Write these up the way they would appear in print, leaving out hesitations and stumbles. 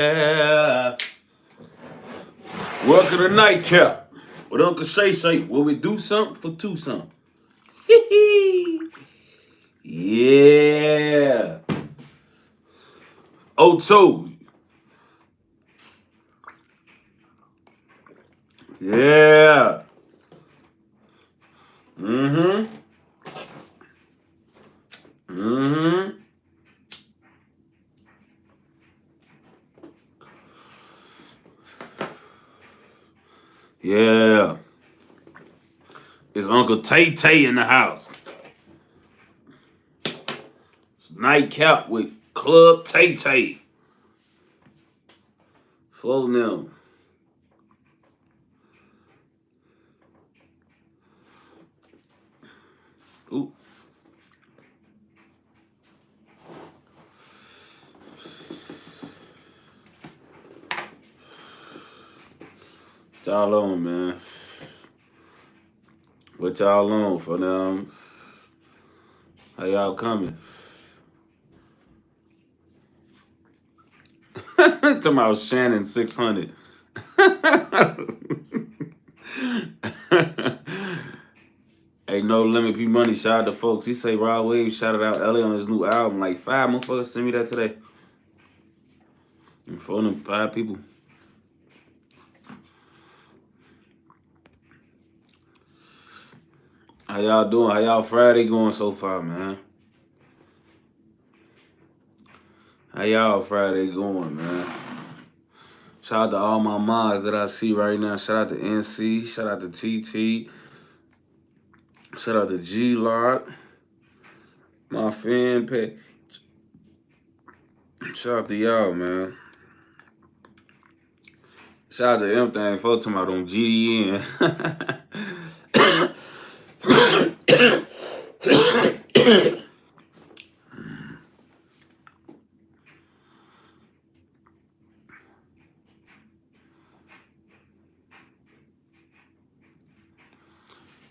Yeah. Welcome to Nightcap with Uncle Shay Shay, where we do something for two something. Yeah. Oto. Yeah. Mm-hmm. Mm-hmm. Yeah. It's Uncle Tay Tay in the house. It's Nightcap with Club Tay Tay. Flow them. Ooh. What y'all on, man? What y'all on for them? How y'all coming? Talking about Shannon 600. Hey, no limit P Money. Shout out to folks. He say Rod Wave shouted out Ellie on his new album. Like 5 motherfuckers sent me that today. And for them 5 people. How y'all doing? How y'all Friday going so far, man? How y'all Friday going, man? Shout out to all my mods that I see right now. Shout out to NC. Shout out to TT. Shout out to G Lock. My fan page. Shout out to y'all, man. Shout out to everything. Folks talking about on GDN.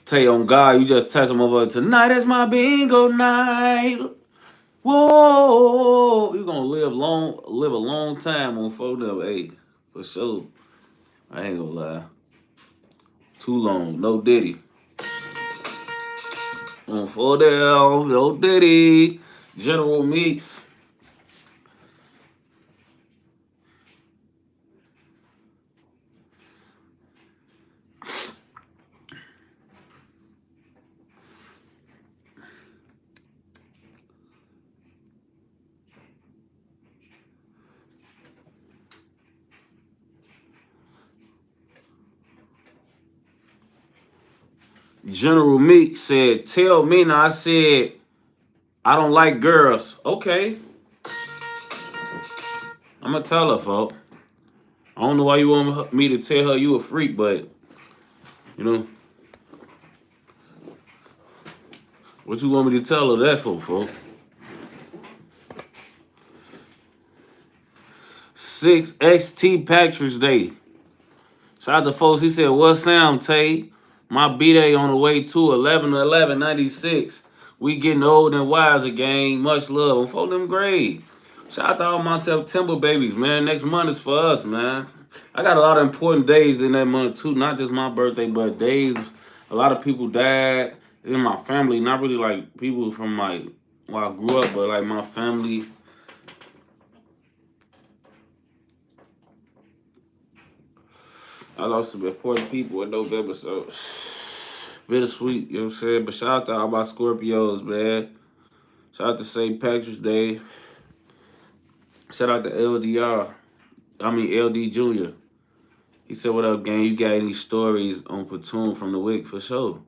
Tell you on God, you just touch him over tonight. Is my bingo night. Whoa, you gonna live a long time on photo, hey, for sure. I ain't gonna lie, too long. No Diddy on photo, no Diddy. General Meeks. General Meeks said, "Tell me now." I said, "I don't like girls." Okay, I'm gonna tell her, folks. I don't know why you want me to tell her you a freak, but you know what you want me to tell her that for, folks. 6XT Patrick's Day. Shout out to folks. He said, "What's Sam Tay? My B-Day on the way to 11/11/96. We getting old and wise again. Much love." On for them grade. Shout out to all my September babies, man. Next month is for us, man. I got a lot of important days in that month too. Not just my birthday, but days. A lot of people died in my family. Not really like people from like where I grew up, but like my family. I lost some important people in November, so bittersweet, you know what I'm saying? But shout out to all my Scorpios, man. Shout out to St. Patrick's Day. Shout out to LDR. I mean LD Jr. He said, "What up, gang? You got any stories on Platoon from the week for sure?"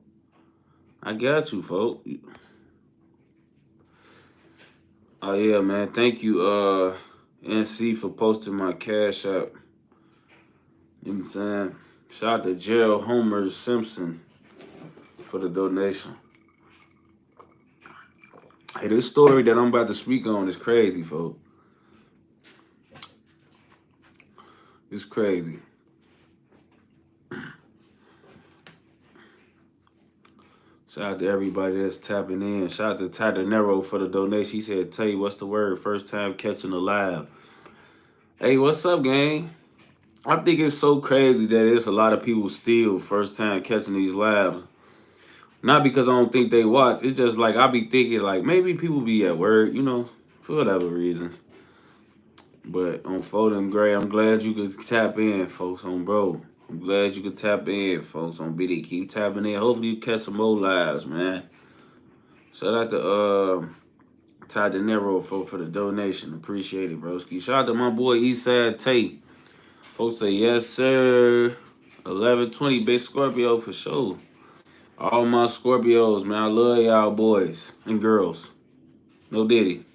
I got you, folks. Oh yeah, man. Thank you, NC, for posting my cash app. You know what I'm saying? Shout out to Gerald Homer Simpson for the donation. Hey, this story that I'm about to speak on is crazy, folks. It's crazy. Shout out to everybody that's tapping in. Shout out to Ty De Niro for the donation. He said, "Tay, what's the word? First time catching a live." Hey, what's up, gang? I think it's so crazy that there's a lot of people still first time catching these lives. Not because I don't think they watch. It's just like I be thinking like maybe people be at work, for whatever reasons. But on Folding Gray, I'm glad you could tap in, folks. On bro, I'm glad you could tap in, folks. On BD, keep tapping in. Hopefully you catch some more lives, man. Shout out to Ty De Niro for the donation. Appreciate it, broski. Shout out to my boy Eastside Tate. Folks say yes, sir. 1120 Big Scorpio for sure. All my Scorpios, man. I love y'all boys and girls. No Diddy.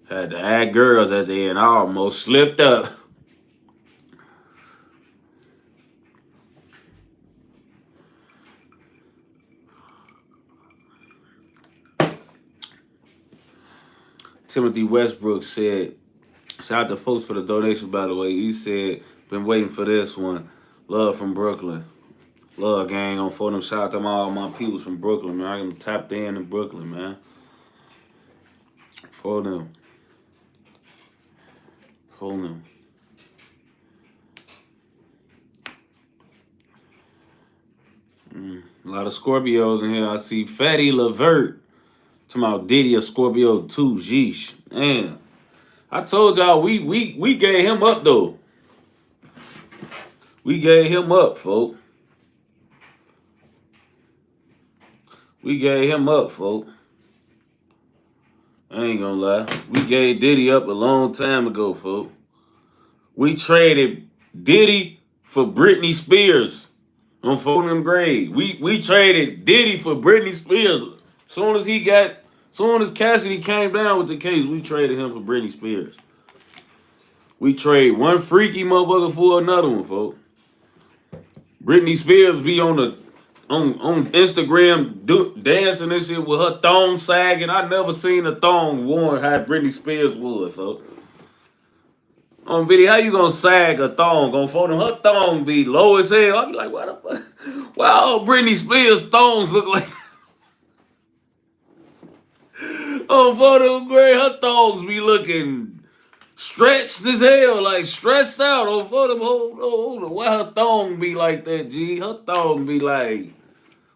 Had to add girls at the end. I almost slipped up. Timothy Westbrook said, shout out to folks for the donation, by the way. He said, been waiting for this one. Love from Brooklyn. Love, gang. On for them. Shout out to all my peoples from Brooklyn, man. I am tapped in Brooklyn, man. For them. For them. A lot of Scorpios in here. I see Fatty Levert. Talking about Diddy a Scorpio too. Jeesh. Man. I told y'all we gave him up though. We gave him up, folk. We gave him up, folk. I ain't gonna lie. We gave Diddy up a long time ago, folk. We traded Diddy for Britney Spears on Folding Grade. We traded Diddy for Britney Spears. Soon as Cassidy came down with the case, we traded him for Britney Spears. We trade one freaky motherfucker for another one, folks. Britney Spears be on Instagram dancing and shit with her thong sagging. I never seen a thong worn how Britney Spears would, folks. On video, how you gonna sag a thong? On photo, her thong be low as hell. I be like, what the fuck? Why all Britney Spears thongs look like? On photo, Gray, her thongs be looking stretched as hell, like stretched out. On photo, hold on. Why her thong be like that, G? Her thong be like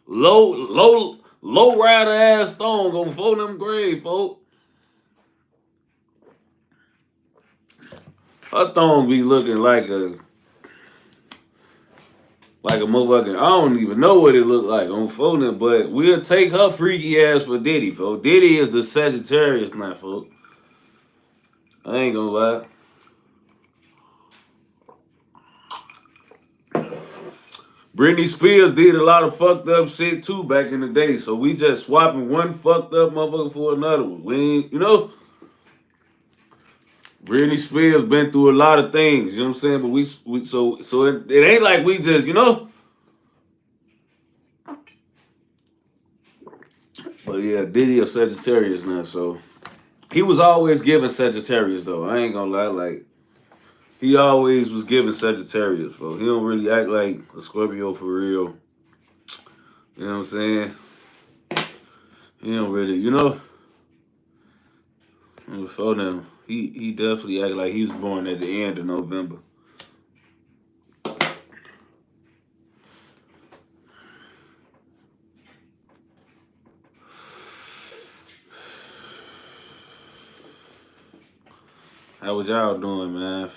low rider ass thong on photo, Gray, folks. Her thong be looking like a motherfucking, I don't even know what it look like on phone, but we'll take her freaky ass for Diddy, folks. Diddy is the Sagittarius now, folks. I ain't gonna lie. Britney Spears did a lot of fucked up shit too back in the day, so we just swapping one fucked up motherfucker for another one. We ain't, Britney Spears been through a lot of things, you know what I'm saying? But it ain't like we just, But yeah, Diddy a Sagittarius now, so he was always giving Sagittarius though. I ain't gonna lie, like he always was giving Sagittarius, bro. He don't really act like a Scorpio for real. You know what I'm saying? He don't really, Before now, he definitely act like he was born at the end of November. How was y'all doing, man?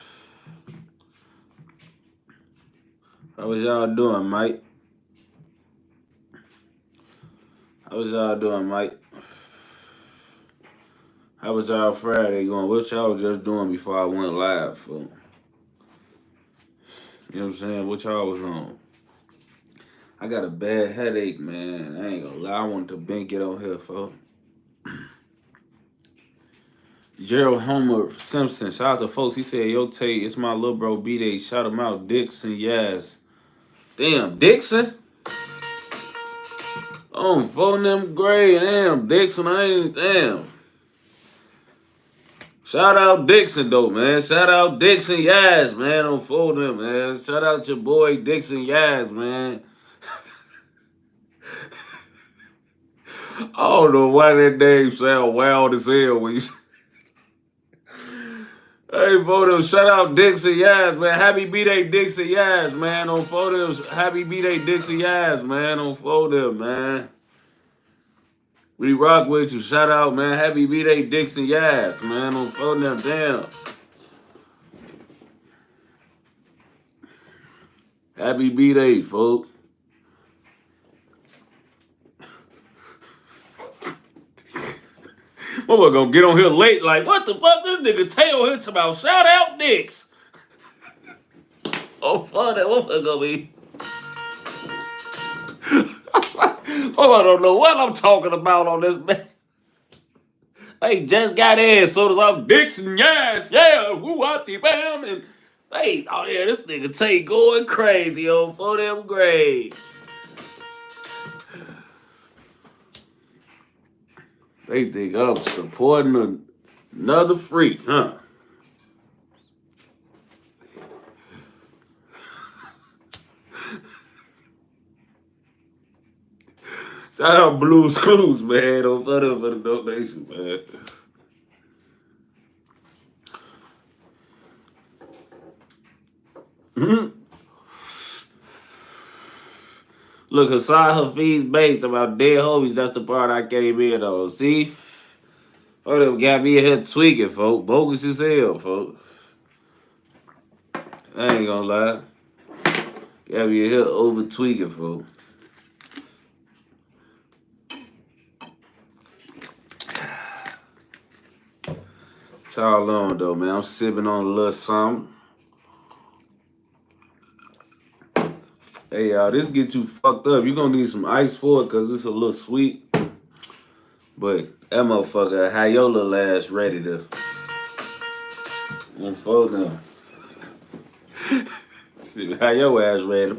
How was y'all doing, Mike? How was y'all doing, Mike? How was y'all Friday going? What y'all was just doing before I went live for? You know what I'm saying? What y'all was on? I got a bad headache, man. I ain't gonna lie. I wanted to bank it on here, folks. Gerald Homer Simpson. Shout out to folks. He said, yo, Tate, it's my little bro B-Day. Shout him out. Dixon, yes. Damn, Dixon? Oh, phone them gray. Damn, Dixon. Damn. Shout out Dixon, though, man. Shout out Dixon Yaz, man. On phone them, man. Shout out your boy Dixon Yaz, man. I don't know why that name sound wild as hell when you... Hey, photo, shout out Dixie Yaz, man. Happy B-Day, Dixie Yaz, man. On photos, happy B-Day, Dixie Yaz, man. On photo, man. We rock with you. Shout out, man. Happy B-Day, Dixie Yaz, man. On photo, damn. Happy B-Day, folks. What we're gonna get on here late? Like, what the fuck? This nigga Tayo here talking about shout out dicks. Oh, fuck that. What we're gonna be? Oh, I don't know what I'm talking about on this mess. Hey, just got in. So does I'm Dixon. Yes, yeah. Woo, I bam. And hey, oh yeah, this nigga Tay going crazy on for them grades. They think I'm supporting another freak, huh? Shout out Blues Clues, man. On for the donation, man. Look, Hassan Hafiz based about dead homies. That's the part I came in on. See? Oh, them got me in here tweaking, folks. Bogus as hell, folks. I ain't gonna lie. Got me in here over tweaking, folks. It's all on, though, man. I'm sipping on a little something. Hey, y'all, this get you fucked up. You gonna need some ice for it because it's a little sweet. But that motherfucker had your little ass ready to unfold now. How your ass ready?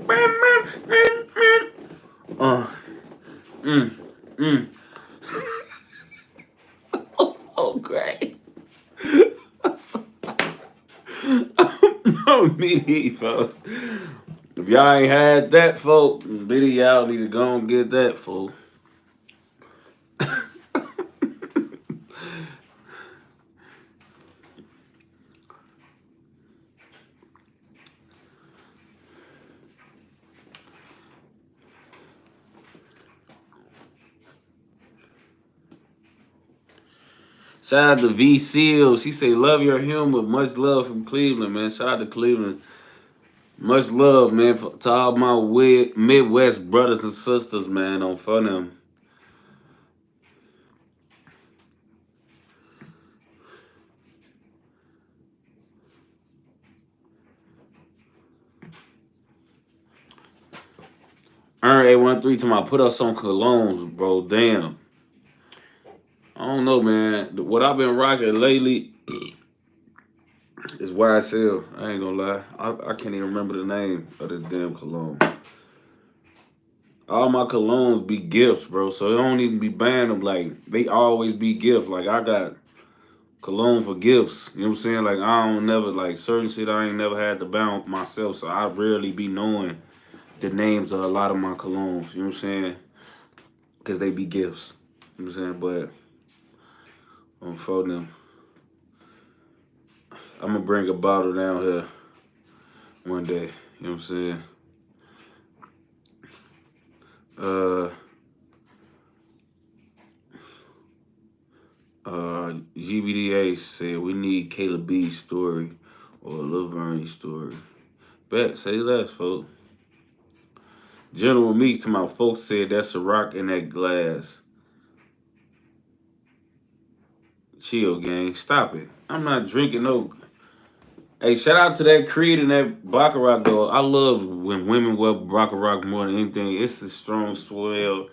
Oh, great. No need, folks. If y'all ain't had that, folks, Biddy, y'all need to go and get that, folks. Shout out to V Seals. He say, love your humor. Much love from Cleveland, man. Shout out to Cleveland. Much love, man, to all my Midwest brothers and sisters, man, on for them. Earn 813 to my put us on colognes, bro. Damn. I don't know, man. What I've been rocking lately is YSL. I ain't gonna lie. I can't even remember the name of the damn cologne. All my colognes be gifts, bro. So they don't even be buying them. Like, they always be gifts. Like, I got cologne for gifts. You know what I'm saying? Like, I don't never, like, certain shit I ain't never had to buy myself. So I rarely be knowing the names of a lot of my colognes. You know what I'm saying? Because they be gifts. You know what I'm saying? But for them, I'm going to bring a bottle down here one day. You know what I'm saying? GBDA said we need Caleb B's story or Laverne's story. Bet, say less, folks. General Meeks to my folks said that's a rock in that glass. Chill, gang. Stop it. I'm not drinking no. Hey, shout out to that Creed and that Baccarat, though. I love when women wear Baccarat more than anything. It's a strong swell.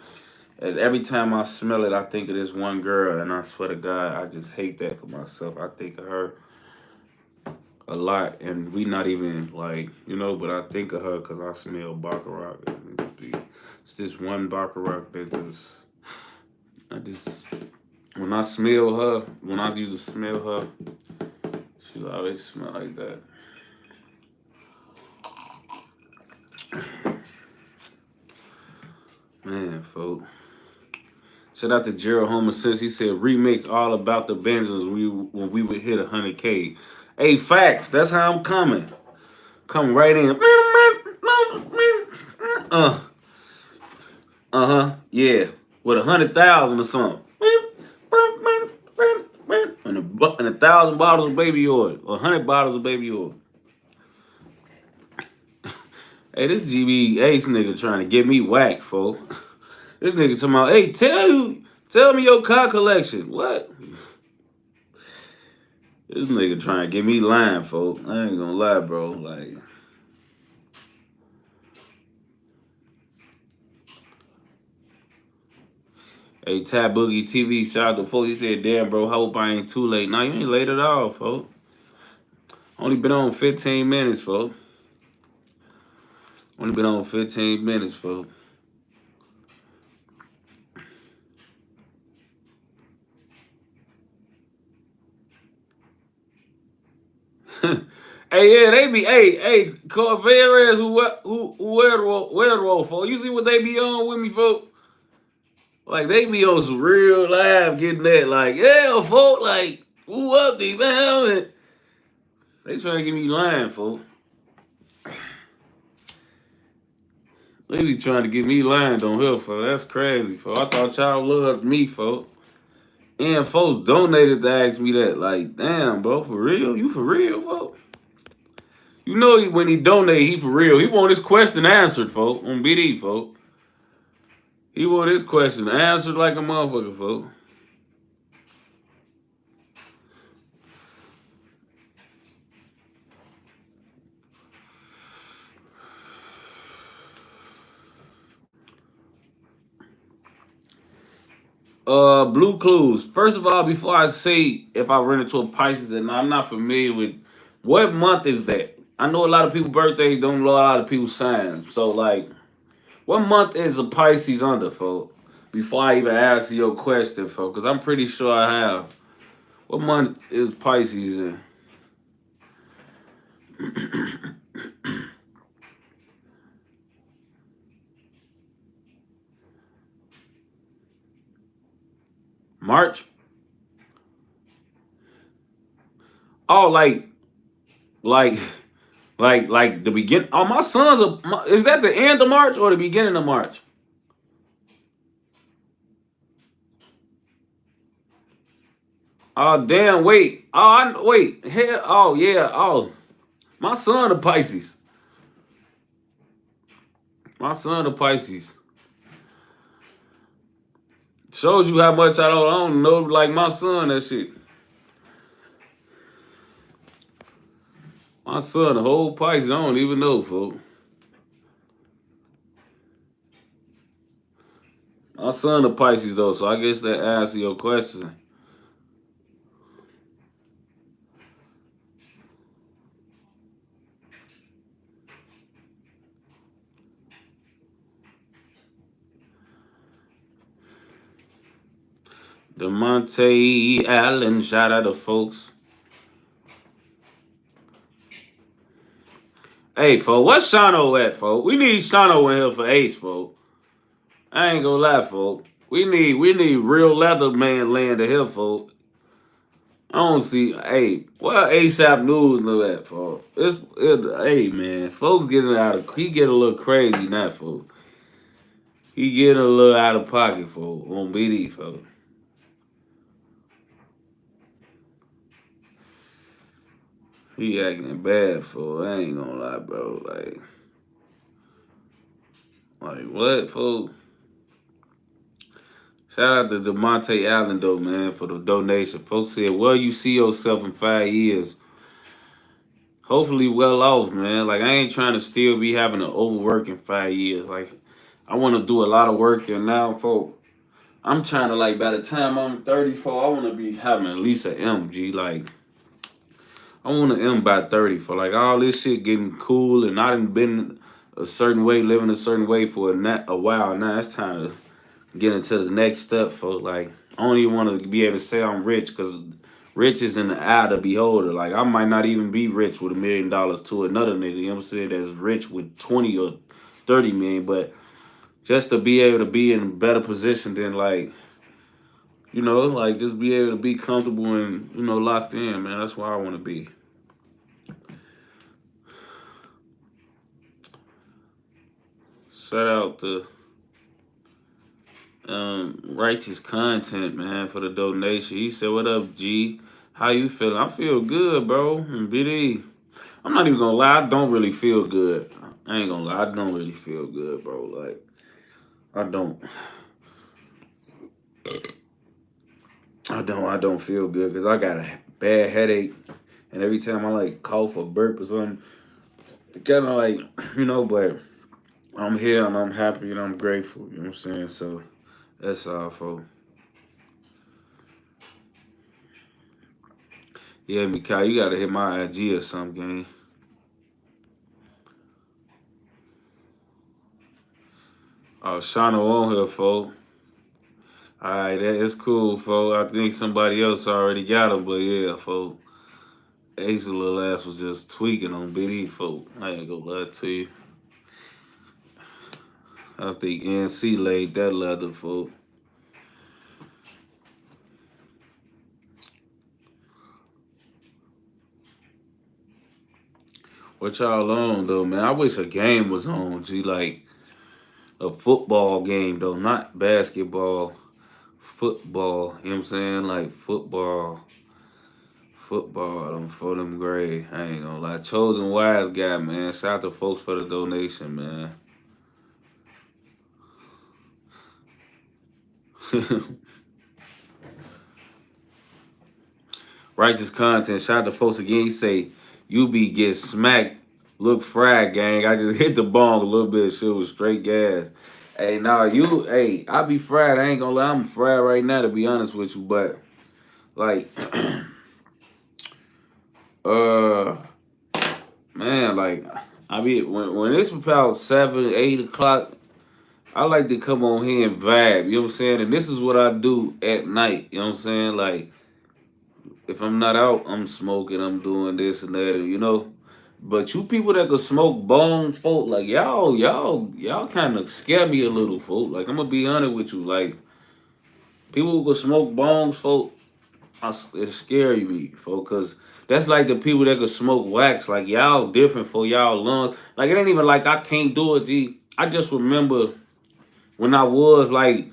And every time I smell it, I think of this one girl, and I swear to God, I just hate that for myself. I think of her a lot, and we not even like, but I think of her because I smell Baccarat. It's this one Baccarat that when I smell her, when I used to smell her, she always smell like that. Man, folks. Shout out to Gerald Homer since he said remix all about the Benjamins when we would hit 100K. Hey, facts. That's how I'm coming. Come right in. Yeah, with 100,000 or something. And 1,000 bottles of baby oil, or 100 bottles of baby oil. Hey, this GB Ace nigga trying to get me whacked, folks. This nigga talking about, hey, tell me your car collection. What? This nigga trying to get me lying, folks. I ain't gonna lie, bro. Like, hey, Tab Boogie TV, shout out to folks. He said, damn, bro, hope I ain't too late. Nah, you ain't late at all, folks. Only been on 15 minutes, folks. Only been on 15 minutes, folks. Hey, yeah, they be, hey, Corveras, who, folks. You see what they be on with me, folks? Like, they be on some real live getting that, like, yeah, folks, like, who up, these man? They trying to get me lying, folks. They be trying to get me lying on here, folks. That's crazy, folks. I thought y'all loved me, folks. And folks donated to ask me that. Like, damn, bro, for real? You for real, folks? You know when he donate, he for real. He want his question answered, folks, on BD, folks. He want his question answered like a motherfucker, folks. Blue Clues. First of all, before I say if I run into a Pisces, and I'm not familiar with what month is that. I know a lot of people's birthdays don't know a lot of people's signs. So like, what month is a Pisces under, folks? Before I even answer your question, folks, because I'm pretty sure I have. What month is Pisces in? March? Oh, like, like the begin. Oh, my son's is that the end of March or the beginning of March? Oh, damn, wait. Wait. Hell, oh, yeah. Oh, my son a Pisces. My son a Pisces. Shows you how much I don't know, like my son, that shit. My son, a whole Pisces, I don't even know, folks. My son a Pisces, though, so I guess that answers your question. DeMonte Allen, shout out to folks. Hey, folks, what's Shano at, folks? We need Shano in here for Ace, folks. I ain't gonna lie, folks. We need real leather man land to here, folks. I don't see. Hey, what ASAP News know that, folks? Hey, man, folks getting out of. He get a little crazy now, folks. He getting a little out of pocket, folks. On BD, folks. He acting bad, folks. I ain't gonna lie, bro. Like what, folks? Shout out to DeMonte Allen, though, man, for the donation. Folks said, well, you see yourself in 5 years. Hopefully well off, man. Like, I ain't trying to still be having to overwork in 5 years. Like, I want to do a lot of work, and now, folks, I'm trying to, like, by the time I'm 34, I want to be having at least an MG. Like, I want an M by 30 for, like, all this shit getting cool, and I done been a certain way, living a certain way for a while. Now it's time to get into the next step, folks. Like, I don't even want to be able to say I'm rich, because rich is in the eye of the beholder. Like, I might not even be rich with $1 million to another nigga, you know what I'm saying, that's rich with 20 or 30 million. But just to be able to be in a better position than, like, you know, like, just be able to be comfortable and, you know, locked in, man. That's where I want to be. Shout out to Righteous Content, man, for the donation. He said, "What up, G? How you feeling?" I feel good, bro. And BD. I'm not even gonna lie, I don't really feel good. I ain't gonna lie, I don't really feel good, bro. Like, I don't. I don't feel good because I got a bad headache, and every time I like cough or burp or something, it kind of like But I'm here and I'm happy and I'm grateful. You know what I'm saying? So that's all, folks. Yeah, Mikal, you gotta hit my IG or something, gang. Oh, Shauna on here, folks. All right, that is cool, folks. I think somebody else already got him, but yeah, folks. Ace little ass was just tweaking on BD, folks. I ain't gonna lie to you. I think NC laid that leather, folks. What y'all on though, man? I wish a game was on, G, like a football game though, not basketball. Football, you know what I'm saying? Like football. Football, them for them gray. I ain't gonna lie. Chosen wise guy, man. Shout out to folks for the donation, man. Righteous Content. Shout out to folks again. He say, "You be get smacked. Look fried, gang. I just hit the bong a little bit. Shit was straight gas." Hey, I be fried. I ain't gonna lie. I'm fried right now, to be honest with you. But, like, uh, man, like, I be, when it's about 7, 8 o'clock, I like to come on here and vibe. You know what I'm saying? And this is what I do at night. You know what I'm saying? Like, if I'm not out, I'm smoking, I'm doing this and that. But you people that could smoke bones, folk, like y'all kind of scare me a little, folk. Like I'm gonna be honest with you, like people who could smoke bones, folk, it scary me, folk, cause that's like the people that could smoke wax. Like y'all different for y'all lungs. Like it ain't even like I can't do it, G. I just remember when I was like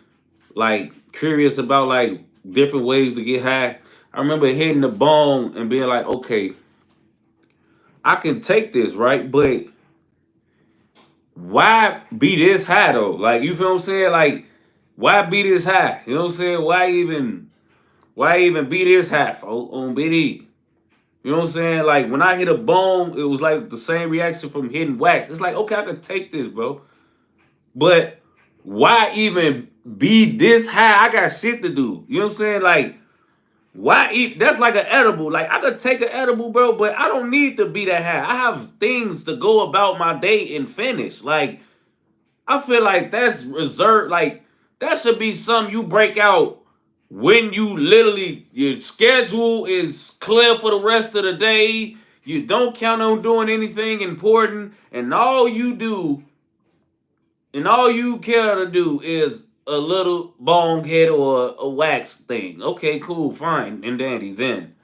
curious about like different ways to get high. I remember hitting the bong and being like, okay, I can take this, right? But why be this high though? Like, you feel what I'm saying? Like, why be this high? You know what I'm saying? Why even be this high, folks, on BD? You know what I'm saying? Like when I hit a bong, it was like the same reaction from hitting wax. It's like, okay, I can take this, bro. But why even be this high? I got shit to do. You know what I'm saying? Like, why eat? That's like an edible. Like I could take an edible, bro, but I don't need to be that high. I have things to go about my day and finish. Like I feel like that's reserved. Like that should be something you break out when you literally your schedule is clear for the rest of the day. You don't count on doing anything important, and all you care to do is a little bong hit or a wax thing. Okay, cool, fine, and dandy then.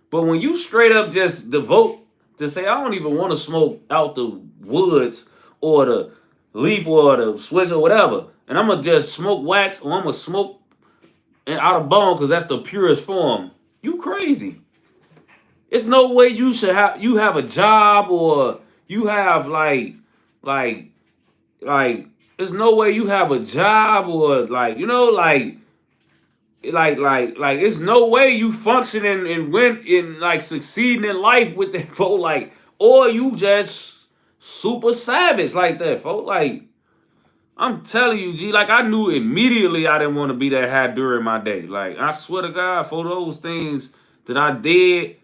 But when you straight up just devote to say, I don't even want to smoke out the woods or the leaf or the switch or whatever, and I'm gonna just smoke wax or I'm gonna smoke and out of bone because that's the purest form. You crazy? It's no way you have a job or you have like like there's no way you have a job or like it's no way you functioning and win in like succeeding in life with that folk like or you just super savage like that folk like I'm telling you G like I knew immediately I didn't want to be that high during my day like I swear to God for those things that I did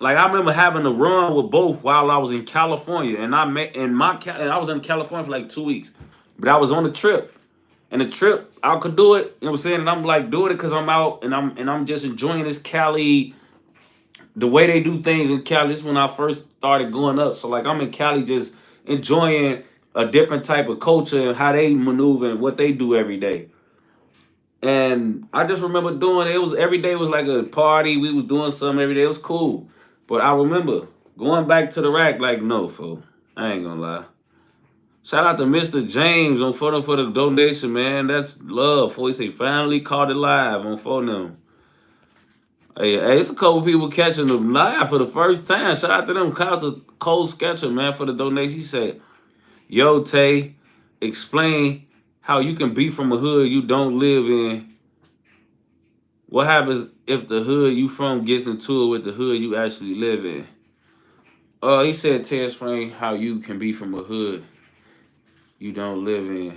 like I remember having to run with both while I was in California and and I was in California for like 2 weeks but I was on the trip and the trip, I could do it. You know what I'm saying? And I'm like doing it because I'm out and I'm just enjoying this Cali, the way they do things in Cali. This is when I first started going up. So like I'm in Cali just enjoying a different type of culture and how they maneuver and what they do every day. And I just remember doing it. It was every day was like a party. We was doing something every day. It was cool. But I remember going back to the rack like no, fool. I ain't gonna lie. Shout out to Mr. James on phone for the donation, man. That's love. For he say finally caught it live on phone them. Hey, it's a couple people catching them live for the first time. Shout out to them. Shout out to Cole Sketcher, man, for the donation. He said, "Yo, Tay, explain how you can be from a hood you don't live in. What happens if the hood you from gets into it with the hood you actually live in?" He said, "Tay, explain how you can be from a hood you don't live in.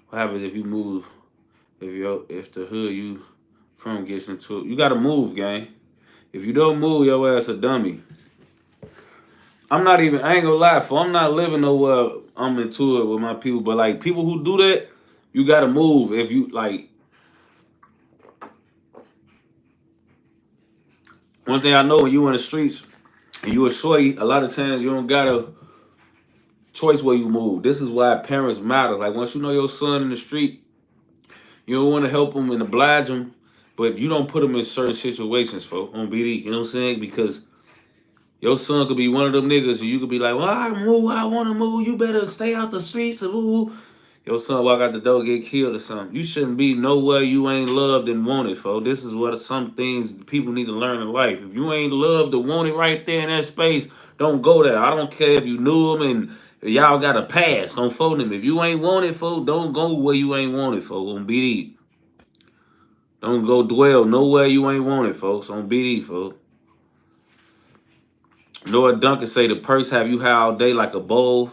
What happens if you move? If the hood you from gets into it, you gotta move, gang. If you don't move, your ass a dummy." I ain't gonna lie, for I'm not living nowhere I'm into it with my people, but like people who do that, you gotta move. If you like, one thing I know when you in the streets and you a shorty, a lot of times you don't got a choice where you move. This is why parents matter. Like once you know your son in the street, you don't want to help him and oblige him, but you don't put him in certain situations, folks, on BD. You know what I'm saying? Because your son could be one of them niggas, and you could be like, "Well, I move, I want to move. You better stay out the streets and move." Your son walk out the door, get killed or something. You shouldn't be nowhere you ain't loved and wanted, folks. This is what some things people need to learn in life. If you ain't loved or wanted right there in that space, don't go there. I don't care if you knew him and y'all got a pass. Don't phone him. If you ain't wanted, folks, don't go where you ain't wanted, folks. On BD. Don't go dwell nowhere you ain't wanted, folks. On BD, folks. Noah Duncan say the purse have you high all day like a bowl.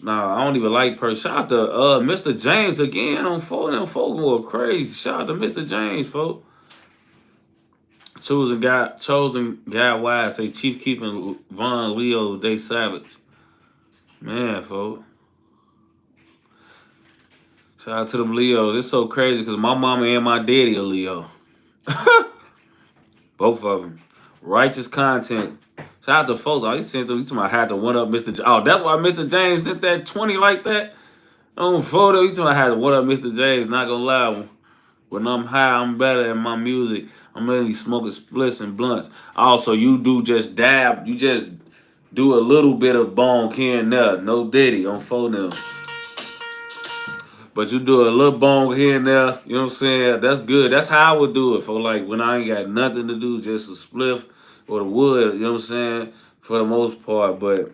Nah, I don't even like purse. Shout out to Mr. James again on phone. Them folk more crazy. Shout out to Mr. James, folks. Chosen guy wise say Chief Keef and Von Leo they savage. Man, folks. Shout out to them Leos. It's so crazy because my mama and my daddy are Leo. Both of them. Righteous content. Shout out to folks. Oh, he sent them. You talking about had to one up Mr. Oh, that's why Mr. James sent that 20 like that on photo. You talking about had to one up Mr. James. Not gonna lie. When I'm high, I'm better at my music. I'm mainly smoking splits and blunts. Also, you do just dab. You just do a little bit of bone here and there. No diddy on phone. But you do a little bone here and there, you know what I'm saying? That's good. That's how I would do it for like when I ain't got nothing to do, just a spliff or the wood, you know what I'm saying? For the most part, but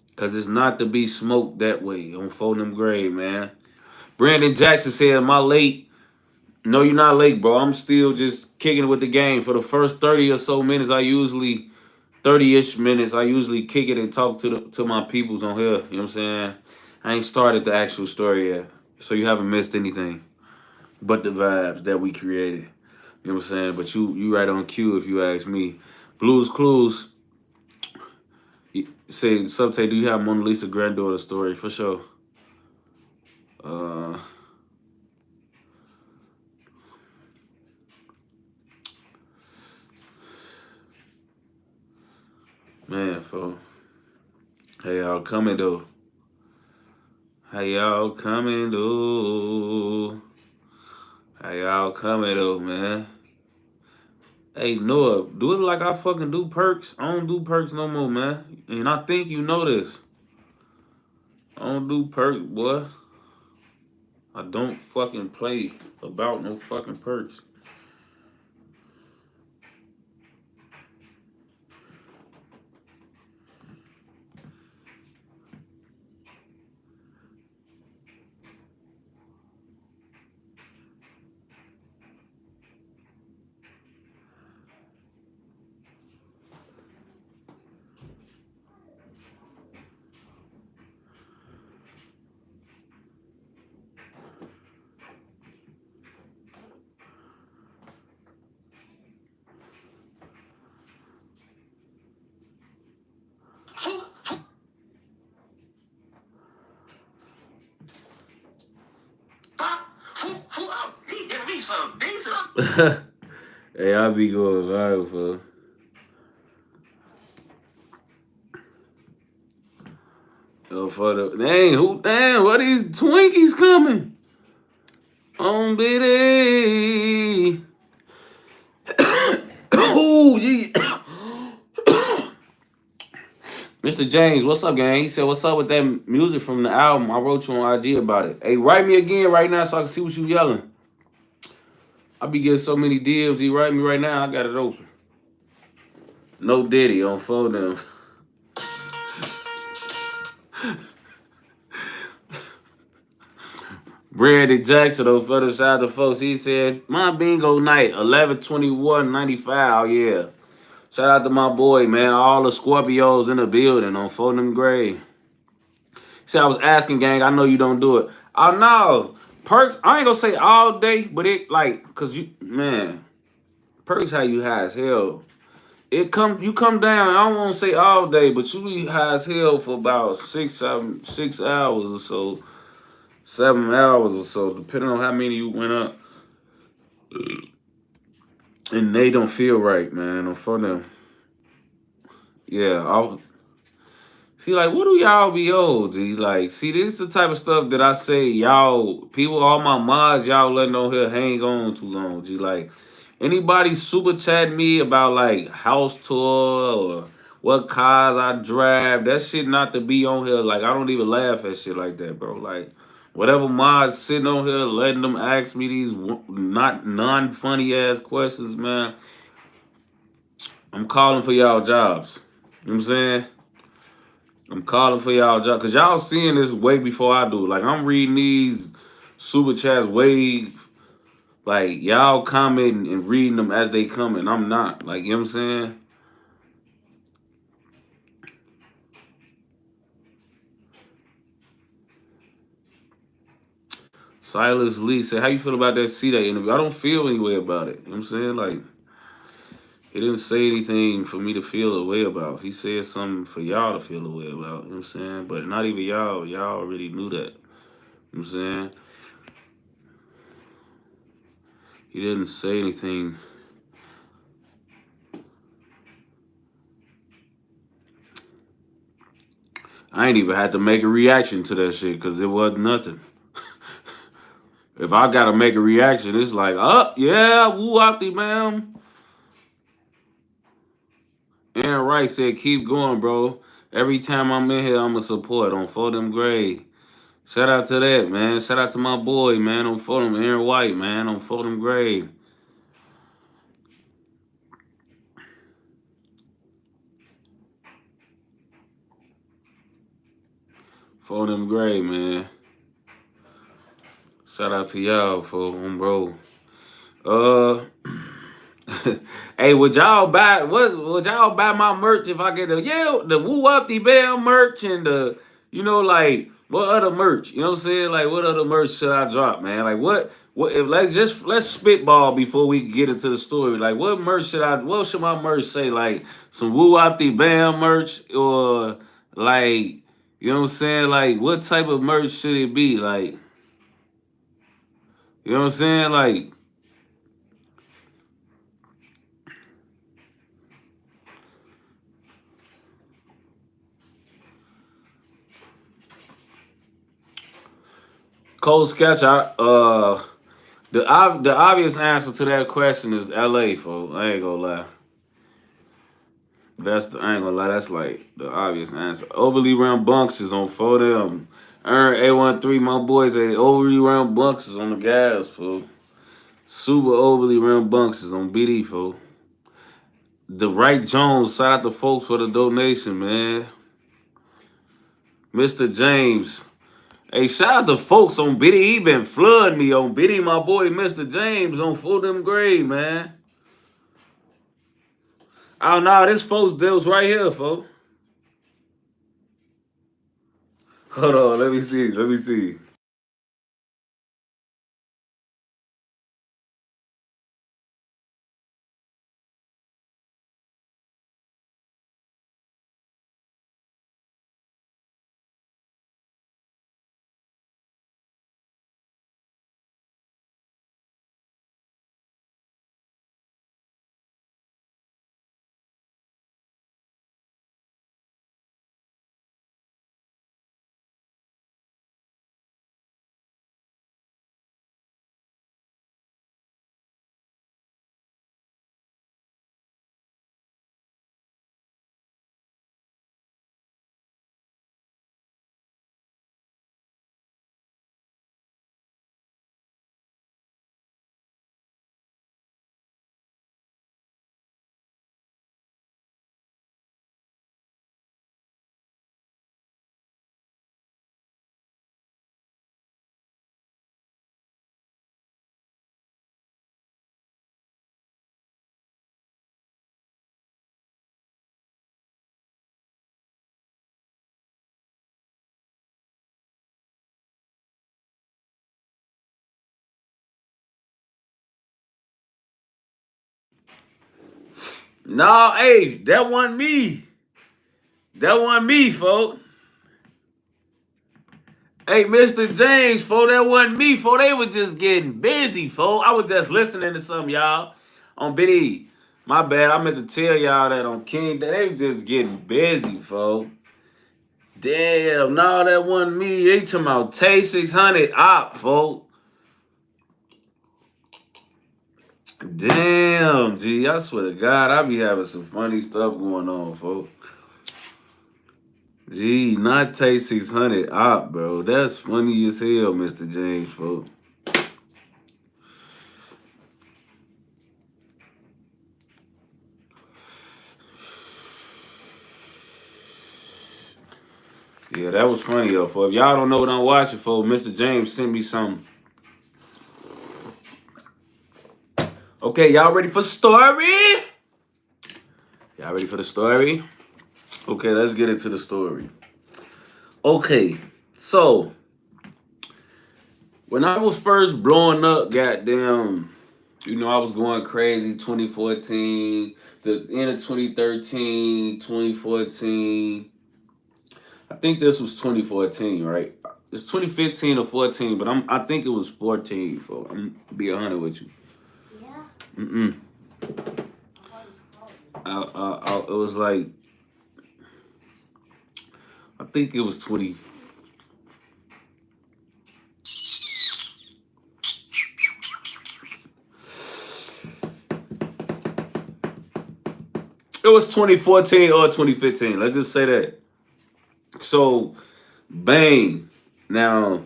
because it's not to be smoked that way on Folding Grave, man. Brandon Jackson said, "My late." No, you're not late, bro. I'm still just kicking it with the game. For the first 30 or so minutes, 30-ish minutes, I usually kick it and talk to my peoples on here, you know what I'm saying? I ain't started the actual story yet. So you haven't missed anything but the vibes that we created. You know what I'm saying? But you right on cue if you ask me. Blues Clues say, Subtay, do you have Mona Lisa granddaughter story? For sure. Man, fo. Hey, y'all coming though. Hey, y'all coming though. Hey, y'all coming though, man. Hey, Noah, do it like I fucking do perks. I don't do perks no more, man. And I think you know this. I don't do perks, boy. I don't fucking play about no fucking perks. Hey, I be going viral, for. Oh, for the damn, what these Twinkies coming? On BD. Ooh, gee. Mr. James, what's up, gang? He said, "What's up with that music from the album? I wrote you on IG about it. Hey, write me again right now so I can see what you yelling. I be getting so many DMs. He write me right now. I got it open. No Diddy on phone them. Brandon Jackson on for the side of folks. He said, "My bingo night 11/21/95. Oh yeah. Shout out to my boy, man. All the Scorpios in the building on Fulham Gray. See, I was asking, gang. I know you don't do it. Oh no, perks. I ain't gonna say all day, but it like, cause you, man, perks how you high as hell. You come down. I don't want to say all day, but you be high as hell for about 6 hours or so, 7 hours or so, depending on how many you went up. And they don't feel right, man. On for them. Yeah, see, like, what do y'all be old, G? Like, see, this is the type of stuff that I say, y'all, people, all my mods, y'all letting on here hang on too long, G. Like, anybody super chat me about, like, house tour or what cars I drive, that shit not to be on here. Like, I don't even laugh at shit like that, bro. Like, whatever mods sitting on here, letting them ask me these not non-funny ass questions, man, I'm calling for y'all jobs. You know what I'm saying? I'm calling for y'all job because y'all seeing this way before I do. Like I'm reading these super chats way like y'all commenting and reading them as they come and I'm not. Like you know what I'm saying? Silas Lee said, "How you feel about that C-Day interview?" I don't feel any way about it. You know what I'm saying? Like he didn't say anything for me to feel a way about. He said something for y'all to feel a way about. You know what I'm saying? But not even y'all. Y'all already knew that. You know what I'm saying? He didn't say anything. I ain't even had to make a reaction to that shit because it wasn't nothing. If I gotta make a reaction, it's like, oh yeah, woo opti, man. Aaron Wright said, keep going, bro. Every time I'm in here, I'm a support on Fordham Gray. Shout out to that, man. Shout out to my boy, man, on Fordham, Aaron White, man, on Fordham Gray. Fordham Gray, man. Shout out to y'all for bro. Uh hey, would y'all buy would y'all buy my merch if I get the Woo Up the Bell merch and the like what other merch? You know what I'm saying? Like what other merch should I drop, man? Like what if let's spitball before we get into the story. Like what should my merch say? Like some Woo Up the Bell merch or like you know what I'm saying? Like what type of merch should it be? Like you know what I'm saying? Like Cold Sketch, the obvious answer to that question is L.A. folks. I ain't gonna lie. I ain't gonna lie. That's like the obvious answer. Overly rambunctious on for them. Earn A13. My boys say overly rambunctious on the gas fool. Super overly rambunctious on BD fool. The Right Jones. Shout out to folks for the donation, man. Mr. James. Hey, shout out to folks on Biddy. He been flooding me on Biddy, my boy, Mr. James on Fulham Gray, man. Oh no, this folks deals right here, folks. Hold on, let me see. Let me see. No, hey, that wasn't me. That wasn't me, folks. Hey, Mr. James, folks, that wasn't me, folks. They were just getting busy, folks. I was just listening to some y'all on Biddy. My bad. I meant to tell y'all that on King. That they were just getting busy, folks. Damn, no, that wasn't me. They talking about Tay 600 op, folks. Damn, G. I swear to God, I be having some funny stuff going on, folks. Gee, not Tay 600 op, bro. That's funny as hell, Mr. James, folks. Yeah, that was funny, though, folks. If y'all don't know what I'm watching, folks, Mr. James sent me something. Okay, y'all ready for story? Y'all ready for the story? Okay, let's get into the story. Okay, so when I was first blowing up, goddamn, I was going crazy 2014, the end of 2013, 2014. I think this was 2014, right? It's 2015 or 14, but I think it was 14. For I'm be 100 with you. Yeah. It was like I think it was 20. It was 2014 or 2015. Let's just say that. So, bang. Now,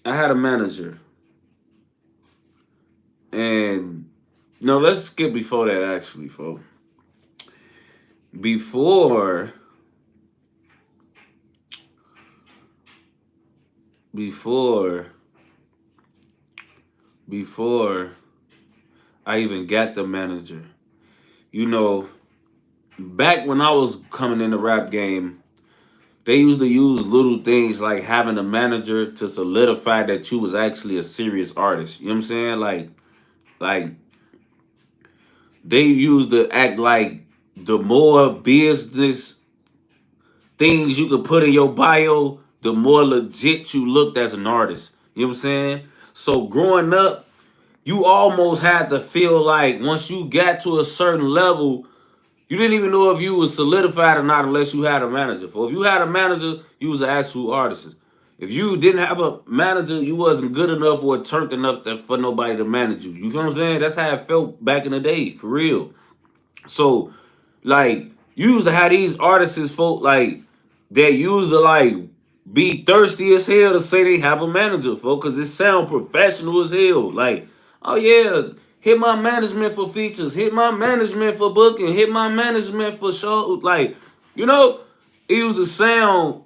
I had a manager. And, no, let's skip before that, actually, folks. Before I even got the manager, back when I was coming in the rap game, they used to use little things like having a manager to solidify that you was actually a serious artist. You know what I'm saying? Like they used to act like the more business things you could put in your bio, the more legit you looked as an artist. You know what I'm saying? So growing up, you almost had to feel like once you got to a certain level, you didn't even know if you was solidified or not unless you had a manager. For if you had a manager, you was an actual artist. If you didn't have a manager, you wasn't good enough or turned enough for nobody to manage you. You feel what I'm saying? That's how it felt back in the day, for real. So, like, you used to have these artists, folk, like, that used to, like, be thirsty as hell to say they have a manager, folk, because it sound professional as hell. Like, oh, yeah, hit my management for features, hit my management for booking, hit my management for shows. Like, it used to sound,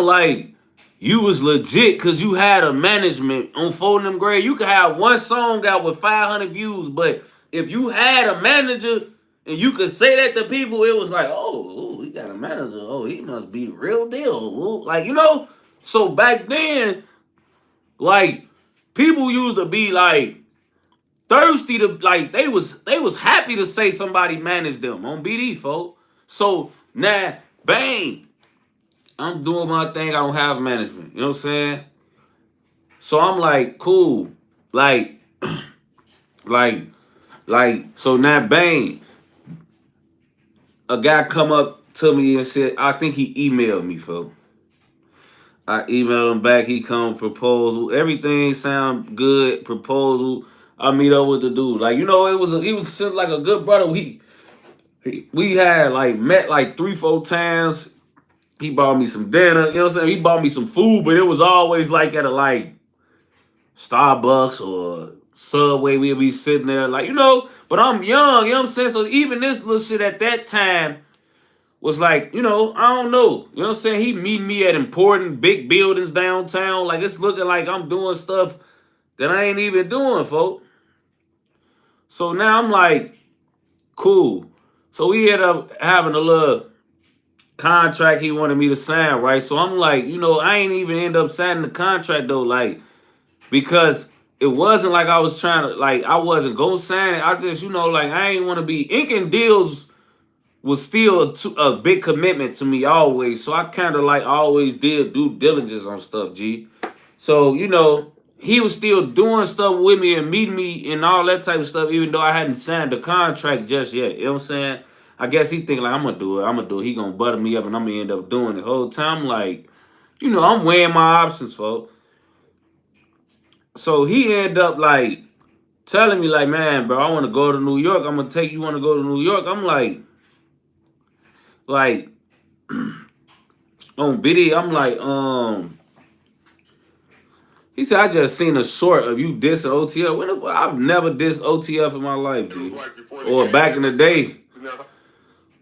like you was legit because you had a management on Folding Them Grade. You could have one song out with 500 views, but if you had a manager and you could say that to people, it was like, oh, he got a manager. Oh, he must be real deal. Ooh, like, so back then, like, people used to be like thirsty to, like, they was happy to say somebody managed them on BD, folks. So now, bang, I'm doing my thing. I don't have management. You know what I'm saying? So I'm like, cool. Like, so now, bang, a guy come up to me and said, I think he emailed me, folks. I emailed him back. He come proposal. Everything sound good. Proposal. I meet up with the dude. Like, he was like a good brother. We had like met like 3-4 times. He bought me some dinner. You know what I'm saying? He bought me some food, but it was always like at a like Starbucks or Subway. We'd be sitting there like, but I'm young, you know what I'm saying? So even this little shit at that time was like, I don't know. You know what I'm saying? He meet me at important big buildings downtown. Like, it's looking like I'm doing stuff that I ain't even doing, folks. So now I'm like, cool. So we ended up having a little contract he wanted me to sign, right? So I'm like, I ain't even end up signing the contract though, like, because it wasn't like I was trying to, like, I wasn't go sign it. I just, like, I ain't want to be inking deals was still a big commitment to me always. So I kind of like always did due diligence on stuff, G. So, he was still doing stuff with me and meeting me and all that type of stuff, even though I hadn't signed the contract just yet. You know what I'm saying? I guess he thinking like, I'm gonna do it. I'm gonna do it. He gonna butter me up and I'm gonna end up doing it. The whole time, like, I'm weighing my options, folks. So he ended up like telling me like, man, bro, I want to go to New York. I'm gonna take you. Want to go to New York? I'm like on BD. I'm like, He said, I just seen a short of you dissing OTF. I've never dissed OTF in my life, G. Or back in the day.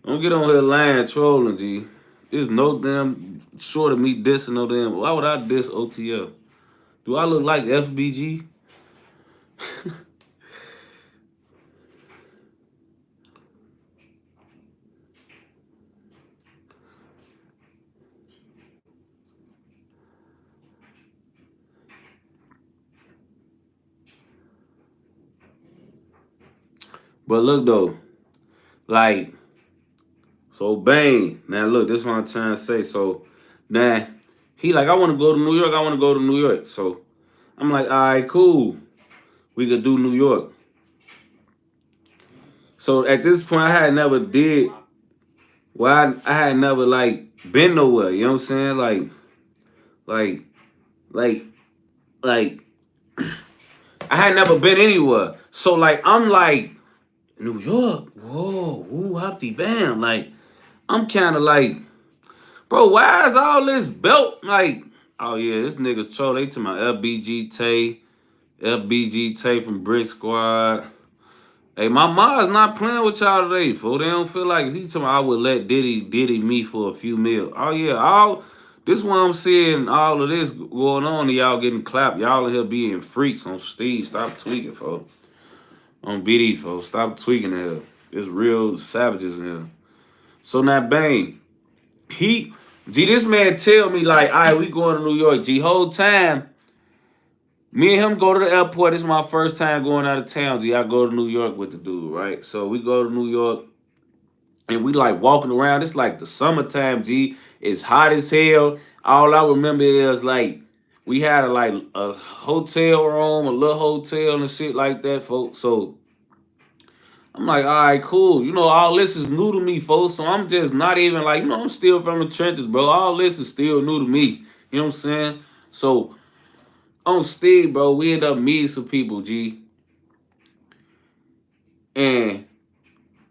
Don't get on here lying, trolling, G. There's no damn short of me dissing no damn. Why would I diss OTF? Do I look like FBG? But look though, like, so Bane. Now look, this is what I'm trying to say. So now he like, I want to go to New York. I want to go to New York. So I'm like, all right, cool. We could do New York. So at this point, I had never did. Well, I had never like been nowhere. You know what I'm saying? Like, like, like. I had never been anywhere. So like, I'm like, New York. Whoa, woo, hoppy bam. Like, I'm kind of like, bro, why is all this belt like? Oh yeah, this nigga's troll. They to my LBG Tay from Brick Squad. Hey, my mom's not playing with y'all today, fool. They don't feel like he told me I would let Diddy me for a few mil. Oh yeah, this one I'm seeing all of this going on and y'all getting clapped. Y'all in here being freaks on Steve. Stop tweaking, folks. On BD, folks. Stop tweaking here. It's real savages in here. So now Bang, this man tell me like, all right, we going to New York. G, whole time, me and him go to the airport. This is my first time going out of town. G, I go to New York with the dude, right? So we go to New York and we like walking around. It's like the summertime, G. It's hot as hell. All I remember is like we had a hotel room, a little hotel and shit like that, folks. So I'm like, all right, cool. All this is new to me, folks. So I'm just not even like, I'm still from the trenches, bro. All this is still new to me. You know what I'm saying? So on Steve, bro, we end up meeting some people, G. And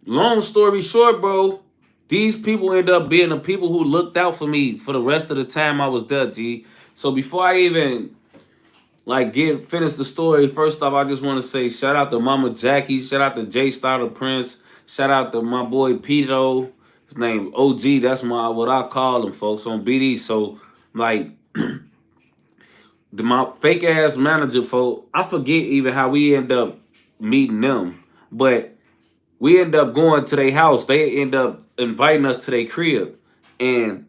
long story short, bro, these people end up being the people who looked out for me for the rest of the time I was there, G. So before I even like finish the story, first off, I just want to say shout out to Mama Jackie, shout out to J Star the Prince, shout out to my boy Pito, his name OG. That's what I call him, folks, on BD. So like my fake ass manager, folks, I forget even how we end up meeting them, but we end up going to their house. They end up inviting us to their crib, and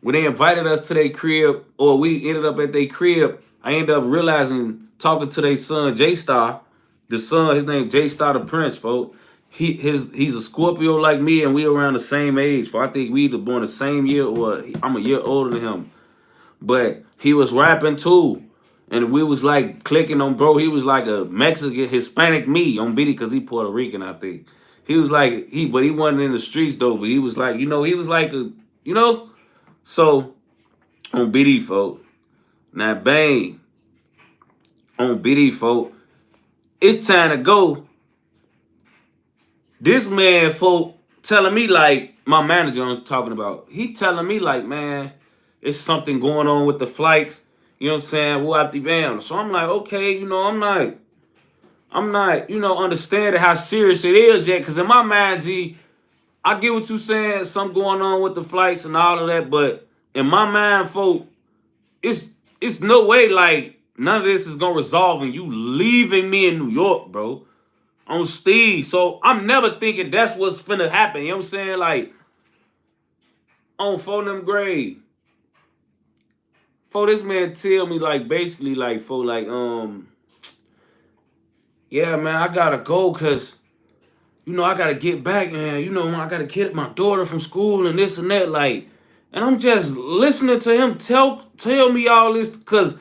when they invited us to their crib, or we ended up at their crib, I ended up realizing, talking to their son, J-Star, the son, his name J-Star the Prince, folks. He's a Scorpio like me, and we around the same age. I think we either born the same year or I'm a year older than him. But he was rapping too. And we was like clicking on bro. He was like a Mexican, Hispanic me on BD because he Puerto Rican, I think. He was like, but he wasn't in the streets though, but he was like, he was like so on BD, folk. Now, Bang, on BD, folk, it's time to go. This man, folk, telling me like, my manager was talking about, he telling me like, man, it's something going on with the flights. You know what I'm saying? We'll have to bam. So I'm like, okay, I'm not, understanding how serious it is yet. Cause in my mind, G, I get what you saying, something going on with the flights and all of that, but in my mind, folk, it's no way like none of this is gonna resolve in you leaving me in New York, bro. On Steve. So I'm never thinking that's what's finna happen. You know what I'm saying? Like on phone them grade. For this man tell me like basically like for like yeah, man, I gotta go because, I gotta get back, man. I gotta get my daughter from school and this and that. Like, and I'm just listening to him tell me all this because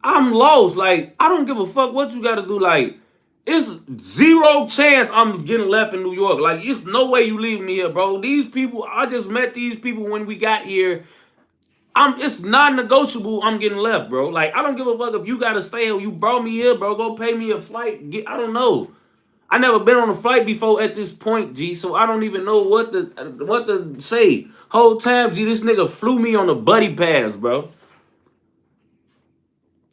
I'm lost. Like, I don't give a fuck what you gotta do. Like, it's zero chance I'm getting left in New York. Like, it's no way you leave me here, bro. These people, I just met these people when we got here. It's non-negotiable. I'm getting left, bro. Like, I don't give a fuck if you gotta stay here. You brought me here, bro. Go pay me a flight. I don't know. I never been on a flight before at this point, G. So I don't even know what to say. Whole time, G, this nigga flew me on a buddy pass, bro.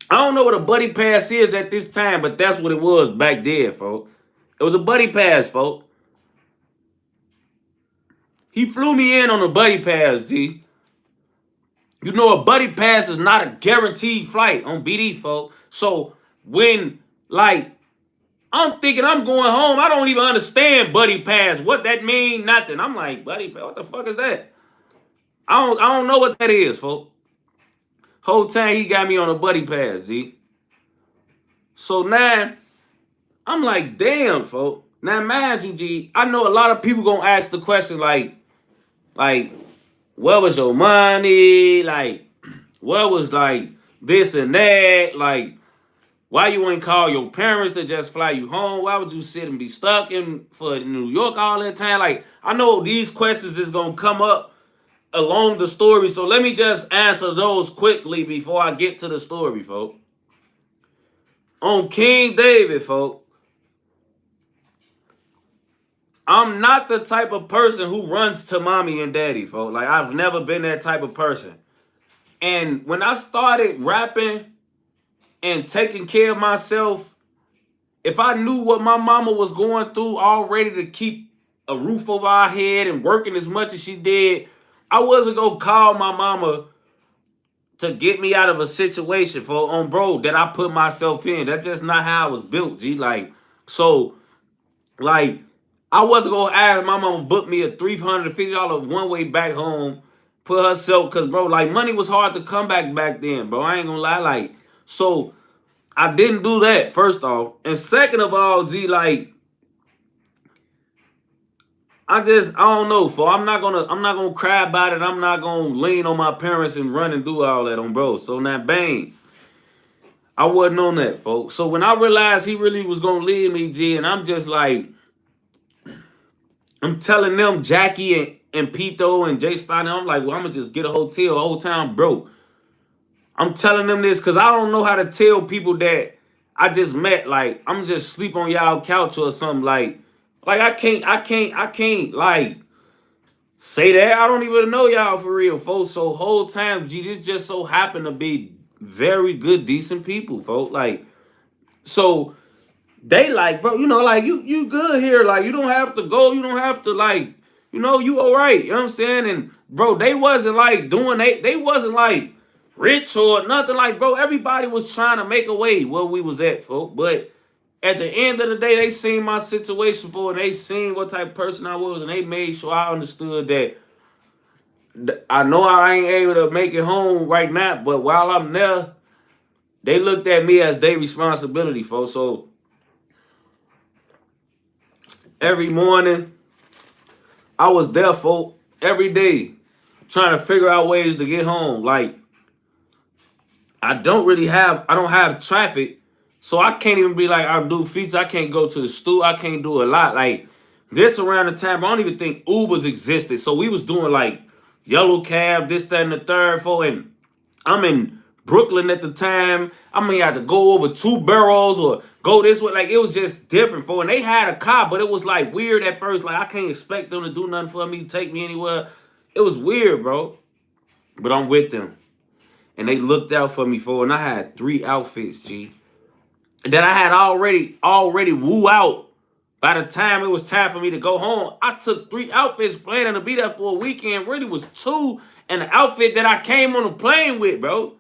I don't know what a buddy pass is at this time, but that's what it was back then, folks. It was a buddy pass, folks. He flew me in on a buddy pass, G. A buddy pass is not a guaranteed flight on BD, folks. So when, like, I'm thinking I'm going home, I don't even understand buddy pass. What that mean? Nothing. I'm like, buddy pass, what the fuck is that? I don't know what that is, folks. Whole time he got me on a buddy pass, G. So now I'm like, damn, folks. Now mind you, G, I know a lot of people gonna ask the question like, where was your money? Like, what was like this and that? Like, why you ain't call your parents to just fly you home? Why would you sit and be stuck in for New York all that time? Like, I know these questions is gonna come up along the story, so let me just answer those quickly before I get to the story, folks. On King David, folks, I'm not the type of person who runs to mommy and daddy, folks. Like, I've never been that type of person. And when I started rapping and taking care of myself, if I knew what my mama was going through already to keep a roof over our head and working as much as she did, I wasn't gonna call my mama to get me out of a situation bro that I put myself in. That's just not how I was built, G. Like, so, like, I wasn't gonna ask my mama book me a $350 one way back home, put herself, cause bro, like, money was hard to come back then, bro. I ain't gonna lie, like, so I didn't do that, first off. And second of all, G, like, I don't know, I'm not gonna cry about it. I'm not gonna lean on my parents and run and do all that on bro. So now bang. I wasn't on that, folks. So when I realized he really was gonna leave me, G, and I'm just like, I'm telling them, Jackie and Pito and Jay Steiner, I'm like, well, I'm gonna just get a hotel, the whole town broke. I'm telling them this because I don't know how to tell people that I just met, like, I'm just sleep on y'all couch or something, like I can't like say that. I don't even know y'all for real, folks. So whole time, G, this just so happened to be very good, decent people, folks. Like, so they like, bro, like, you good here. Like, you don't have to go. You don't have to, like, you all right. You know what I'm saying? And bro, they wasn't like doing, they wasn't like rich or nothing. Like, bro, everybody was trying to make a way where we was at, folks. But at the end of the day, they seen my situation, and they seen what type of person I was, and they made sure I understood that I know I ain't able to make it home right now, but while I'm there, they looked at me as their responsibility, folks. So every morning, I was there, folks, every day, trying to figure out ways to get home. Like, I don't have traffic, so I can't even be like, I'll do feats. I can't go to the stool. I can't do a lot. Like, this around the time, I don't even think Ubers existed. So we was doing like yellow cab, this, that, and the third, and I'm in Brooklyn at the time. I mean, I had to go over 2 boroughs or go this way. Like, it was just different, and they had a car, but it was like weird at first. Like, I can't expect them to do nothing for me, take me anywhere. It was weird, bro. But I'm with them. And they looked out for me, and I had 3 outfits, G, that I had already woo out. By the time it was time for me to go home, I took 3 outfits planning to be there for a weekend. Really was 2, and the outfit that I came on the plane with, bro.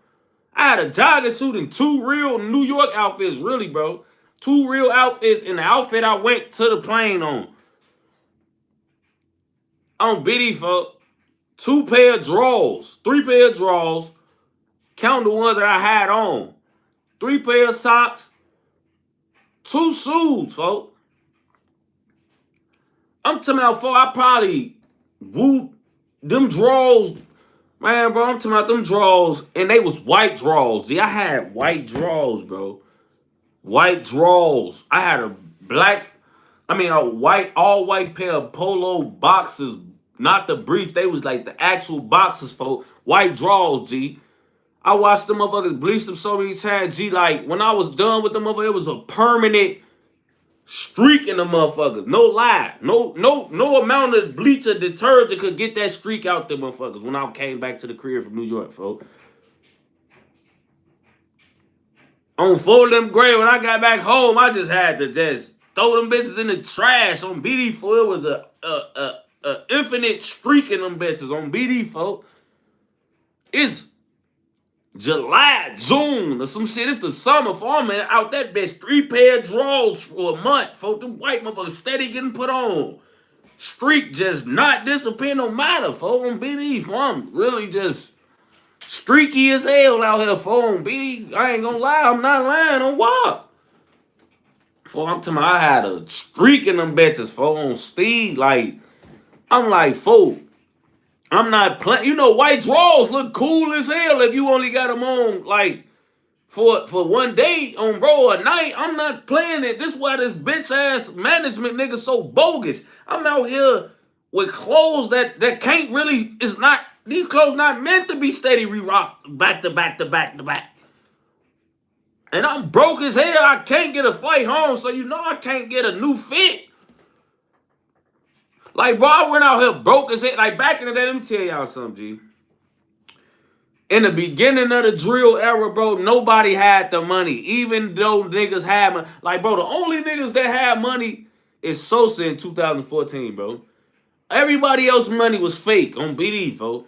I had a jogging suit and 2 real New York outfits, really, bro. 2 real outfits and the outfit I went to the plane on. On BD, folks. 2 pair of drawers, 3 pair of drawers, count the ones that I had on. 3 pair of socks, 2 shoes, folks. I'm talking about, folks, I probably wooed them draws. Man, bro, I'm talking about them draws, and they was white draws. See, I had white draws, bro. White draws. I had a white, all white pair of polo boxers, not the briefs. They was like the actual boxers, folks. White draws, G. I watched them motherfuckers bleach them so many times, G. Like, when I was done with them motherfuckers, it was a permanent streak in the motherfuckers. No lie. No amount of bleach or detergent could get that streak out the motherfuckers when I came back to the crib from New York, folks. On 4 of them gray, when I got back home, I just had to just throw them bitches in the trash on BD, for it was a infinite streak in them bitches on BD, folks. It's July, June, or some shit. It's the summer for I'm out that bitch. 3 pair of drawers for a month, folks. Them white motherfuckers steady getting put on. Streak just not disappearing no matter, folks. On BD, for I'm really just streaky as hell out here, folks. On BD, I ain't gonna lie, I'm not lying on what. For I'm telling you, I had a streak in them bitches, folks. On Steve, like, I'm like, folks, I'm not playing. You know, white drawers look cool as hell if you only got them on, like, for one day on, bro, a night. I'm not playing it. This is why this bitch ass management nigga so bogus. I'm out here with clothes that can't really, it's not, these clothes not meant to be steady re-rocked back to back to back to back. And I'm broke as hell. I can't get a flight home, so you know I can't get a new fit. Like, bro, I went out here broke as hell. Like, back in the day, let me tell y'all something, G. In the beginning of the drill era, bro, nobody had the money. Even though niggas had money. Like, bro, the only niggas that had money is Sosa in 2014, bro. Everybody else's money was fake on BD, folks.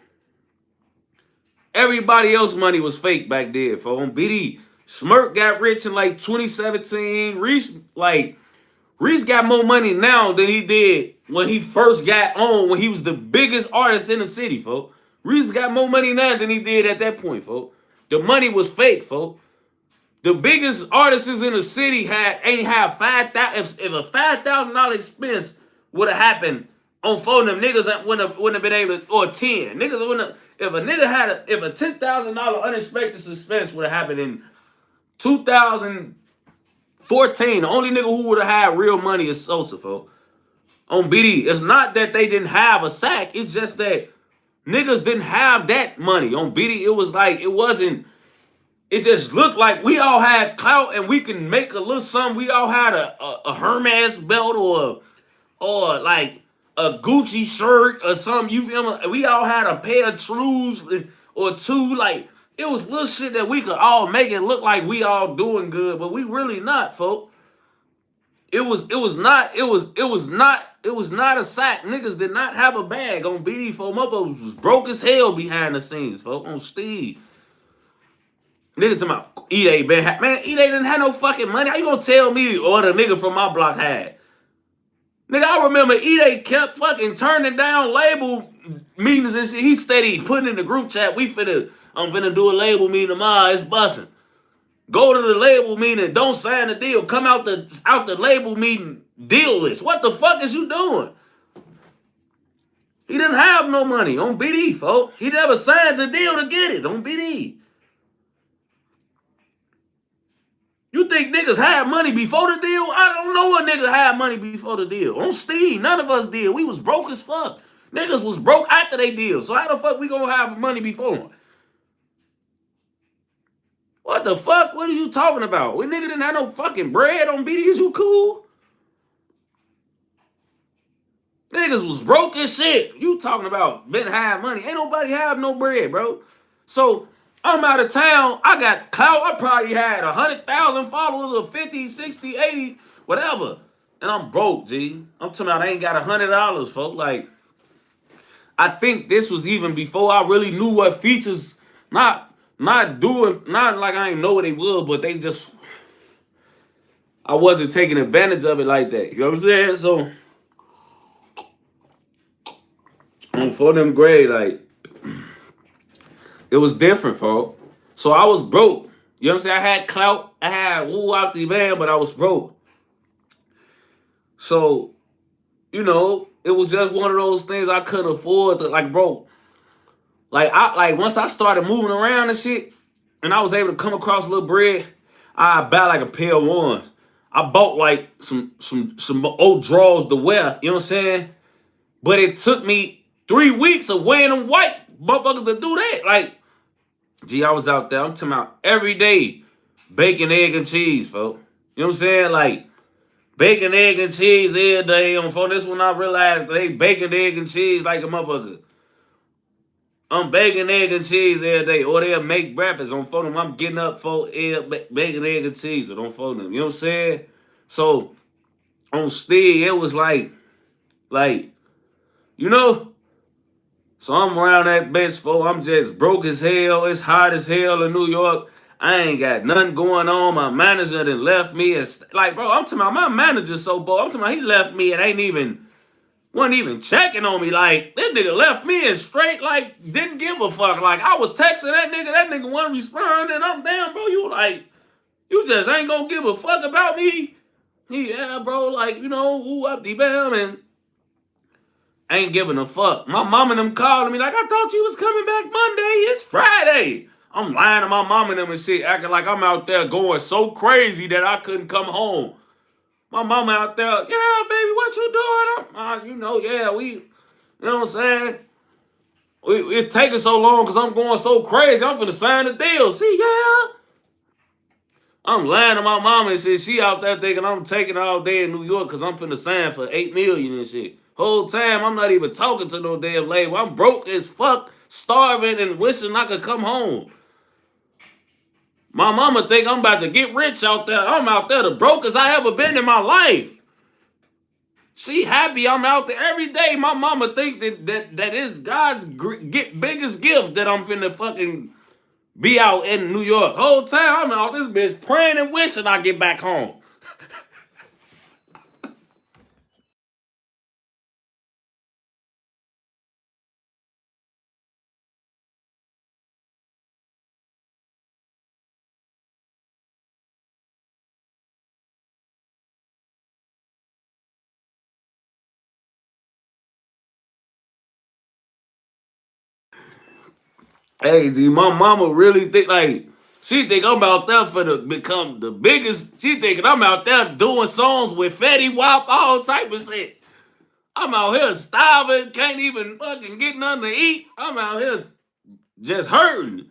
Everybody else's money was fake back then, folks. On BD. Smirk got rich in, like, 2017. Reese got more money now than he did when he first got on, when he was the biggest artist in the city, folks. Reese got more money now than he did at that point, folks. The money was fake, folks. The biggest artists in the city ain't have $5,000. If a $5,000 expense would have happened on 4 of them, niggas wouldn't have been able to, or 10. Niggas wouldn't have, if a nigga had if a $10,000 unexpected expense would have happened in 2014, the only nigga who would have had real money is Sosa, folks. On BD. It's not that they didn't have a sack. It's just that niggas didn't have that money. On BD, it was like, it just looked like we all had clout and we can make a little something. We all had a Hermes belt or like a Gucci shirt or something. You feel me? We all had a pair of shoes or 2. Like, it was little shit that we could all make it look like we all doing good, but we really not, folks. It was not a sack. Niggas did not have a bag on BD, folks. Motherfuckers was broke as hell behind the scenes, folks. On Steve. Nigga talking about E-Day, man, E-Day didn't have no fucking money. How you gonna tell me what a nigga from my block had? Nigga, I remember E-Day kept fucking turning down label meetings and shit. He steady putting in the group chat, I'm finna do a label meeting tomorrow, it's busting. Go to the label meeting, don't sign the deal. Come out the label meeting deal list. What the fuck is you doing? He didn't have no money on BD, folks. He never signed the deal to get it on BD. You think niggas had money before the deal? I don't know a nigga had money before the deal. On Steve, none of us did. We was broke as fuck. Niggas was broke after they deal. So how the fuck we gonna have money before them? What the fuck? What are you talking about? We nigga didn't have no fucking bread on BD. Is you cool? Niggas was broke as shit. You talking about been have money. Ain't nobody have no bread, bro. So I'm out of town. I got clout. I probably had 100,000 followers or 50, 60, 80, whatever. And I'm broke, G. I'm talking about I ain't got $100, folks. Like, I think this was even before I really knew what features, not like I ain't know what they were, but they just, I wasn't taking advantage of it like that. You know what I'm saying? So, on 4 of them grade, like, it was different, folks. So I was broke. You know what I'm saying? I had clout. I had woo out the van, but I was broke. So, it was just one of those things I couldn't afford to, like, bro. Like once I started moving around and shit, and I was able to come across a little bread, I buy like a pair of ones. I bought like some old drawers to wear, you know what I'm saying? But it took me 3 weeks of wearing them white motherfuckers to do that. Like, gee, I was out there, I'm talking about every day, bacon, egg, and cheese, folks. You know what I'm saying? Like, bacon, egg, and cheese every day. On phone. This when I realized they bacon, egg, and cheese like a motherfucker. I'm bacon, egg, and cheese every day. Or they'll make breakfast on phone. I'm getting up for bacon, egg, and cheese. On phone them. You know what I'm saying? So on Steve, it was like, you know. So I'm around that bitch for. I'm just broke as hell. It's hot as hell in New York. I ain't got nothing going on. My manager done left me. Like, bro, I'm talking about my manager so bored. I'm talking about he left me and wasn't even checking on me. Like, that nigga left me and straight, like, didn't give a fuck. Like, I was texting that nigga wasn't responding. I'm damn, bro, you just ain't gonna give a fuck about me. Yeah, bro, like, ooh, up the bam, and ain't giving a fuck. My mom and them calling me like, I thought you was coming back Monday. It's Friday. I'm lying to my mom and them and shit, acting like I'm out there going so crazy that I couldn't come home. My mama out there, yeah, baby, what you doing? Yeah, you know what I'm saying? It's taking so long because I'm going so crazy. I'm finna sign the deal. See, yeah. I'm lying to my mama and shit. She out there thinking I'm taking all day in New York because I'm finna sign for $8 million and shit. Whole time I'm not even talking to no damn label. I'm broke as fuck, starving and wishing I could come home. My mama think I'm about to get rich out there. I'm out there the brokest I ever been in my life. She happy I'm out there every day. My mama think that is God's biggest gift that I'm finna fucking be out in New York. Whole time I'm out this bitch praying and wishing I get back home. Hey, G, my mama really think like she think I'm out there for to become the biggest. She thinking I'm out there doing songs with Fetty Wap, all type of shit. I'm out here starving, can't even fucking get nothing to eat. I'm out here just hurting.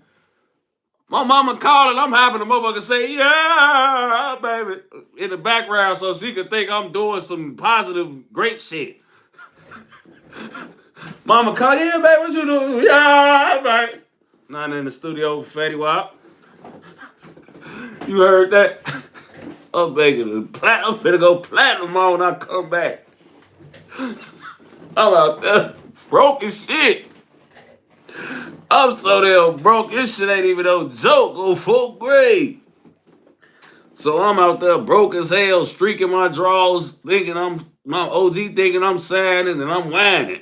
My mama calling, I'm having a motherfucker say, yeah, baby, in the background so she could think I'm doing some positive, great shit. Mama call, yeah, baby, what you doing? Yeah, baby. Not in the studio, Fetty Wap. You heard that? I'm making it platinum. I'm finna go platinum on when I come back. I'm out there broke as shit. I'm so damn broke. This shit ain't even no joke on 4th grade. So I'm out there broke as hell, streaking my drawers, thinking my OG thinking I'm signing and I'm whining.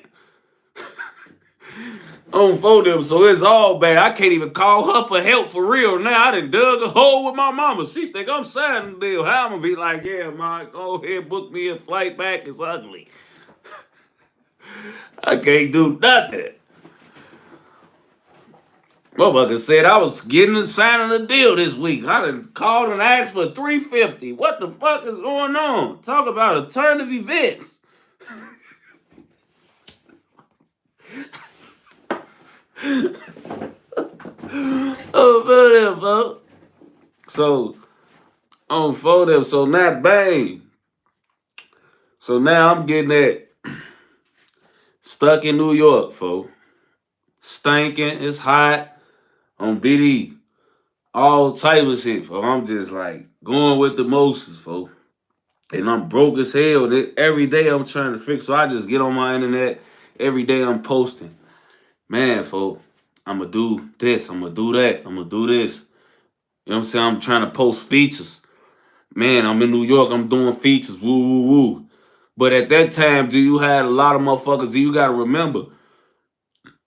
On phone them, so it's all bad. I can't even call her for help for real now. I done dug a hole with my mama. She think I'm signing the deal. How I'm gonna be like, yeah, ma, go ahead, book me a flight back. It's ugly. I can't do nothing. Motherfucker said I was signing a deal this week. I done called and asked for $350. What the fuck is going on? Talk about alternative events. Oh, folks. So on photo, so not bang. So now I'm getting that stuck in New York, folks. Stinking, it's hot on BD. All type of shit, folks. I'm just like going with the motions, folks. And I'm broke as hell. Every day I'm trying to fix. So I just get on my internet. Every day I'm posting. Man, folks, I'm going to do this. I'm going to do that. I'm going to do this. You know what I'm saying? I'm trying to post features. Man, I'm in New York. I'm doing features. Woo, woo, woo. But at that time, you had a lot of motherfuckers. You got to remember,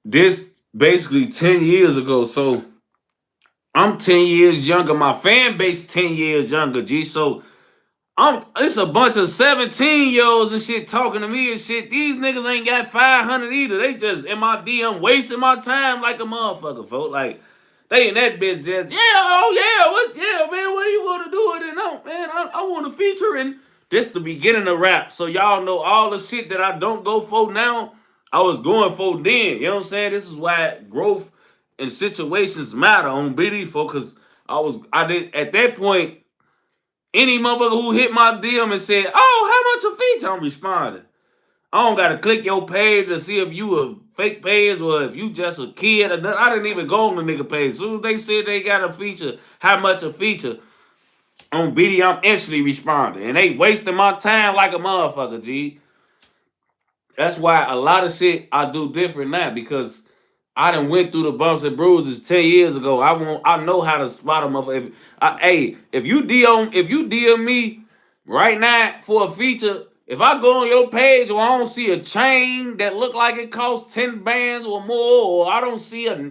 this basically 10 years ago. So I'm 10 years younger. My fan base 10 years younger, G. So It's a bunch of 17-year-olds and shit talking to me and shit. These niggas ain't got 500 either. They just in my DM wasting my time like a motherfucker, folks. Like, they in that bitch just, yeah, oh yeah, man, what do you want to do with it? No, man, I want to feature and this the beginning of rap. So y'all know all the shit that I don't go for now, I was going for then. You know what I'm saying? This is why growth and situations matter on BD, folks, because I did at that point. Any motherfucker who hit my DM and said, "Oh, how much a feature?" I'm responding. I don't gotta click your page to see if you a fake page or if you just a kid or nothing. I didn't even go on the nigga page. As soon as they said they got a feature, how much a feature on BD, I'm instantly responding. And they wasting my time like a motherfucker, G. That's why a lot of shit I do different now because I done went through the bumps and bruises 10 years ago. I know how to spot them up. If you DM me right now for a feature, if I go on your page or I don't see a chain that look like it costs 10 bands or more, or I don't see a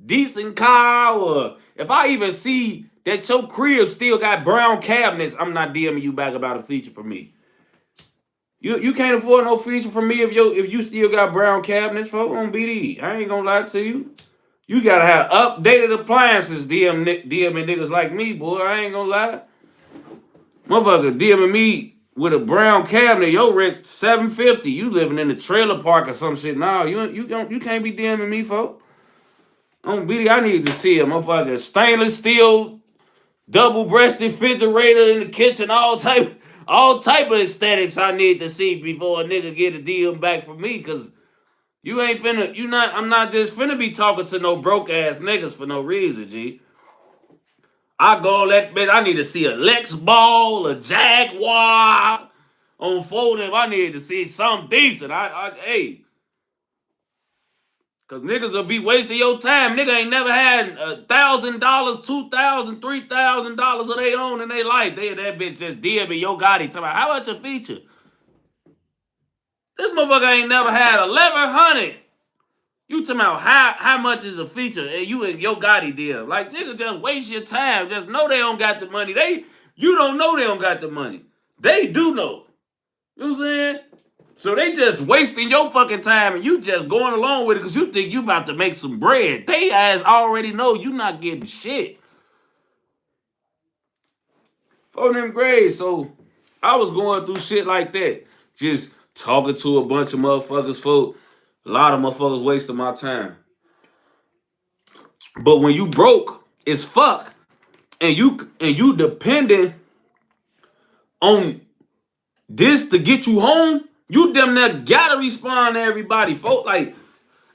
decent car, or if I even see that your crib still got brown cabinets, I'm not DMing you back about a feature for me. You can't afford no feature from me if you still got brown cabinets, folks, on BD. I ain't gonna lie to you. You gotta have updated appliances, DMing niggas like me, boy. I ain't gonna lie. Motherfucker DMing me with a brown cabinet, your rent $750. You living in the trailer park or some shit. Nah, you can't be DMing me, folks. On BD, I need to see a motherfucker stainless steel, double-breasted refrigerator in the kitchen, all type of aesthetics I need to see before a nigga get a DM back from me, cause I'm not just finna be talking to no broke ass niggas for no reason, G. I go that bitch, I need to see a Lex Ball, a Jaguar on folding. I need to see something decent. Hey, cause niggas will be wasting your time. Nigga ain't never had $1,000, $2,000, $3,000 of their own in their life. That bitch just DMing Yo Gotti talking about how much a feature. This motherfucker ain't never had 1,100. You talking about how much is a feature and you and Yo Gotti DM. Like, nigga, just waste your time. Just know they don't got the money. You don't know they don't got the money. They do know. You know what I'm saying? So they just wasting your fucking time and you just going along with it because you think you about to make some bread. They ass already know you not getting shit. For them grades. So I was going through shit like that. Just talking to a bunch of motherfuckers, folk. A lot of motherfuckers wasting my time. But when you broke as fuck and you dependent on this to get you home, you damn near gotta respond to everybody, folks. Like,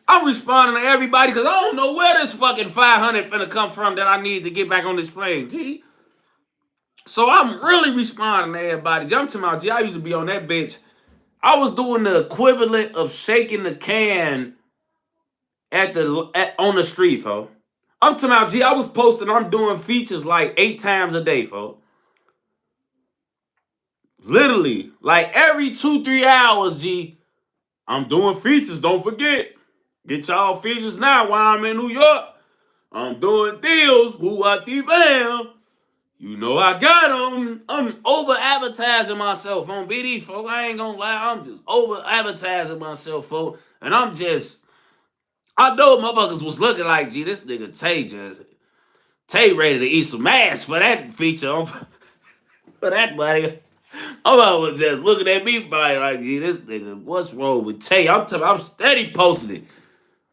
I'm responding to everybody because I don't know where this fucking 500 finna come from that I need to get back on this plane, G. So I'm really responding to everybody. I'm talking about, G, I used to be on that bitch. I was doing the equivalent of shaking the can on the street, folks. I'm talking about, G, I was posting, I'm doing features like 8 times a day, folks. Literally, like every 2-3 hours, G, I'm doing features. Don't forget. Get y'all features now while I'm in New York. I'm doing deals. Who I the bam? You know I got them. I'm over advertising myself on BD, folks. I ain't gonna lie. I'm just over advertising myself, folks. And I know motherfuckers was looking like, gee, this nigga Tay ready to eat some ass for that feature. For that buddy. I was just looking at me like, gee, this nigga, what's wrong with Tay? I'm steady posting it.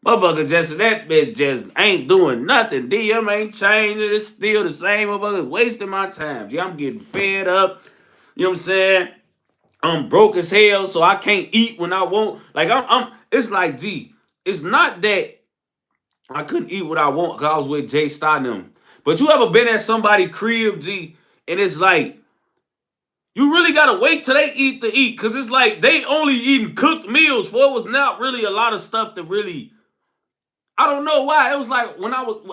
Motherfucker just that bitch just ain't doing nothing. DM ain't changing. It's still the same. Motherfucker wasting my time. Gee, I'm getting fed up. You know what I'm saying? I'm broke as hell, so I can't eat when I want. Like it's like, gee, it's not that I couldn't eat what I want because I was with Jay Stotnam. But you ever been at somebody's crib, G, and it's like, you really gotta wait till they eat to eat, cause it's like they only eating cooked meals. For it was not really a lot of stuff to really. I don't know why. It was like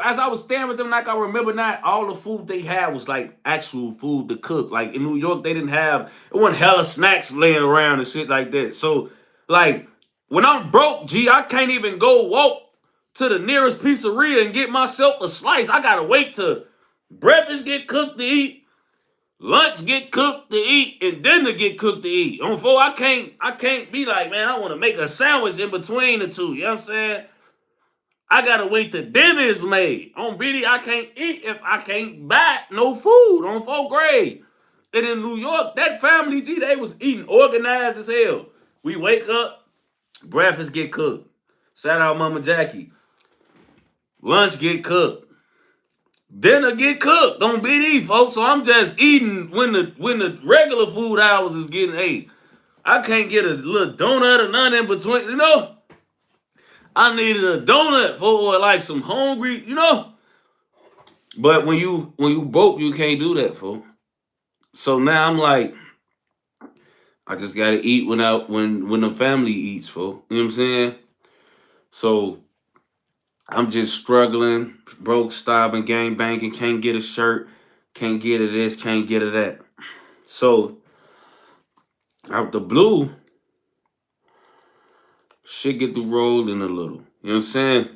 as I was staying with them, like I remember not all the food they had was like actual food to cook. Like in New York, they didn't have it wasn't hella snacks laying around and shit like that. So like when I'm broke, G, I can't even go walk to the nearest pizzeria and get myself a slice. I gotta wait till breakfast get cooked to eat. Lunch get cooked to eat and dinner get cooked to eat. On four, I can't be like, man, I want to make a sandwich in between the two. You know what I'm saying? I gotta wait till dinner is made. On BD, I can't eat if I can't buy no food on 4th grade. And in New York, that family, G, they was eating organized as hell. We wake up, breakfast get cooked. Shout out Mama Jackie. Lunch get cooked. Dinner get cooked on BD, folks. So I'm just eating when the regular food hours is getting ate. I can't get a little donut or nothing in between, you know? I needed a donut for like some hungry, you know? But when you broke, you can't do that, folks. So now I'm like, I just gotta eat when the family eats, folks. You know what I'm saying? So I'm just struggling, broke, starving, gang banging, can't get a shirt, can't get a this, can't get a that. So out the blue, shit get to rolling a little. You know what I'm saying?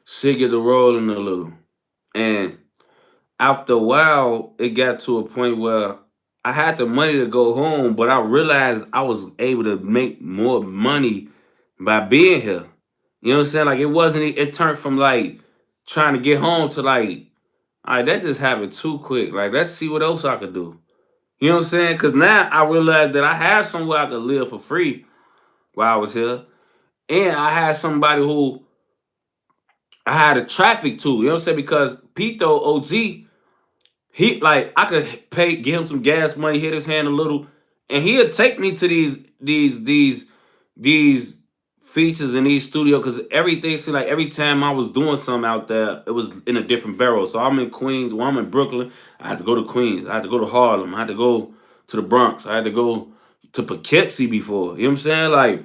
Shit get to rolling a little. And after a while, it got to a point where I had the money to go home, but I realized I was able to make more money by being here. You know what I'm saying? Like it turned from like trying to get home to like, all right, that just happened too quick. Like, let's see what else I could do. You know what I'm saying? Because now I realized that I had somewhere I could live for free while I was here. And I had somebody who I had a traffic to. You know what I'm saying? Because Pito OG, he like I could give him some gas money, hit his hand a little, and he'll take me to these features in these studios because everything seemed like every time I was doing something out there, it was in a different barrel. So I'm in Queens, well, I'm in Brooklyn. I had to go to Queens. I had to go to Harlem. I had to go to the Bronx. I had to go to Poughkeepsie before. You know what I'm saying? Like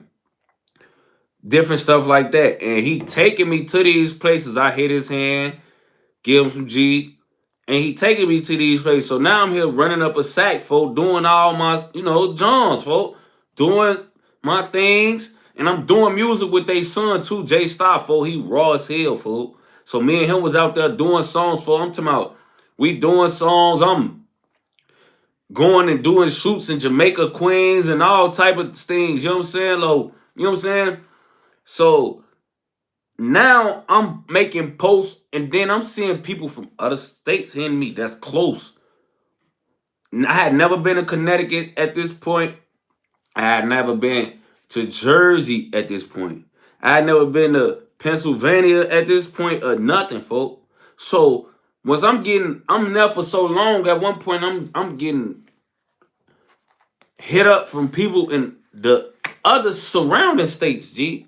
different stuff like that. And he taking me to these places. I hit his hand, give him some G, and he taking me to these places. So now I'm here running up a sack, folk, doing all my, Johns, folk, doing my things. And I'm doing music with their son too, Jay Star, folk. He raw as hell, folk. So me and him was out there doing songs, folk. I'm talking about, we doing songs. I'm going and doing shoots in Jamaica, Queens, and all type of things. You know what I'm saying, Lo? You know what I'm saying? So now I'm making posts, and then I'm seeing people from other states hitting me that's close. I had never been to Connecticut at this point. I had never been to Jersey at this point. I had never been to Pennsylvania at this point or nothing, folks. So once I'm there for so long, at one point I'm getting hit up from people in the other surrounding states, G.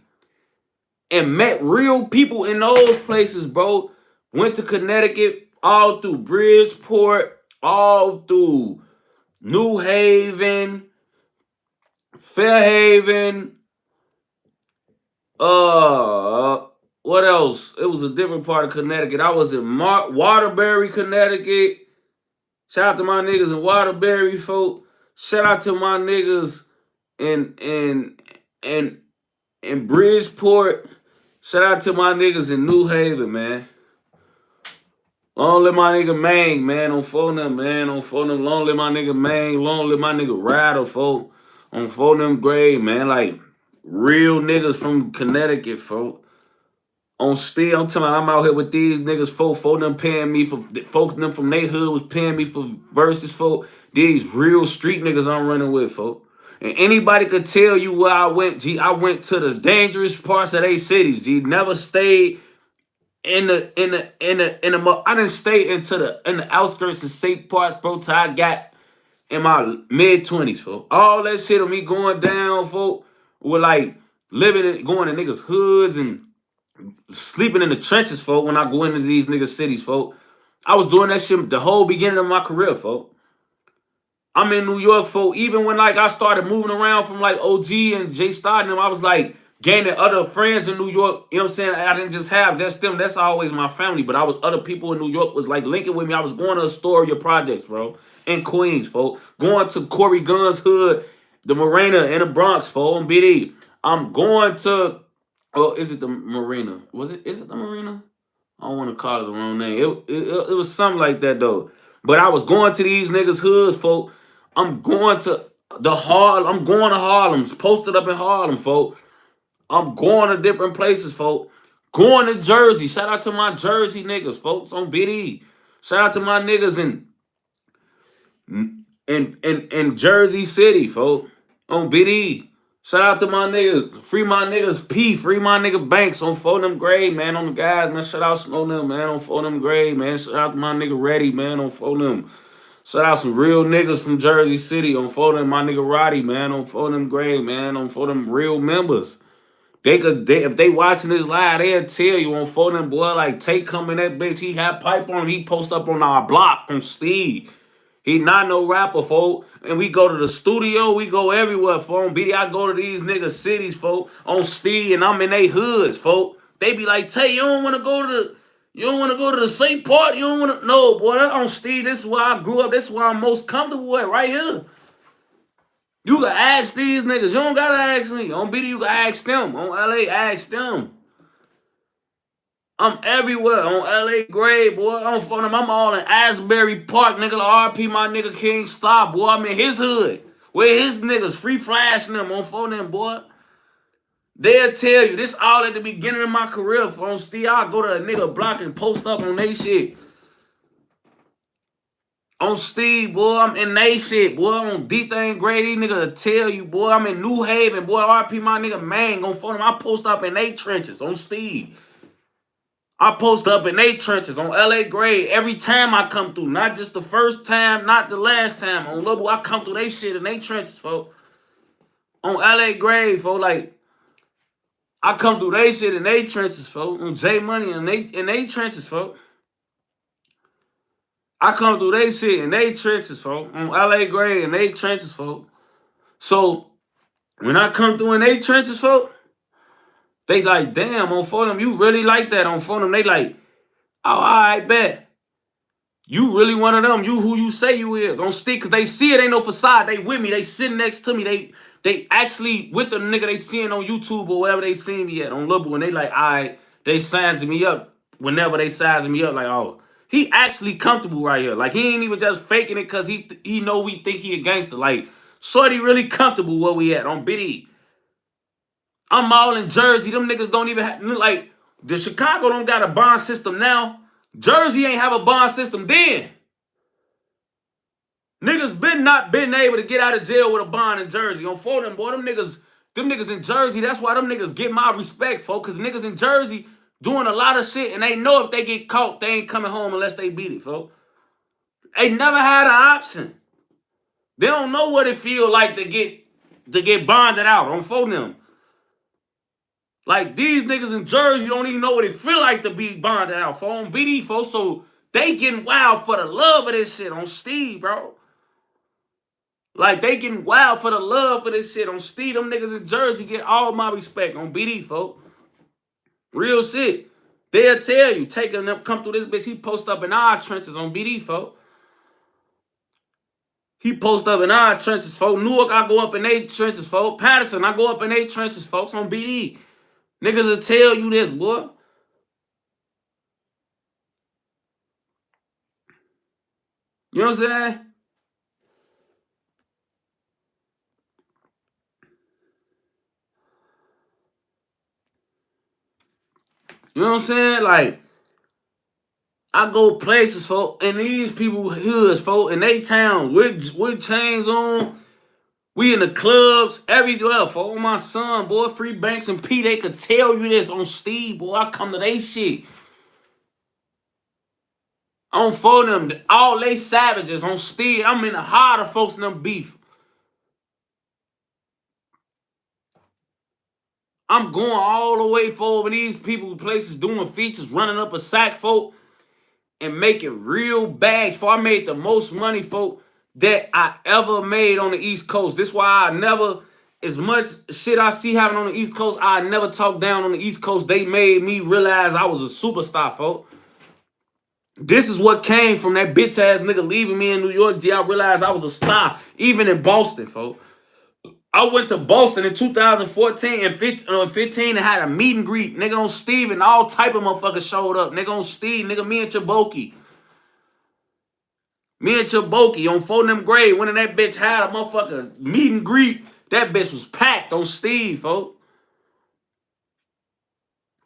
And met real people in those places, bro. Went to Connecticut, all through Bridgeport, all through New Haven, Fairhaven, what else? It was a different part of Connecticut. I was in Waterbury, Connecticut. Shout out to my niggas in Waterbury, folk. Shout out to my niggas in in in Bridgeport. Shout out to my niggas in New Haven, man. Long live my nigga Mang, man. On phone them, man. On phone them. Long live my nigga Mang. Long live my nigga Ryder, folk. On phone them grade, man. Like real niggas from Connecticut, folk. On still, I'm telling you, I'm out here with these niggas, folk. Folk them paying me for folks them from they hood was paying me for verses, folk. These real street niggas I'm running with, folk. And anybody could tell you where I went, G. I went to the dangerous parts of they cities, G. Never stayed I didn't stay in the outskirts and safe parts, bro, till I got in my mid-20s, folks. All that shit of me going down, folks, with like going to niggas' hoods and sleeping in the trenches, folks, when I go into these niggas' cities, folks. I was doing that shit the whole beginning of my career, folks. I'm in New York, folks. Even when like I started moving around from like OG and J Star and them, I was like gaining other friends in New York. You know what I'm saying? I didn't just have just them. That's always my family. But I was other people in New York was like linking with me. I was going to Astoria Projects, bro, in Queens, folks. Going to Corey Gunn's hood, the Marina in the Bronx, folks, on BD. I'm going to, oh, is it the Marina? Is it the Marina? I don't want to call it the wrong name. It was something like that though. But I was going to these niggas' hoods, folk. I'm going to I'm going to Harlem, posted up in Harlem, folk. I'm going to different places, folk. Going to Jersey. Shout out to my Jersey niggas, folks, on BD. Shout out to my niggas in Jersey City, folk, on BD. Shout out to my niggas. Free my niggas P. Free my nigga Banks on phone them grade, man. On the guys, man. Shout out on them, man. On phone them grade, man. Shout out to my nigga Reddy, man. On phone them. Shout out some real niggas from Jersey City. On phone them, my nigga Roddy, man. On phone them grade, man. On phone them real members. If they watching this live, they'll tell you on phone them, boy, like Tate coming that bitch. He had pipe on. He post up on our block from Steve. He not no rapper, folk. And we go to the studio, we go everywhere, folk. On BD, I go to these niggas' cities, folk, on Steve, and I'm in they hoods, folk. They be like, Tay, you don't want to go to the St. Part? You don't want to? No, boy, on Steve, this is where I grew up. This is where I'm most comfortable at, right here. You can ask these niggas. You don't got to ask me. On BD, you can ask them. On LA, ask them. I'm everywhere on LA grade, boy. I'm from them. I'm all in Asbury Park, nigga. RP, my nigga King Stop, boy. I'm in his hood. Where his niggas free flashing them on phone them, boy. They'll tell you this all at the beginning of my career. On Steve, I go to a nigga block and post up on they shit. On Steve, boy, I'm in they shit, boy. On D-Thing Grady, nigga, tell you, boy. I'm in New Haven, boy. RP, my nigga Man, on phone them. I post up in they trenches on Steve. I post up in they trenches on LA grade every time I come through. Not just the first time, not the last time. On Lobo, I come through they shit in they trenches, folks. On LA grade, folks, like, I come through they shit in they trenches, folks. On J Money in they trenches, folks. I come through they shit in they trenches, folks. On LA grade in they trenches, folks. So, when I come through in they trenches, folks, they like, damn, on phone them, you really like that on phone them. They like, oh, all right, bet. You really one of them. You who you say you is. On stick, because they see it ain't no facade. They with me. They sitting next to me. They actually with the nigga they seeing on YouTube or wherever they seen me at on Lil and they like, all right, they sizing me up whenever they sizing me up. Like, oh, he actually comfortable right here. Like, he ain't even just faking it because he know we think he a gangster. Like, shorty really comfortable where we at on Biddy. I'm all in Jersey. Them niggas don't even have, like, the Chicago don't got a bond system now. Jersey ain't have a bond system then. Niggas not been able to get out of jail with a bond in Jersey. On for them, boy, them niggas in Jersey, that's why them niggas get my respect, folks. Because niggas in Jersey doing a lot of shit, and they know if they get caught, they ain't coming home unless they beat it, folks. They never had an option. They don't know what it feel like to get bonded out on for them. Like, these niggas in Jersey don't even know what it feel like to be bonded out for on BD, folks. So they getting wild for the love of this shit on Steve, bro. Like, they getting wild for the love of this shit on Steve. Them niggas in Jersey get all my respect on BD, folks. Real shit. They'll tell you, taking them, come through this bitch, he post up in our trenches on BD, folks. He post up in our trenches, folks. Newark, I go up in they trenches, folks. Patterson, I go up in they trenches, folks, on BD. Niggas will tell you this, boy. You know what I'm saying? You know what I'm saying? Like, I go places, folk, and these people hoods, folk, in they town with chains on. We in the clubs everywhere, folk. My son, boy, Free Banks and P, they could tell you this on Steve, boy. I come to they shit. On for them, all they savages on Steve. I'm in the heart of folks in them beef. I'm going all the way for over these people places doing features, running up a sack, folk, and making real bags. For I made the most money, folk, that I ever made on the East Coast. This why I never, as much shit I see happening on the East Coast, I never talk down on the East Coast. They made me realize I was a superstar, folk. This is what came from that bitch ass nigga leaving me in New York. G, I realized I was a star, even in Boston, folk. I went to Boston in 2014 and 15 and had a meet and greet. Nigga on Steve and all type of motherfuckers showed up. Nigga on Steve, nigga me and Chaboki. Me and Chaboki on phone them grade, when that bitch had a motherfucker meet and greet. That bitch was packed on Steve, folks.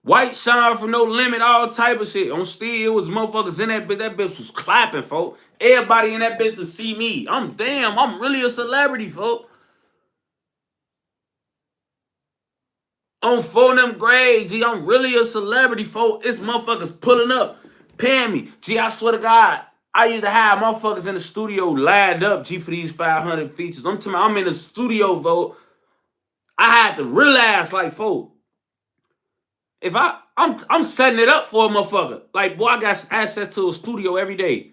White Sean from No Limit, all type of shit. On Steve, it was motherfuckers in that bitch. That bitch was clapping, folks. Everybody in that bitch to see me. I'm really a celebrity, folks. On phone them grade, G, I'm really a celebrity, folks. It's motherfuckers pulling up, paying me. G, I swear to God, I used to have motherfuckers in the studio lined up, G, for these 500 features. I'm in the studio, folks. I had to realize, like, folks, if I'm setting it up for a motherfucker. Like, boy, I got access to a studio every day.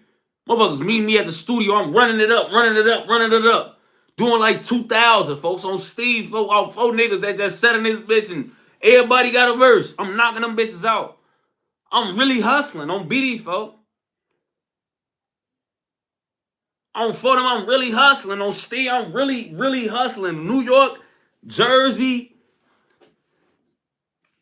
Motherfuckers meet me at the studio. I'm running it up. Doing like 2,000, folks, on Steve, folks, all four niggas that just sat in this bitch and everybody got a verse. I'm knocking them bitches out. I'm really hustling on BD, folks. On Photo, I'm really hustling. On Steve, I'm really hustling. New York, Jersey,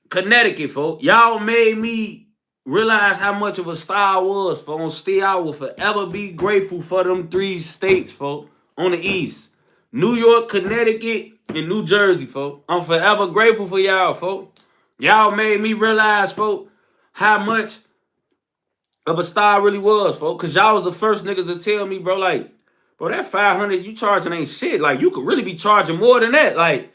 Connecticut, folks. Y'all made me realize how much of a star I was, folks. On Steve, I will forever be grateful for them 3 states, folks, on the East. New York, Connecticut, and New Jersey, folks. I'm forever grateful for y'all, folks. Y'all made me realize, folks, how much of a star I really was, folks. Because y'all was the first niggas to tell me, bro, like, bro, that 500 you charging ain't shit. Like, you could really be charging more than that. Like,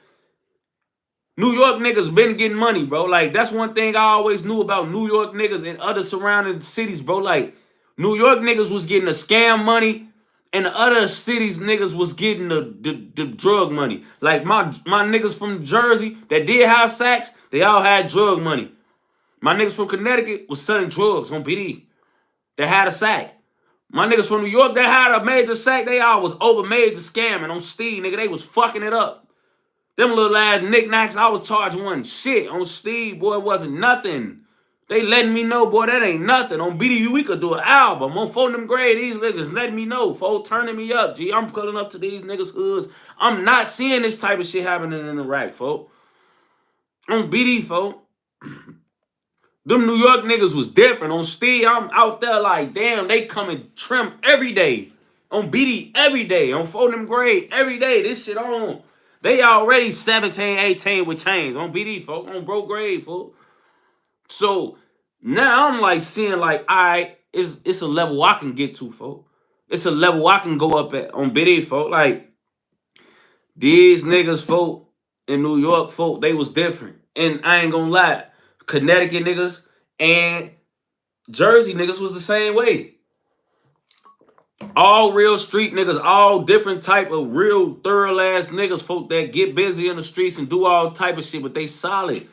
New York niggas been getting money, bro. Like, that's one thing I always knew about New York niggas and other surrounding cities, bro. Like, New York niggas was getting the scam money, and the other cities niggas was getting the drug money. Like, my niggas from Jersey that did have sacks, they all had drug money. My niggas from Connecticut was selling drugs on PD. They had a sack. My niggas from New York that had a major sack, they all was over major scamming on Steve, nigga. They was fucking it up. Them little ass knickknacks, I was charging one shit. On Steve, boy, it wasn't nothing. They letting me know, boy, that ain't nothing. On BDU, we could do an album. On phone them grade, these niggas letting me know, folks, turning me up, G. I'm pulling up to these niggas' hoods. I'm not seeing this type of shit happening in Iraq, folks. On BD, folks. Them New York niggas was different. On Steve, I'm out there like, damn, they coming trim every day. On BD every day. On phone them grade every day. This shit on. They already 17, 18 with chains. On BD, folks. On bro grade, folks. So now I'm like seeing like, all right, it's a level I can get to, folks. It's a level I can go up at on BD, folks. Like, these niggas, folks, in New York, folks, they was different. And I ain't gonna lie. Connecticut niggas and Jersey niggas was the same way. All real street niggas, all different type of real thorough ass niggas, folk that get busy in the streets and do all type of shit, but they solid.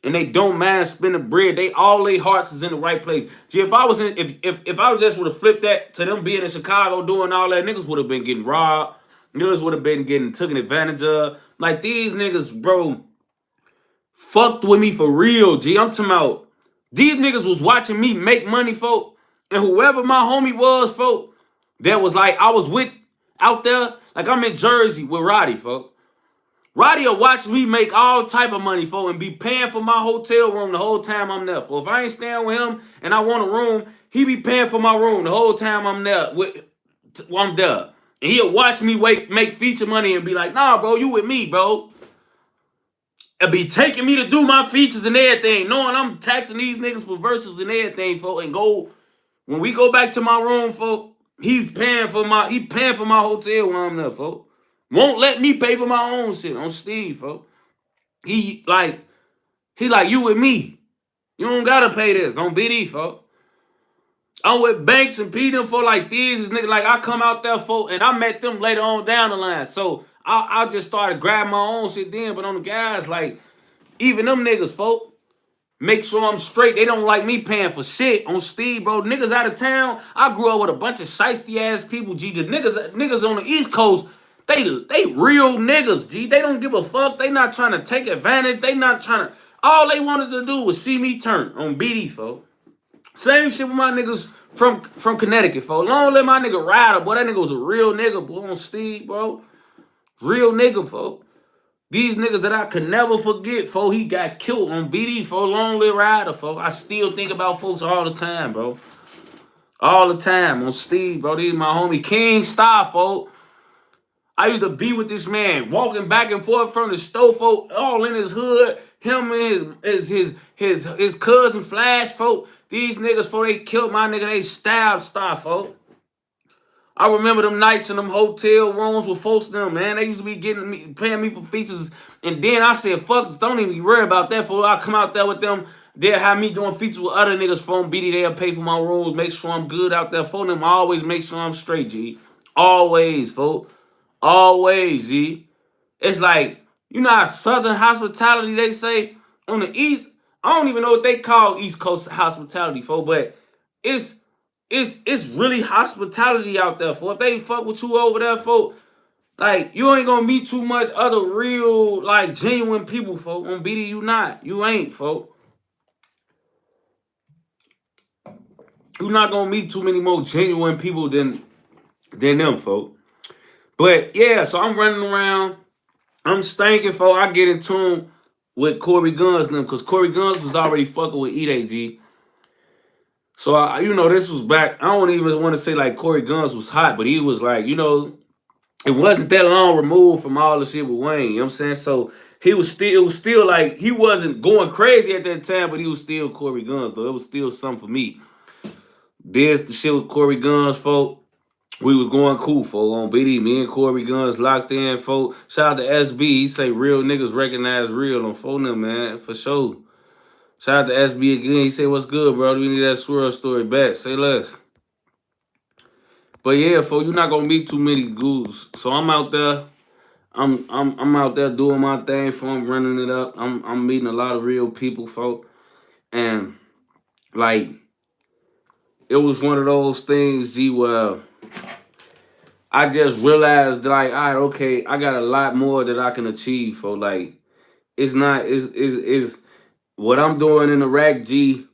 And they don't mind spending bread. They all their hearts is in the right place. Gee, if I was in, if I just would have flipped that to them being in Chicago doing all that, niggas would have been getting robbed. Niggas would have been getting taken advantage of. Like, these niggas, bro, fucked with me for real, G. I'm talking about, these niggas was watching me make money, folk. And whoever my homie was, folk, that was like, I was with out there, like I'm in Jersey with Roddy, folk. Roddy will watch me make all type of money, folk, and be paying for my hotel room the whole time I'm there, folk. If I ain't staying with him and I want a room, he be paying for my room the whole time I'm there. I'm there. And he'll watch me make feature money and be like, nah, bro, you with me, bro. And be taking me to do my features and everything, knowing I'm taxing these niggas for verses and everything, folk. And when we go back to my room, folk, he paying for my hotel when I'm there, folk. Won't let me pay for my own shit on Steve, folks. He like, you with me. You don't gotta pay this on BD, folks. I'm with Banks and P them for like these niggas. Like, I come out there, folks, and I met them later on down the line. So I just started grabbing my own shit then. But on the guys, like, even them niggas, folks, make sure I'm straight. They don't like me paying for shit on Steve, bro. Niggas out of town. I grew up with a bunch of shiesty ass people, G. The niggas on the East Coast, they real niggas, G. They don't give a fuck. They not trying to take advantage. They not trying to. All they wanted to do was see me turn on BD, folks. Same shit with my niggas from Connecticut, folks. Long live my nigga Ryder, boy. That nigga was a real nigga, boy, on Steve, bro. Real nigga, folks. These niggas that I could never forget, folks, he got killed on BD, for Long live Ryder, folks. I still think about folks all the time, bro. All the time on Steve, bro. This is my homie King Star, folk. I used to be with this man, walking back and forth from the store, folk, all in his hood. Him and his cousin Flash, folk. These niggas, before they killed my nigga, they stabbed Star, folk. I remember them nights in them hotel rooms with folks them, man. They used to be paying me for features. And then I said, fuck, don't even worry about that, fool. I come out there with them. They'll have me doing features with other niggas from BD. They'll pay for my rooms, make sure I'm good out there for them. I always make sure I'm straight, G. Always, folks. Always, G. It's like, you know how Southern hospitality, they say, on the East, I don't even know what they call East Coast hospitality, folks, but it's really hospitality out there, folks. If they fuck with you over there, folks, like, you ain't gonna meet too much other real, like, genuine people, folks. On BD, you not. You ain't, folks. You not gonna meet too many more genuine people than them, folks. But yeah, so I'm running around. I'm stinking, folks. I get in tune with Corey Guns and them, because Corey Guns was already fucking with E-Day. So, this was back. I don't even want to say like Corey Guns was hot, but he was like, it wasn't that long removed from all the shit with Wayne. You know what I'm saying? So, it was still like, he wasn't going crazy at that time, but he was still Corey Guns, though. It was still something for me. There's the shit with Corey Guns, folks. We was going cool, folk, on BD. Me and Corey Guns locked in, folk. Shout out to SB. He say real niggas recognize real on phone them, man, for sure. Shout out to SB again. He say, what's good, bro? We need that swirl story back. Say less. But yeah, folk, you're not gonna meet too many goons. So I'm out there. I'm out there doing my thing, for I'm running it up. I'm meeting a lot of real people, folk. And like, it was one of those things, G, where I just realized that, like, all right, okay, I got a lot more that I can achieve, for like, it's not is what I'm doing in the rack, G,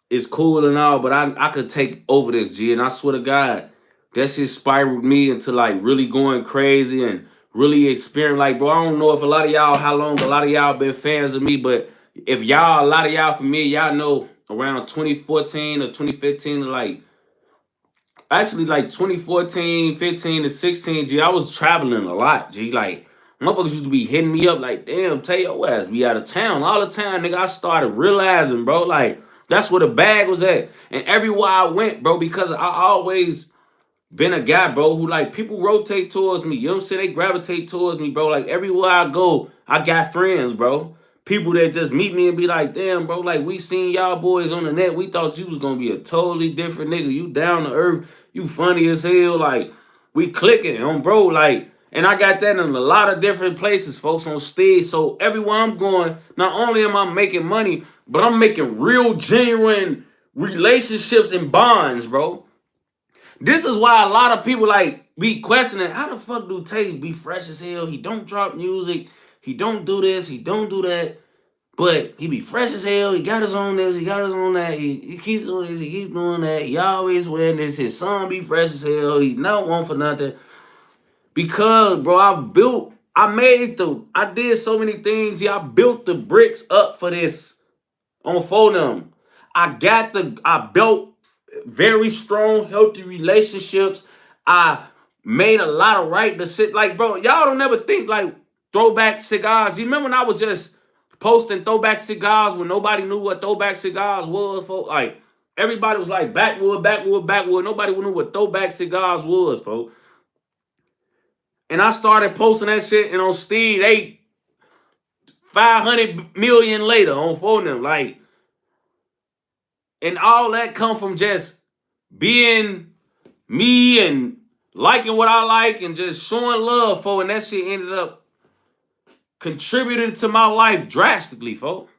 is cool and all, but I could take over this, G, and I swear to God, that shit spiraled me into like really going crazy and really experiencing. Like, bro, I don't know if a lot of y'all, how long a lot of y'all been fans of me, but if y'all, a lot of y'all from me, y'all know around 2014 or 2015, like, actually like 2014, 15 to 16, G, I was traveling a lot, G. Like, motherfuckers used to be hitting me up like, damn, tell your ass be out of town all the time, nigga. I started realizing, bro, like, that's where the bag was at. And everywhere I went, bro, because I always been a guy, bro, who like people rotate towards me. You know what I'm saying? They gravitate towards me, bro. Like everywhere I go, I got friends, bro. People that just meet me and be like, damn, bro, like we seen y'all boys on the net. We thought you was gonna be a totally different nigga. You down to earth, you funny as hell. Like, we clicking on, bro. Like, and I got that in a lot of different places, folks, on stage. So everywhere I'm going, not only am I making money, but I'm making real genuine relationships and bonds, bro. This is why a lot of people like be questioning, how the fuck do Tay be fresh as hell? He don't drop music. He don't do this. He don't do that. But he be fresh as hell. He got his own this. He got his own that. He keeps doing this. He keeps doing that. He always wearing this. His son be fresh as hell. He not one for nothing. Because, bro, I did so many things. Yeah, I built the bricks up for this on Phonem. I built very strong, healthy relationships. I made a lot of right decisions. Like, bro, y'all don't never think like throwback cigars. You remember when I was just posting throwback cigars when nobody knew what throwback cigars was, folks? Like, everybody was like backwood, backwood, backwood. Nobody knew what throwback cigars was, folks. And I started posting that shit, and on Steve, they 500 million later on Phonem. Like, and all that come from just being me and liking what I like and just showing love, for, and that shit ended up contributing to my life drastically, folks.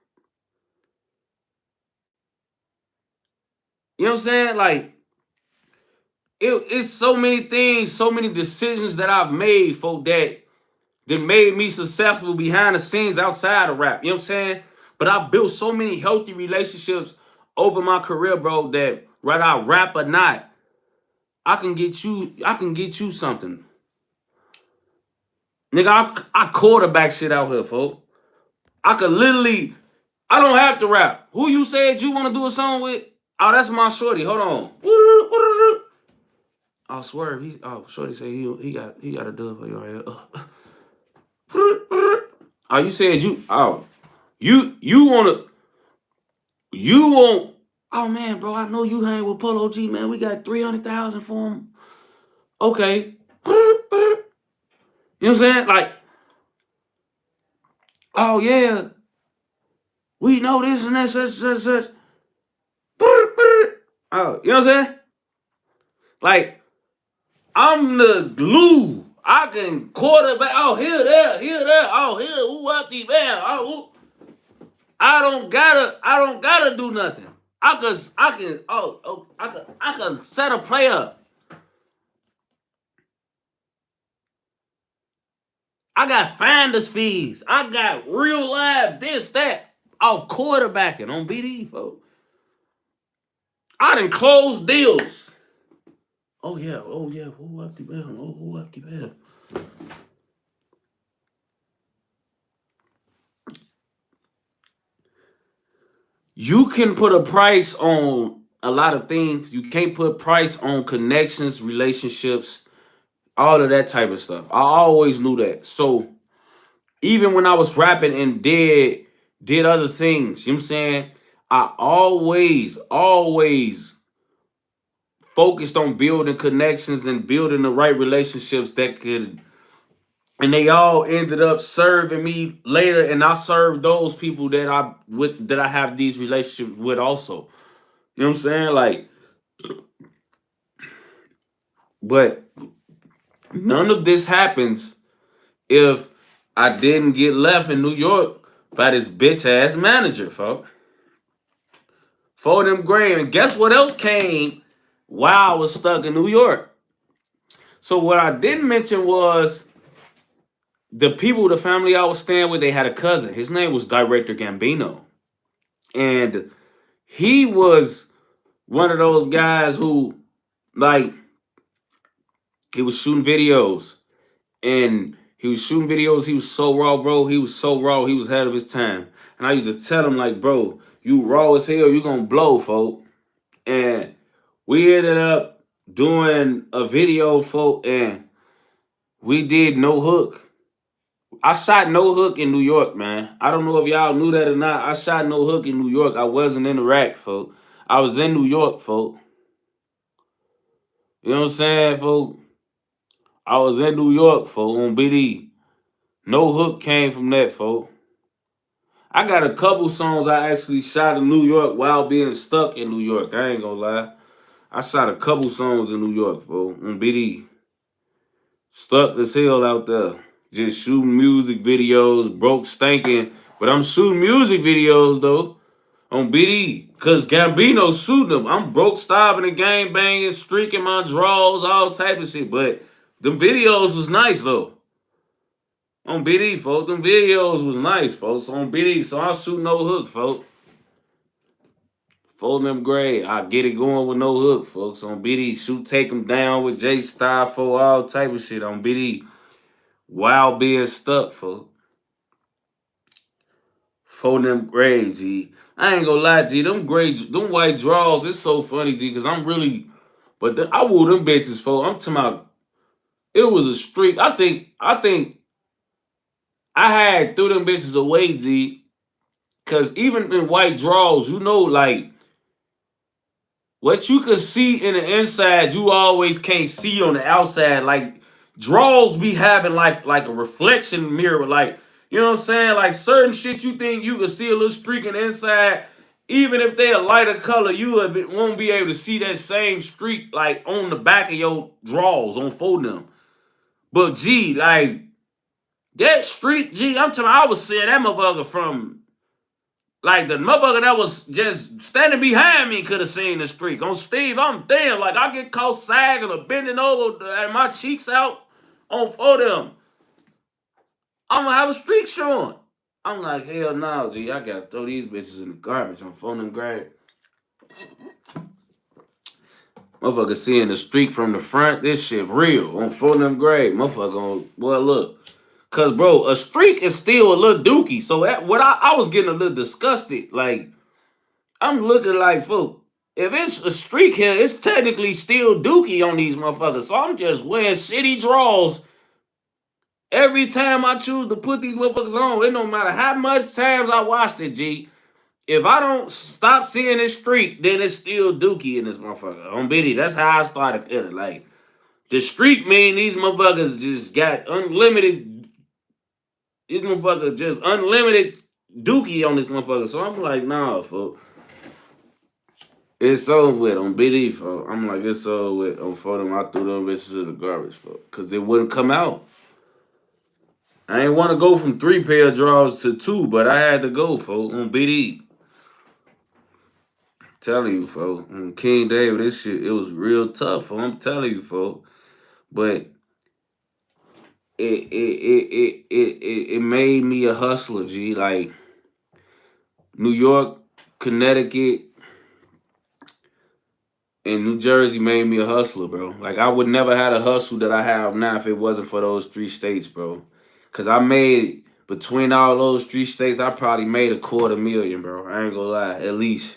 You know what I'm saying? Like, it's so many things, so many decisions that I've made, folk, that made me successful behind the scenes outside of rap. You know what I'm saying? But I built so many healthy relationships over my career, bro, that whether I rap or not, I can get you something. Nigga, I quarterback shit out here, folks. I don't have to rap. Who you said you want to do a song with? Oh, that's my shorty. Hold on. I'll swerve. Shorty say he got a dub for you right here. Oh, you said you want. Oh man, bro, I know you hang with Polo G, man. We got 300,000 for him. Okay. You know what I'm saying? Like, oh yeah, we know this and that, such. Oh, you know what I'm saying? Like, I'm the glue. I can quarterback. Oh, here, there. Oh, here, who up the man? Oh, who? I don't gotta do nothing. I can set a play up. I got finder's fees. I got real live this, that. Off quarterbacking on BD, folks. I done closed deals. Oh yeah. Who up the man? Oh, who up the man? You can put a price on a lot of things. You can't put price on connections, relationships, all of that type of stuff. I always knew that. So even when I was rapping and did other things, you know what I'm saying? I always focused on building connections and building the right relationships that could, and they all ended up serving me later, and I served those people that I have these relationships with also. You know what I'm saying? Like, but none of this happens if I didn't get left in New York by this bitch ass manager, folks. For them gray. And guess what else came while I was stuck in New York? So what I didn't mention was the people, the family I was staying with, they had a cousin. His name was Director Gambino. And he was one of those guys who, like, he was shooting videos. And he was shooting videos. He was so raw, bro. He was so raw. He was ahead of his time. And I used to tell him, like, bro, you raw as hell. You gonna blow, folk. And we ended up doing a video, folk, and we did No Hook. I shot No Hook in New York, man. I don't know if y'all knew that or not. I shot No Hook in New York. I wasn't in Iraq, folk. I was in New York, folk. You know what I'm saying, folk? I was in New York, folk, on BD. No Hook came from that, folk. I got a couple songs I actually shot in New York while being stuck in New York. I ain't gonna lie. I shot a couple songs in New York, folk, on BD. Stuck as hell out there. Just shooting music videos, broke stinking. But I'm shooting music videos though on BD. Cause Gambino's shooting them. I'm broke, starving, and gang banging, streaking my draws, all type of shit. But them videos was nice though. On BD, folks. Them videos was nice, folks. On BD. So I shoot No Hook, folks. Fold them gray. I get it going with No Hook, folks. On BD. Shoot, take them down with J Style for all type of shit on BD. While being stuck, folks. For them gray, G. I ain't gonna lie, G. Them white draws, it's so funny, G, because I'm really, I wore them bitches, folks. I'm talking about, it was a streak. I think I had threw them bitches away, G, because even in white draws, you know, like, what you could see in the inside, you always can't see on the outside. Like draws be having like a reflection mirror, like you know what I'm saying? Like certain shit you think you could see a little streak in the inside, even if they a lighter color, won't be able to see that same streak like on the back of your draws on folding them. But G, like that streak, G, I'm telling you, I was seeing that motherfucker from like the motherfucker that was just standing behind me could have seen the streak. On Steve, I'm damn like I get caught sagging or bending over and my cheeks out on for them. I'm gonna have a streak showing. I'm like, hell no, G. I gotta throw these bitches in the garbage. I'm phoning them grab. Motherfucker seeing the streak from the front. This shit real. On phoning them grave. Motherfucker on, boy, look. Cause bro, a streak is still a little dookie. So what I was getting a little disgusted. Like, I'm looking like, fool, if it's a streak here, it's technically still dookie on these motherfuckers. So I'm just wearing shitty draws every time I choose to put these motherfuckers on. It don't matter how much times I watched it, G. If I don't stop seeing this streak, then it's still dookie in this motherfucker. On Biddy, that's how I started feeling. Like, the streak mean these motherfuckers just got unlimited. These motherfuckers just unlimited dookie on this motherfucker. So I'm like, nah, folks. It's over with on BD, folks. I'm like, it's over with on for them. I threw them bitches to the garbage, folks. Because they wouldn't come out. I ain't want to go from 3 pair of draws to 2, but I had to go, folks, on BD. Telling you, folks. On King David, this shit, it was real tough, folks. I'm telling you, folks. But it made me a hustler, G. Like, New York, Connecticut, and New Jersey made me a hustler, bro. Like, I would never had a hustle that I have now if it wasn't for those 3 states, bro. Because I made, between all those 3 states, I probably made $250,000, bro. I ain't gonna lie, at least.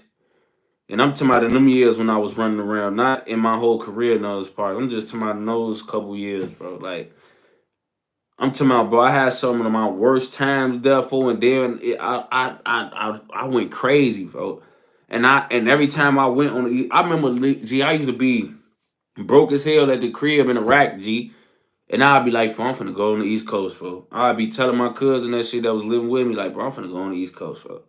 And I'm talking about in them years when I was running around, not in my whole career in those parts. I'm just talking about in those couple years, bro. Like, I'm talking about, bro, I had some of my worst times, therefore, and then I went crazy, bro. And every time I went on the, I remember, G, I used to be broke as hell at the crib in Iraq, G. And I'd be like, I'm finna go on the East Coast, bro. I'd be telling my cousin that shit that was living with me, like, bro, I'm finna go on the East Coast, bro.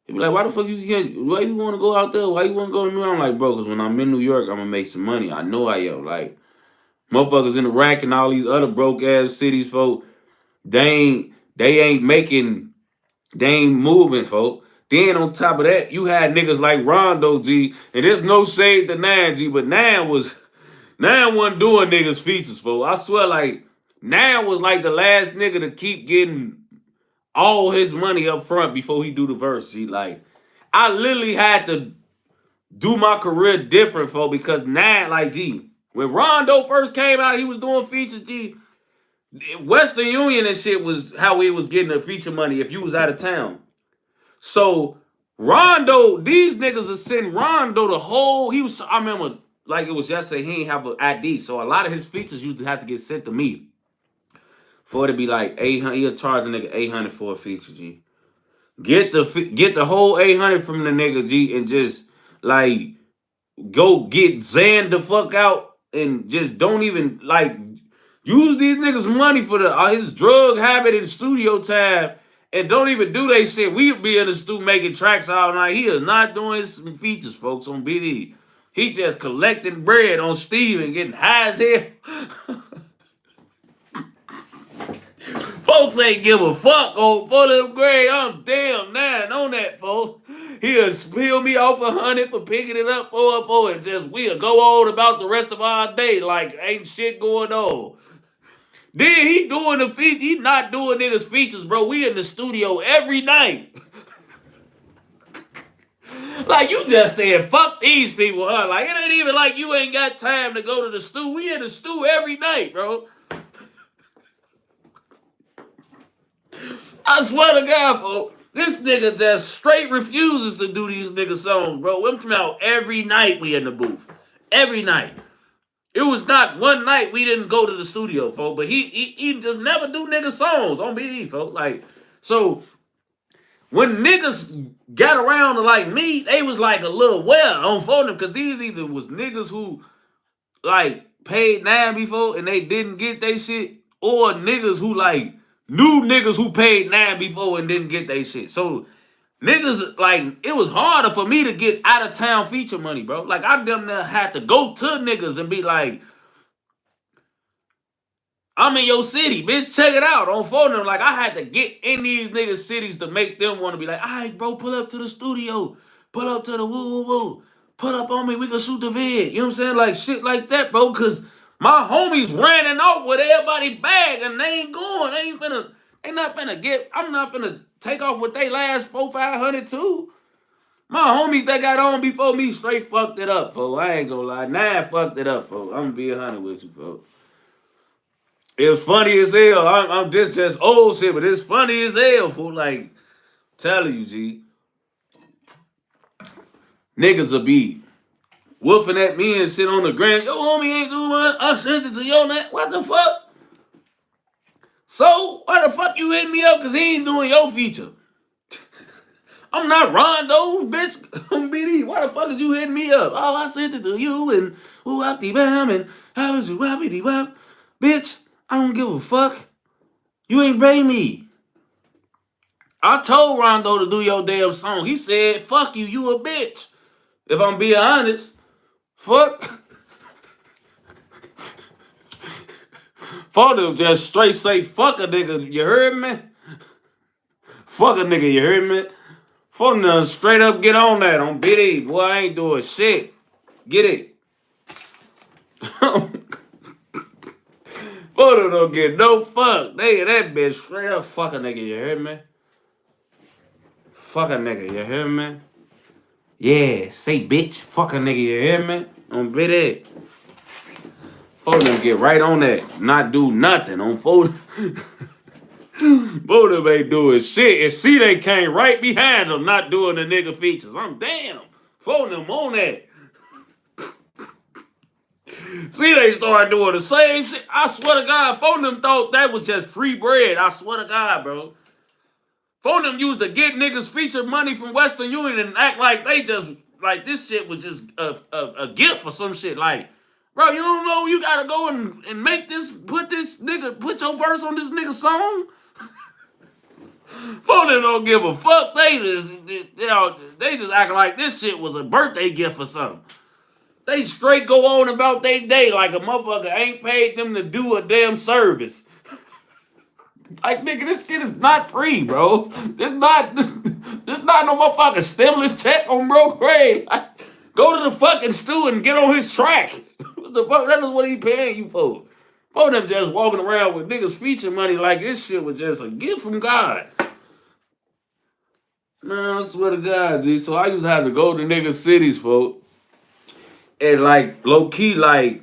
He'd be like, why the fuck you can't, why you wanna go out there? Why you wanna go to New York? I'm like, bro, because when I'm in New York, I'm gonna make some money. I know I am. Like, motherfuckers in Iraq and all these other broke ass cities, folk, they ain't making, they ain't moving, folk. Then on top of that, you had niggas like Rondo, G, and there's no shade to Nan, G, but Nan wasn't doing niggas features, folk. I swear, like, Nan was like the last nigga to keep getting all his money up front before he do the verse, G. Like, I literally had to do my career different, folk, because Nan, like, G, when Rondo first came out, he was doing features, G. Western Union and shit was how he was getting the feature money if you was out of town. So Rondo, these niggas are sending Rondo the whole. I remember like it was yesterday. He ain't have an ID, so a lot of his features used to have to get sent to me for it to be like 800. He'll charge a nigga 800 for a feature. G, get the whole 800 from the nigga, G, and just like go get Zan the fuck out and just don't even like use these niggas' money for his drug habit and studio time and don't even do they shit. We be in the studio making tracks all night. He is not doing some features, folks, on BD. He just collecting bread on Steve and getting high as hell. Folks ain't give a fuck on for them Gray. I'm damn nine on that, folks. He'll spill me off 100 for picking it up for and just we'll go on about the rest of our day like ain't shit going on. Then he doing the feature. He not doing niggas features, bro. We in the studio every night. Like you just said, fuck these people, huh? Like it ain't even like you ain't got time to go to the stew. We in the stew every night, bro. I swear to God, folks, this nigga just straight refuses to do these nigga songs, bro. I'm talking about every night we in the booth. Every night. It was not one night we didn't go to the studio, folks, but he just never do nigga songs on BD, folks. Like, so when niggas got around to like me, they was like a little well on for them because these either was niggas who like paid 9 before and they didn't get they shit, or niggas who like new niggas who paid 9 before and didn't get they shit. So niggas, like, it was harder for me to get out of town feature money, bro. Like, I damn near had to go to niggas and be like, I'm in your city, bitch, check it out on phone. Like, I had to get in these niggas' cities to make them want to be like, all right, bro, pull up to the studio. Pull up to the woo-woo-woo. Pull up on me, we can shoot the vid. You know what I'm saying? Like, shit like that, bro, because my homies running off with everybody bag and they ain't going. They not finna get, I'm not finna take off with they last 400-500 too. My homies that got on before me straight fucked it up, folks. I ain't gonna lie. 9 fucked it up, folks. I'm gonna be 100 with you, folks. It was funny as hell. I'm this just old shit, but it's funny as hell, fool. Like, telling you, G. Niggas will be woofing at me and sit on the ground. Yo, homie ain't doing what I sent it to your net. What the fuck? So, why the fuck you hitting me up? Because he ain't doing your feature. I'm not Rondo, bitch. I'm BD. Why the fuck is you hitting me up? Oh, I sent it to you and ooh, bam and how was you wappity wap? Bitch, I don't give a fuck. You ain't pay me. I told Rondo to do your damn song. He said, fuck you, you a bitch. If I'm being honest, fuck. Fuck them just straight say fuck a nigga, you heard me? Fuck a nigga, you heard me? Fuck them straight up get on that on BD. Boy, I ain't doing shit. Get it. Fuck them don't get no fuck. They that bitch straight up fuck a nigga, you heard me? Fuck a nigga, you hear me? Yeah, say bitch, fuck a nigga, you hear me? On BD. Fuck them get right on that. Not do nothing on phone. Both of them ain't doing shit. And see they came right behind them not doing the nigga features. I'm damn. Phone them on that. See they started doing the same shit. I swear to God, phone them thought that was just free bread. I swear to God, bro. Phone them used to get niggas feature money from Western Union and act like they just, like this shit was just a gift or some shit. Like, bro, you don't know you gotta go and make this, put your verse on this nigga song? Phone them don't give a fuck. They just acting like this shit was a birthday gift or something. They straight go on about their day like a motherfucker ain't paid them to do a damn service. Like, nigga, this shit is not free, bro. This not no motherfucking stimulus check on bro Craig. Like, go to the fucking stew and get on his track. What the fuck? That is what he paying you for. For them just walking around with niggas feature money like this shit was just a gift from God. Man, I swear to God, G. So I used to have to go to niggas' cities, folks. And like, low key, like,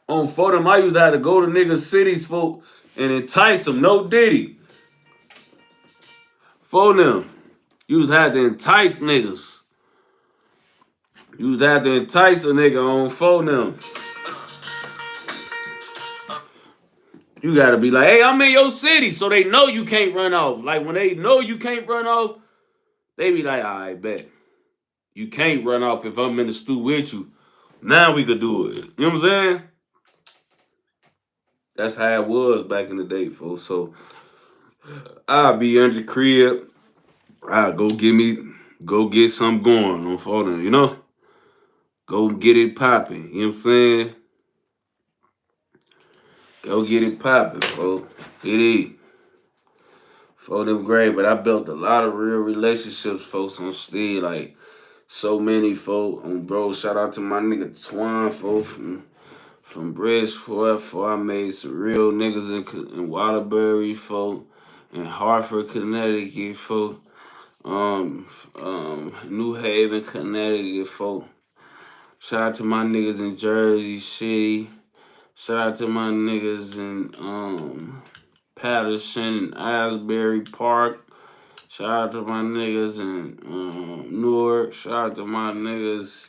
on for them, I used to have to go to niggas' cities, folk, and entice them. No Diddy. For them. You used to have to entice niggas. You used to have to entice a nigga on for them. You gotta be like, hey, I'm in your city, so they know you can't run off. Like, when they know you can't run off, they be like, all right, bet. You can't run off if I'm in the stew with you. Now we could do it. You know what I'm saying? That's how it was back in the day, folks. So I'll be under the crib. I'll go get something going on for them, you know? Go get it popping. You know what I'm saying? Go get it popping, folks. It is. For them great, but I built a lot of real relationships, folks, on Steve. Like, so many folk on bro. Shout out to my nigga Twan, folks, from Bridgeport. For I made some real niggas in Waterbury, folk, in Hartford, Connecticut, folk, New Haven, Connecticut, folk. Shout out to my niggas in Jersey City. Shout out to my niggas in Patterson and Asbury Park. Shout out to my niggas in Newark. Shout out to my niggas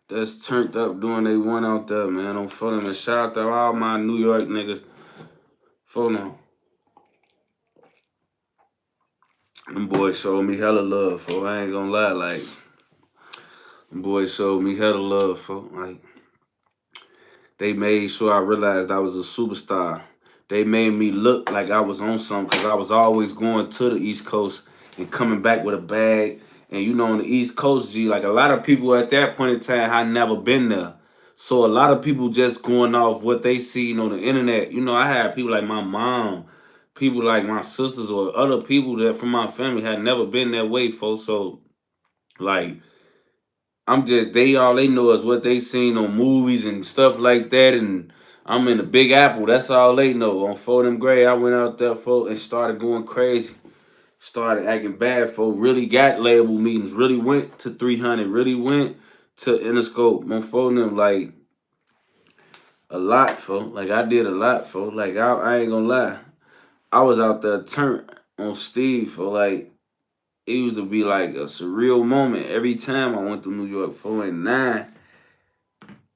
that's turned up doing they one out there, man. On phone. And shout out to all my New York niggas. Phone on. Them boys showed me hella love, fo. I ain't gonna lie, like, them boys showed me hella love, fo. Like, they made sure I realized I was a superstar. They made me look like I was on something because I was always going to the East Coast and coming back with a bag. And you know, on the East Coast, G, like a lot of people at that point in time had never been there. So a lot of people just going off what they seen on the internet. You know, I had people like my mom, people like my sisters or other people that from my family had never been that way, folks. So like I'm just all they know is what they seen on movies and stuff like that, and I'm in the Big Apple. That's all they know. On Fordham Gray, I went out there for and started going crazy, started acting bad for. Really got label meetings. Really went to 300. Really went to Interscope. On Fordham, like a lot for. Like I did a lot for. Like I ain't gonna lie, I was out there turned on Steve for like it used to be like a surreal moment every time I went to New York. 4 and 9.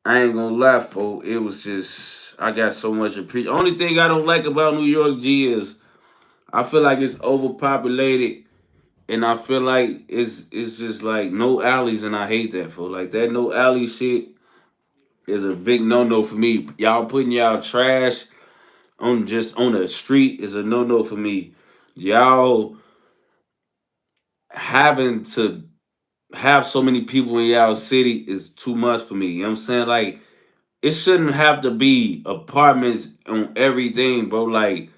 I ain't gonna lie, folks. It was just I got so much appreciation. Only thing I don't like about New York G is I feel like it's overpopulated, and I feel like it's just like no alleys, and I hate that, folks. Like that no alley shit is a big no no for me. Y'all putting y'all trash on just on the street is a no no for me. Y'all having to have so many people in y'all city is too much for me. You know what I'm saying? Like it shouldn't have to be apartments on everything, bro. Like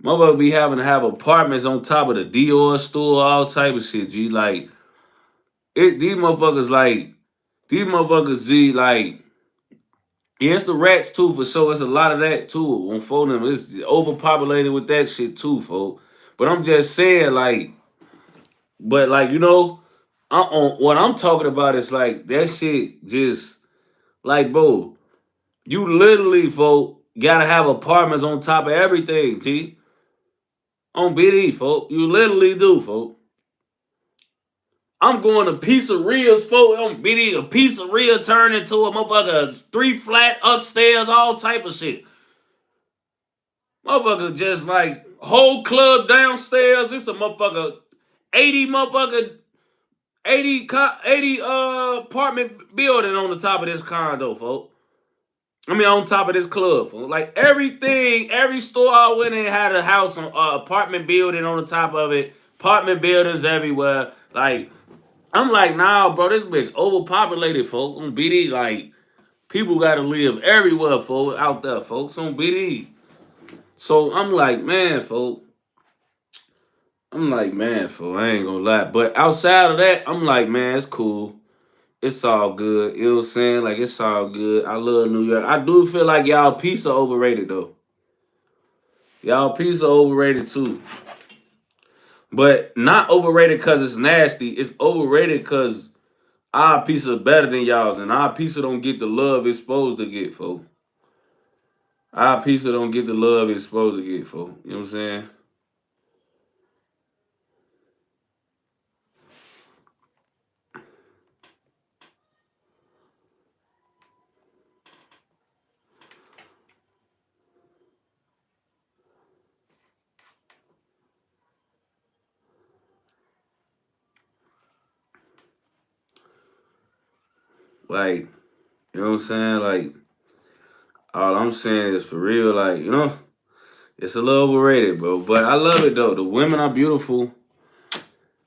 motherfucker be having to have apartments on top of the Dior store, all type of shit. G like it. These motherfuckers. G like yeah, it's the rats too for sure. It's a lot of that too. On for them, it's overpopulated with that shit too, folks. But I'm just saying, like, but like what I'm talking about is like that shit. Just like, bro, you literally, folk, gotta have apartments on top of everything, T. On BD, folk. You literally do, folk. I'm going to pizzerias, folk. On BD, a pizzeria turned into a motherfucker 3 flat upstairs, all type of shit. Motherfucker just like whole club downstairs. It's a motherfucker 80 motherfucker 80 apartment building on the top of this condo, folks. I mean, on top of this club, folks. Like everything, every store I went in had a house, on apartment building on the top of it. Apartment buildings everywhere. Like, I'm like, nah, bro, this bitch overpopulated, folks. On BD, like, people gotta live everywhere, folks, out there, folks. On BD. So I'm like, man, folks. I ain't gonna lie. But outside of that, I'm like, man, it's cool. It's all good. You know what I'm saying? Like, it's all good. I love New York. I do feel like y'all pizza overrated, though. Y'all pizza overrated, too. But not overrated because it's nasty. It's overrated because our pizza better than y'all's. And our pizza don't get the love it's supposed to get, folks. Our pizza don't get the love it's supposed to get, folks. You know what I'm saying? Like, you know what I'm saying? Like, all I'm saying is for real, like, it's a little overrated, bro. But I love it though. The women are beautiful.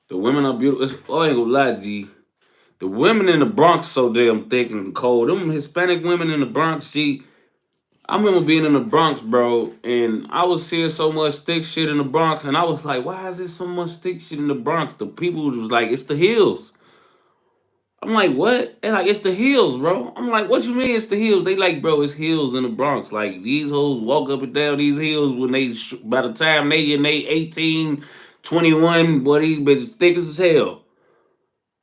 The women are beautiful. I ain't gonna lie, G. The women in the Bronx so damn thick and cold. Them Hispanic women in the Bronx, G. I remember being in the Bronx, bro, and I was seeing so much thick shit in the Bronx, and I was like, why is there so much thick shit in the Bronx? The people was like, it's the hills. I'm like, what? They're like, it's the hills, bro. I'm like, what you mean it's the hills? They like, bro, it's hills in the Bronx. Like, these hoes walk up and down these hills when by the time they in they 18, 21, boy, these bitches thick as hell.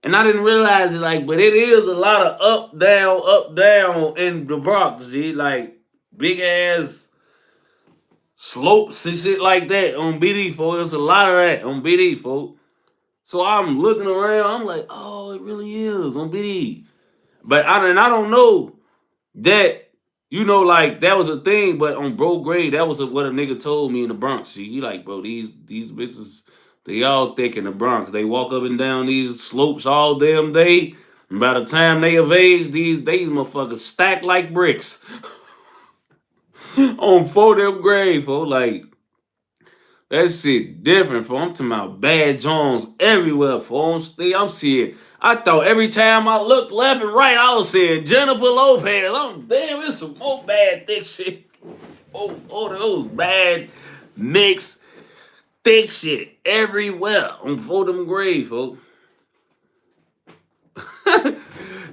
And I didn't realize it, like, but it is a lot of up, down in the Bronx, G. Like, big ass slopes and shit like that on BD, folks. There's a lot of that on BD, folks. So I'm looking around, I'm like, oh, it really is on BD. But I don't know that like that was a thing. But on bro grade, that was what a nigga told me in the Bronx. See, he like, bro, these bitches, they all thick in the Bronx. They walk up and down these slopes all damn day. And by the time they of age, these motherfuckers stack like bricks on for them grave, for like that shit different. For I'm talking about bad Jones everywhere. For I'm seeing. I thought every time I looked left and right, I was seeing Jennifer Lopez. I'm damn, it's some more bad thick shit. Oh, those bad mixed thick shit everywhere on for them grave, folks.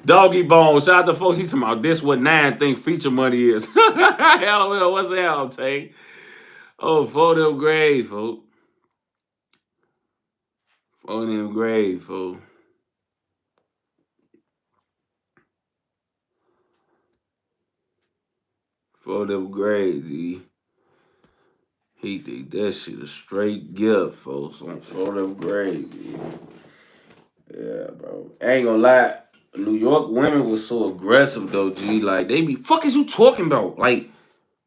Doggy Bone. Shout out to folks. He talking about this what 9 think feature money is. LOL, what's the hell, Tay? Oh, for them grave, folks. For them grave, folks. For them grades, E. He think that shit a straight gift, folks. On 4th grade. Yeah, bro. I ain't gonna lie. New York women was so aggressive though, G. Like they be fuck is you talking about? Like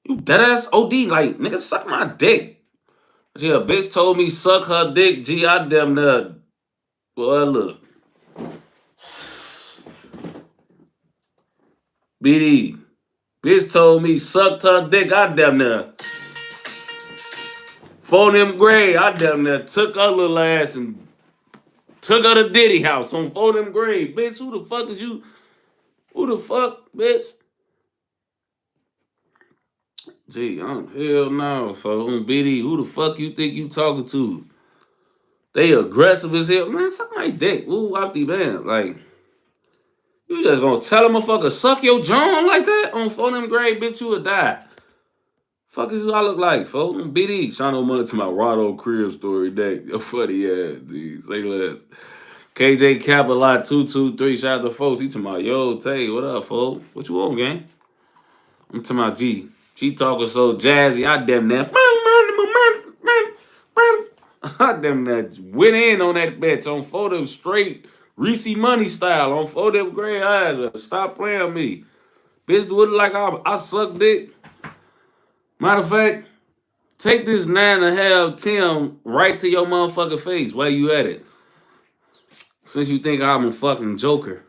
you dead ass OD. Like nigga suck my dick. Gee, a bitch told me suck her dick. G, I damn near. Boy, look. BD. Bitch told me sucked her dick. I damn near. Phone them gray. I damn near took her little ass and took her to Diddy house on phone them gray. Bitch, who the fuck is you? Who the fuck, bitch? Gee, hell no, phone BD. Who the fuck you think you talking to? They aggressive as hell. Man, suck my dick. Woo, wop the man. Like, you just gonna tell a motherfucker suck your jaw like that on phone them gray, bitch, you would die. Fuck is who I look like, folks. BD. Shine no money to my Rado crib story deck. Your funny ass, G. Say less. KJ Capalot 223. Shout out to folks. He talking about, yo, Tay, what up, folks? What you want, gang? I'm talking about G. She talking so jazzy. I damn near. I damn near went in on that bitch on photo straight Reese Money style on photo gray eyes. Stop playing with me. Bitch, do it like I suck dick. Matter of fact, take this 9.5 Tim right to your motherfucking face while you at it. Since you think I'm a fucking joker.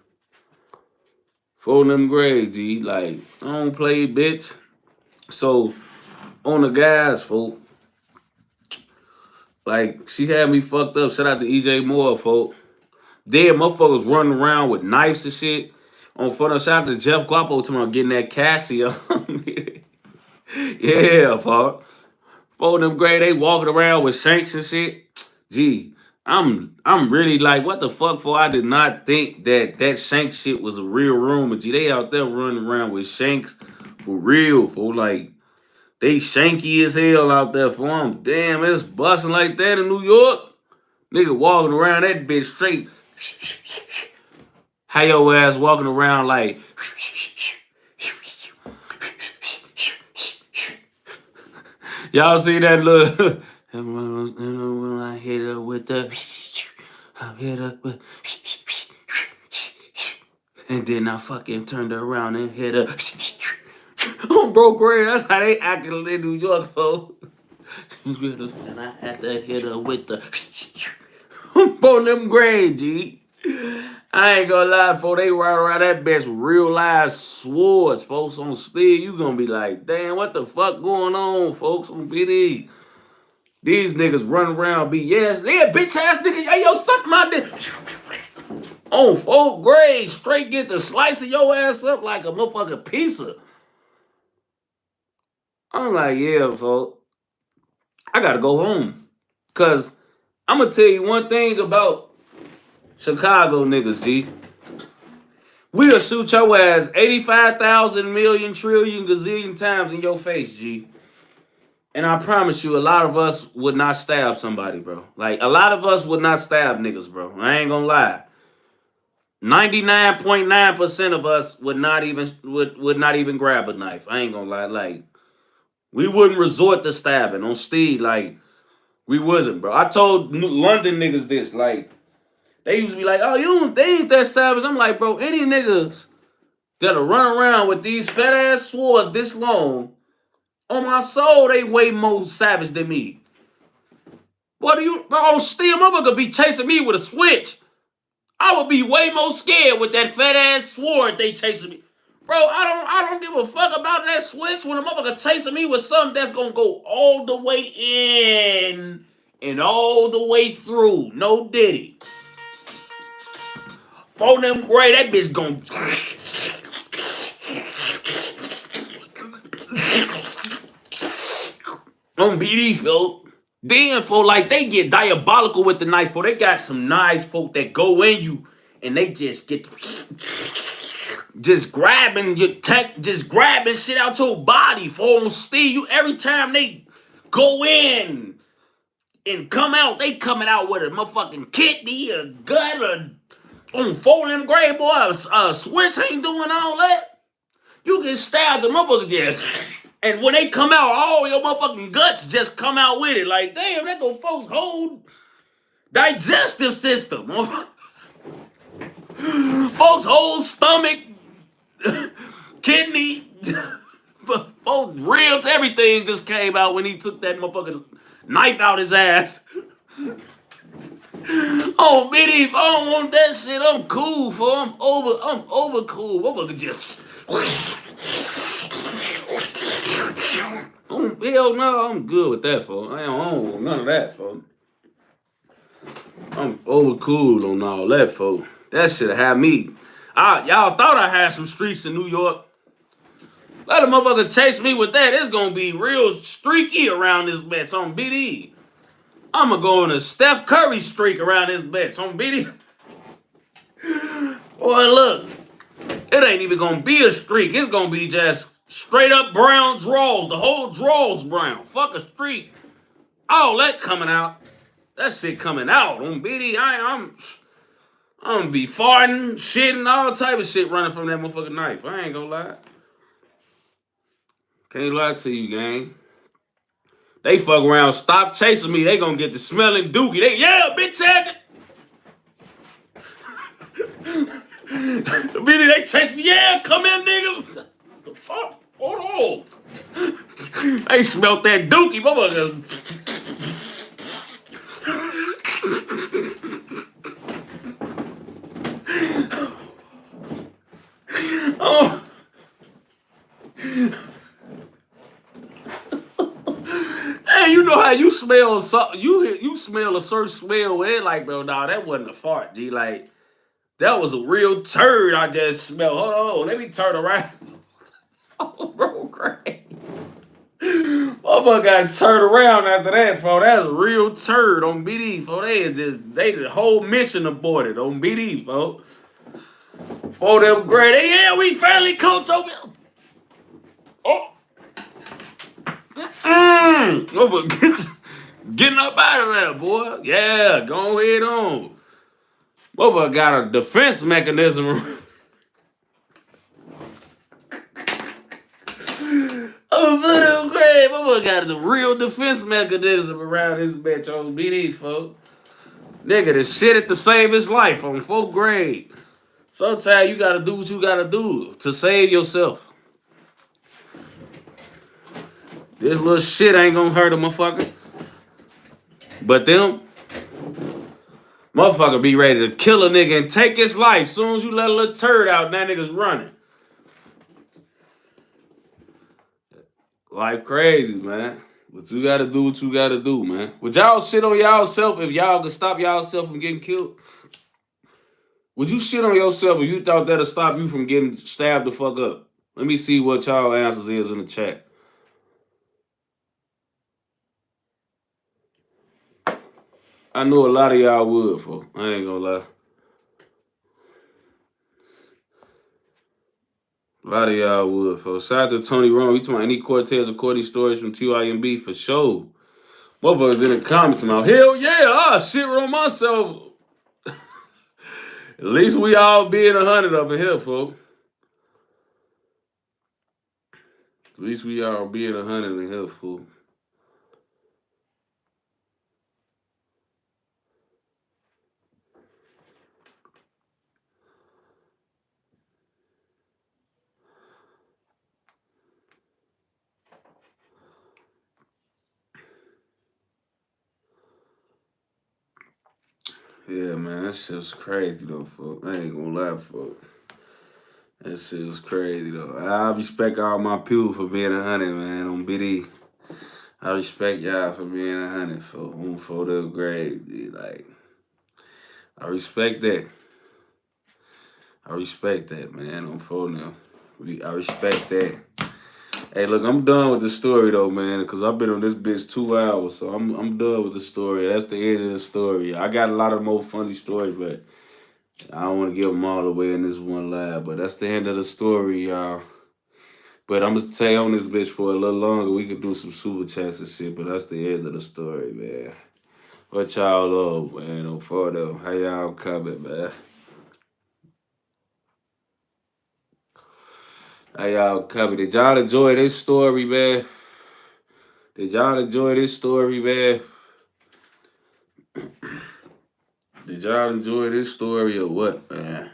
Fold them grades, G. Like, I don't play, bitch. So, on the guys, folk. Like, she had me fucked up. Shout out to EJ Moore, folk. Dead motherfuckers running around with knives and shit. On photo, shout out to Jeff Guapo tomorrow getting that Cassie on me. Yeah, folk. For them grade, they walking around with shanks and shit. Gee, I'm really like, what the fuck for? I did not think that shank shit was a real rumor. Gee, they out there running around with shanks for real, for like, they shanky as hell out there for them. Damn, it's busting like that in New York. Nigga walking around that bitch straight. How your ass walking around like... Y'all see that look? When I hit her with the... I hit her with... And then I fucking turned her around and hit her... On Bro Gray, that's how they acting in New York, folks. And I had to hit her with the... On them Gray, G. I ain't gonna lie, folks. They ride around that bitch real live swords, folks. On steel, you gonna be like, damn, what the fuck going on, folks? On BD. These niggas running around BS. Yeah, bitch ass nigga. Hey, yo, suck my dick. On 4th grade, straight get the slice of your ass up like a motherfucking pizza. I'm like, yeah, folks. I gotta go home. Cause I'm gonna tell you one thing about Chicago niggas, G. We'll shoot your ass 85,000 million trillion gazillion times in your face, G. And I promise you, a lot of us would not stab somebody, bro. Like, a lot of us would not stab niggas, bro. I ain't gonna lie. 99.9% of us would not even grab a knife. I ain't gonna lie. Like, we wouldn't resort to stabbing on Steed. Like, we wasn't, bro. I told London niggas this. Like, they used to be like, oh, they ain't that savage. I'm like, bro, any niggas that'll run around with these fat ass swords this long, on my soul, they way more savage than me. What do you, bro, on Steam, motherfucker be chasing me with a switch. I would be way more scared with that fat ass sword they chasing me. Bro, I don't give a fuck about that switch when a motherfucker chasing me with something that's gonna go all the way in and all the way through. No Diddy. For them gray, that bitch gon' on BD, folk. Then, folk, like, they get diabolical with the knife, folk. They got some knives, folk, that go in you, and they just get... just grabbing your tech, just grabbing shit out your body, folk. On Steve, you, every time they go in and come out, they coming out with a motherfucking kidney, a gut, on folding gray, boy, a switch ain't doing all that. You get stabbed, the motherfucker just... And when they come out, all your motherfucking guts just come out with it. Like, damn, that go folks' whole digestive system. Folks' whole stomach, kidney, both ribs, everything just came out when he took that motherfucking knife out his ass. Oh, Biddy, if I don't want that shit, I'm cool, for I'm over cool. Motherfucker just. Oh, hell no, I'm good with that, folks. I don't want none of that, folks. I'm over cool on all that, folks. That shit have me. Y'all thought I had some streaks in New York. Let a motherfucker chase me with that. It's gonna be real streaky around this bitch on BD. I'm gonna go on a Steph Curry streak around this bitch on BD. Boy, look, it ain't even gonna be a streak. It's gonna be just straight up brown draws. The whole draws brown. Fuck a streak. All that coming out. That shit coming out on BD. I'm gonna be farting, shitting, all type of shit running from that motherfucking knife. I ain't gonna lie. Can't lie to you, gang. They fuck around, stop chasing me. They gonna get the smelling dookie. Yeah, bitch ass. They chase me. Yeah, come in, nigga. The fuck? Hold on. They smelt that dookie, motherfucker. Oh. Hey, you know how you smell something? You smell a certain smell where it like, bro, nah, that wasn't a fart, G. Like, that was a real turd I just smelled. Hold on, let me turn around. Oh, bro, great. Motherfucker got turned around after that, bro. That's a real turd on BD, bro. They the whole mission aborted on BD, bro. For them great. Yeah, we finally coach over. Oh. Getting up out of there, boy. Yeah, go ahead on. Motherfucker got a defense mechanism. Oh, great. Motherfucker got a real defense mechanism around this bitch on BD, folks. Nigga, this shit it to save his life on 4th grade. Sometimes you gotta do what you gotta do to save yourself. This little shit ain't gonna hurt a motherfucker. But them, motherfucker be ready to kill a nigga and take his life. Soon as you let a little turd out, that nigga's running. Life crazy, man. But you gotta do what you gotta do, man. Would y'all shit on y'all self if y'all could stop y'all self from getting killed? Would you shit on yourself if you thought that'd stop you from getting stabbed the fuck up? Let me see what y'all answers is in the chat. I know a lot of y'all would, folks. I ain't gonna lie. A lot of y'all would, folks. Shout out to Tony Rome. You talking about any Cortez or Cordy stories from TYMB for sure. Motherfuckers in the comments now. Hell yeah, I shit on myself. At least we all being 100 up in here, folks. At least we all being 100 in here, folks. Yeah, man, that shit was crazy though, folks. I ain't gonna lie, folks. That shit was crazy though. I respect all my people for being 100, man, on BD. I respect y'all for being 100, folks. On 4th grade, dude. Like, I respect that. I respect that, man, on 4 now. I respect that. Hey, look, I'm done with the story though, man, because I've been on this bitch 2 hours, so I'm done with the story. That's the end of the story. I got a lot of more funny stories, but I don't want to give them all away in this one live. But that's the end of the story, y'all. But I'm gonna stay on this bitch for a little longer. We could do some super chats and shit, but that's the end of the story, man. What y'all love, man, on 4 though? How y'all coming, man? Hey, y'all cover. Did y'all enjoy this story, man? Did y'all enjoy this story, man? Did y'all enjoy this story or what, man?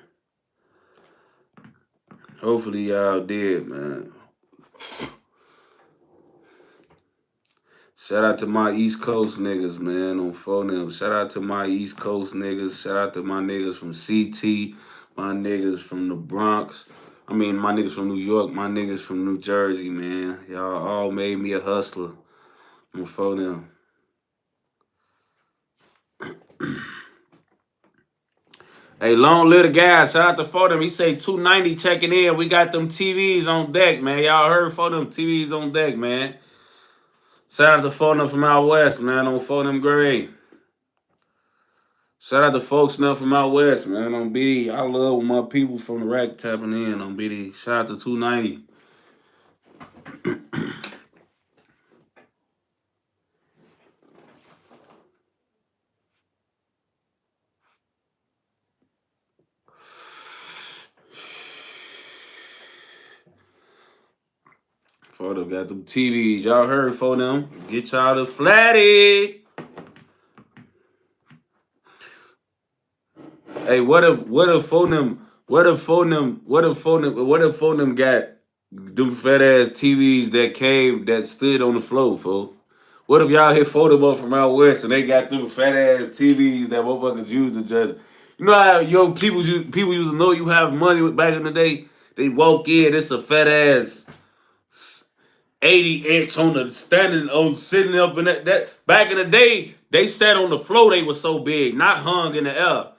Hopefully y'all did, man. Shout out to my East Coast niggas, man, on phone. Shout out to my East Coast niggas. Shout out to my niggas from CT, my niggas from the Bronx. I mean, my niggas from New York, my niggas from New Jersey, man. Y'all all made me a hustler on phone. Hey, long little guy, shout out to Fodem. He say 290 checking in. We got them TVs on deck, man. Y'all heard Fodem TVs on deck, man. Shout out to Fodem from out west, man, on Fodem Gray. Shout out to folks now from out west, man. On BD, I love when my people from the rack tapping in on BD. Shout out to 290. Fodem got them TVs. Y'all heard Fodem. Get y'all the flatty. Hey, what if Fodem got them fat ass TVs that stood on the floor, folks? What if y'all hit Fodem up from out west and they got them fat ass TVs that motherfuckers used to just, you know how people used to know you have money back in the day? They walk in, it's a fat ass 80 inch on the sitting up in that back in the day, they sat on the floor, they were so big, not hung in the air.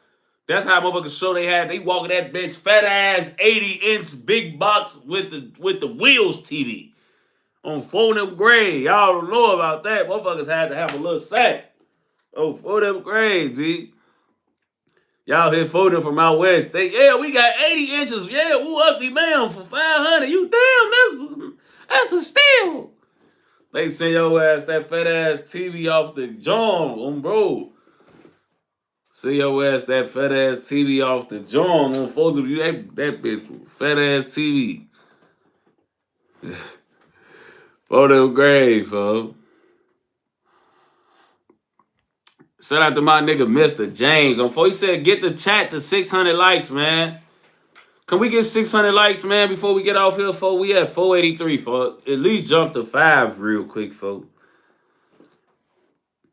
That's how motherfuckers show they had. They walking that bitch fat ass 80-inch big box with the wheels TV on Fodem Gray. Y'all don't know about that. Motherfuckers had to have a little sack. Oh, Fodem Gray, G. Y'all hit Fodem from out west. We got 80 inches. Yeah, woo up the man for 500. You damn, that's a steal. They send your ass that fat ass TV off the John, bro. See your ass that fat ass TV off the joint on folks of you. That bitch fat ass TV. Fodem Gray, folks. Shout out to my nigga Mr. James. Before he said get the chat to 600 likes, man. Can we get 600 likes, man, before we get off here, folks? We at 483, folks. At least jump to 5 real quick, folks.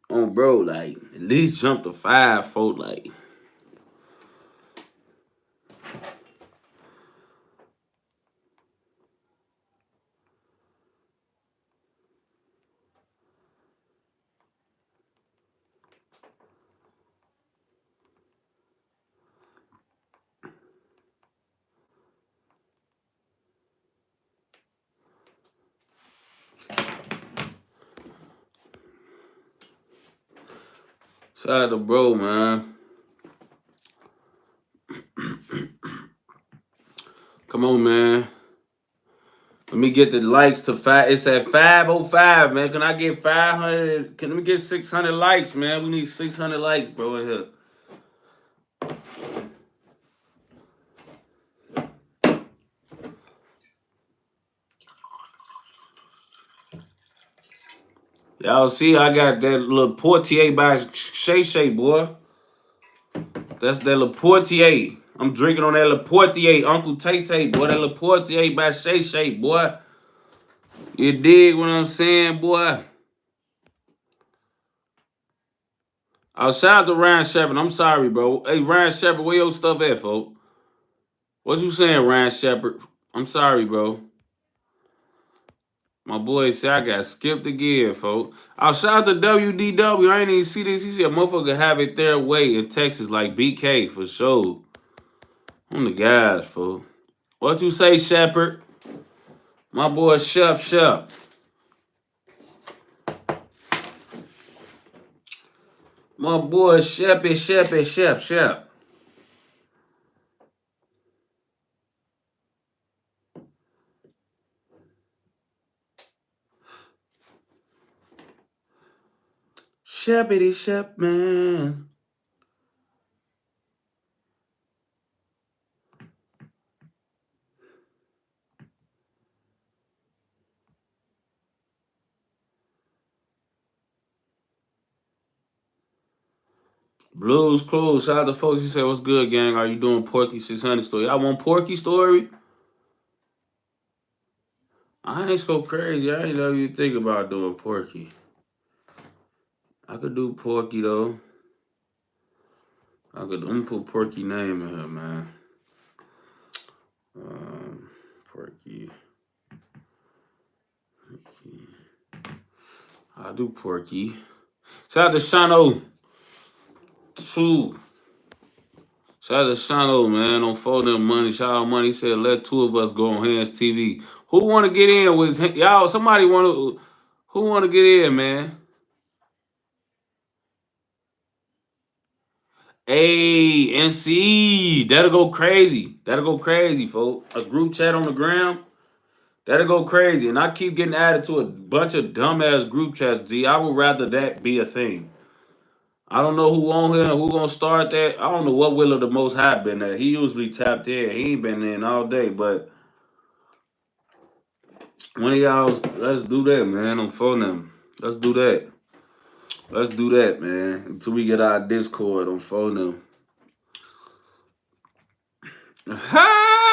Bro, like, at least jump to 5, folks, like. Shout out to bro, man. Come on, man. Let me get the likes to 5. It's at 505, man. Can I get 500? Can we get 600 likes, man? We need 600 likes, bro, in here. Y'all see, I got that little Portier by Shay Shay, boy. That's that Le Portier. I'm drinking on that Le Portier, Uncle Tay Tay, boy. That Le Portier by Shay Shay, boy. You dig what I'm saying, boy? I'll shout out to Ryan Shepard. I'm sorry, bro. Hey, Ryan Shepard, where your stuff at, folks? What you saying, Ryan Shepard? I'm sorry, bro. My boy said I got skipped again, folks. I'll shout out to WDW. I ain't even see this. He said motherfucker have it their way in Texas like BK for sure. I'm the guys, folks. What you say, Shepard? My boy Shep. My boy Shep. Sheppity Shep, man. Blues Clues. Shout out to folks. He said, "What's good, gang? Are you doing Porky 600 story? I want Porky story. I ain't so crazy. I ain't never even think about doing Porky. I could do Porky though. I'm gonna put Porky name in here, man. Porky. I'll do Porky. Shout out to Shano 2. Shout out to Shano, man. On Fold Them Money. Shout out Money. He said, let two of us go on Hands TV. Who want to get in with y'all? Somebody want to. Who want to get in, man? Hey, NC. That'll go crazy. That'll go crazy, folks. A group chat on the ground. That'll go crazy. And I keep getting added to a bunch of dumbass group chats, Z. I would rather that be a thing. I don't know who on here and who gonna start that. I don't know what Will of the Most High been at. He usually tapped in. He ain't been in all day, but one of y'all, let's do that, man. On phone them. Let's do that. Let's do that, man. Until we get our Discord on phone them. Ha!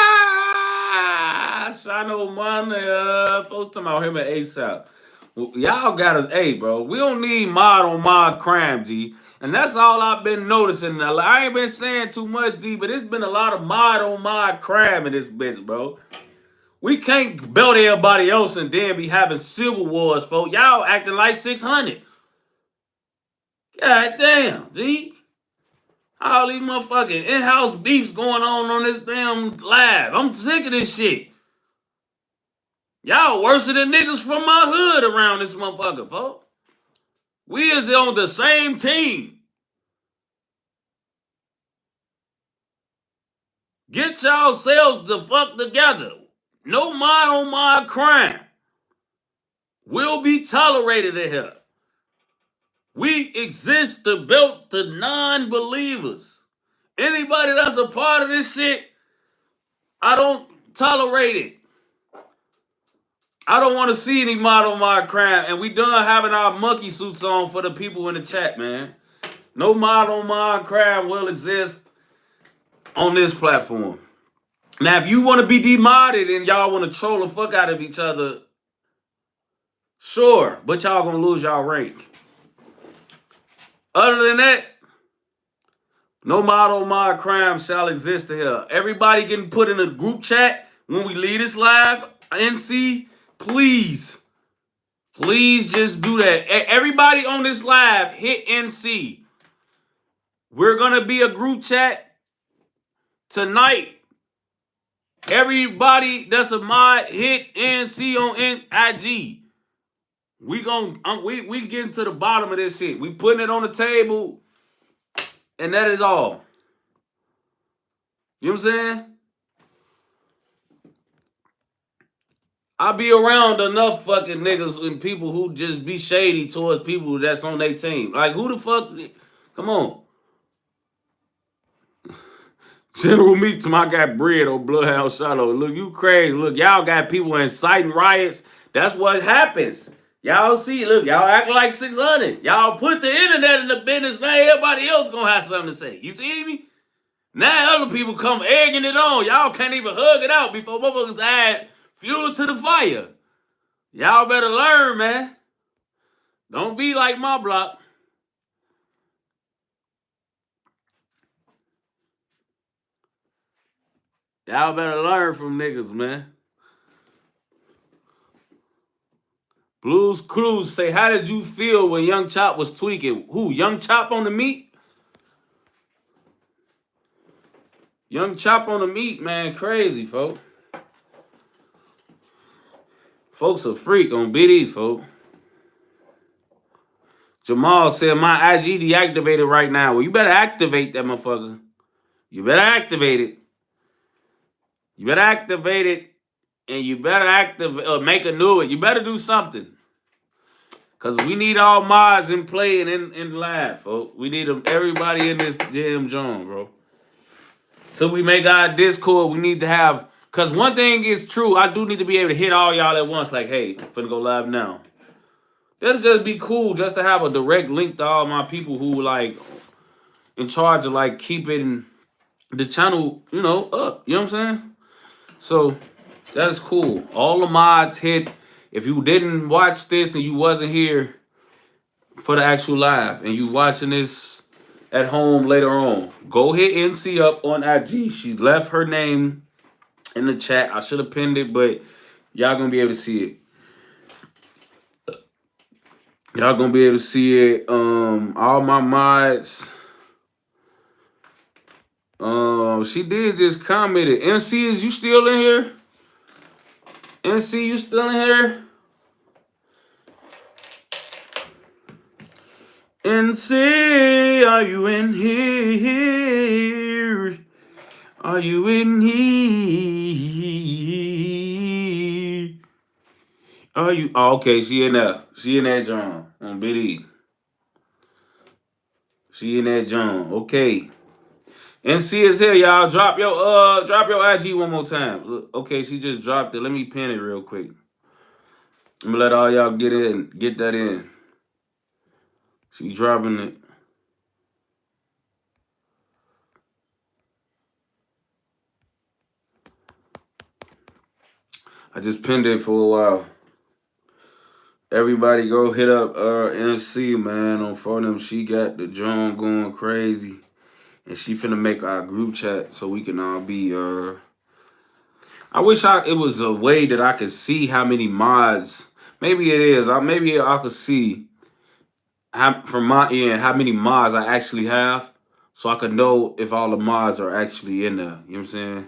Shano Money. Folks talking about him at ASAP. Well, y'all got us. Hey, bro. We don't need mod on mod crime, G. And that's all I've been noticing. I ain't been saying too much, G, but it's been a lot of mod on mod crime in this bitch, bro. We can't belt everybody else and then be having civil wars, folks. Y'all acting like 600. God damn, G. All these motherfucking in-house beefs going on this damn live. I'm sick of this shit. Y'all worse than niggas from my hood around this motherfucker, folks. We is on the same team. Get yourselves the fuck together. No mind on my crime will be tolerated in here. We exist to belt the non-believers. Anybody that's a part of this shit, I don't tolerate it. I don't want to see any mod on my crime. And we done having our monkey suits on for the people in the chat, man. No mod on my crime will exist on this platform. Now, if you want to be demodded and y'all want to troll the fuck out of each other, sure, but y'all gonna lose y'all rank. Other than that, no mod on my crime shall exist here. Everybody getting put in a group chat when we leave this live. NC, please just do that. Everybody on this live, hit NC. We're gonna be a group chat tonight. Everybody that's a mod, hit NC on IG. We getting to the bottom of this shit. We putting it on the table, and that is all. You know what I'm saying? I be around enough fucking niggas and people who just be shady towards people that's on their team. Like, who the fuck? Come on. General Meek to my guy Bread or Bloodhound Shadow. Look, you crazy. Look, y'all got people inciting riots. That's what happens. Y'all see, look, y'all act like 600. Y'all put the internet in the business. Now everybody else gonna have something to say. You see me? Now other people come egging it on. Y'all can't even hug it out before motherfuckers add fuel to the fire. Y'all better learn, man. Don't be like my block. Y'all better learn from niggas, man. Blues Clues say, how did you feel when Young Chop was tweaking? Who, Young Chop on the meat? Young Chop on the meat, man, crazy, folks. Folks a freak on BD, folks. Jamal said, my IG deactivated right now. Well, you better activate that motherfucker. You better activate it. You better activate it, and you better make a new one. You better do something. Because we need all mods in play and in live, folks. We need everybody in this jam zone, bro. Till we make our Discord, we need to have... Because one thing is true, I do need to be able to hit all y'all at once. Like, hey, I'm finna go live now. That'll just be cool just to have a direct link to all my people who, like... in charge of like keeping the channel, you know, up. You know what I'm saying? So that's cool. All the mods hit. If you didn't watch this and you wasn't here for the actual live and you watching this at home later on, go hit NC up on IG. She left her name in the chat. I should have pinned it, but y'all gonna be able to see it. Y'all gonna be able to see it. All my mods. She did just commented. NC, is you still in here? NC, you still in here? NC, are you in here? Are you in here? Are you? Oh, okay, she in there. She in that drum on BD. She in that drum. Okay. NC is here, y'all. Drop your IG one more time. Look, okay, she just dropped it. Let me pin it real quick. I'm gonna let all y'all get that in. She dropping it. I just pinned it for a while. Everybody go hit up NC, man, on for them. She got the drum going crazy. And she finna make our group chat so we can all be I wish it was a way that I could see how many mods. Maybe it is. Maybe I could see from my end how many mods I actually have. So I could know if all the mods are actually in there. You know what I'm saying?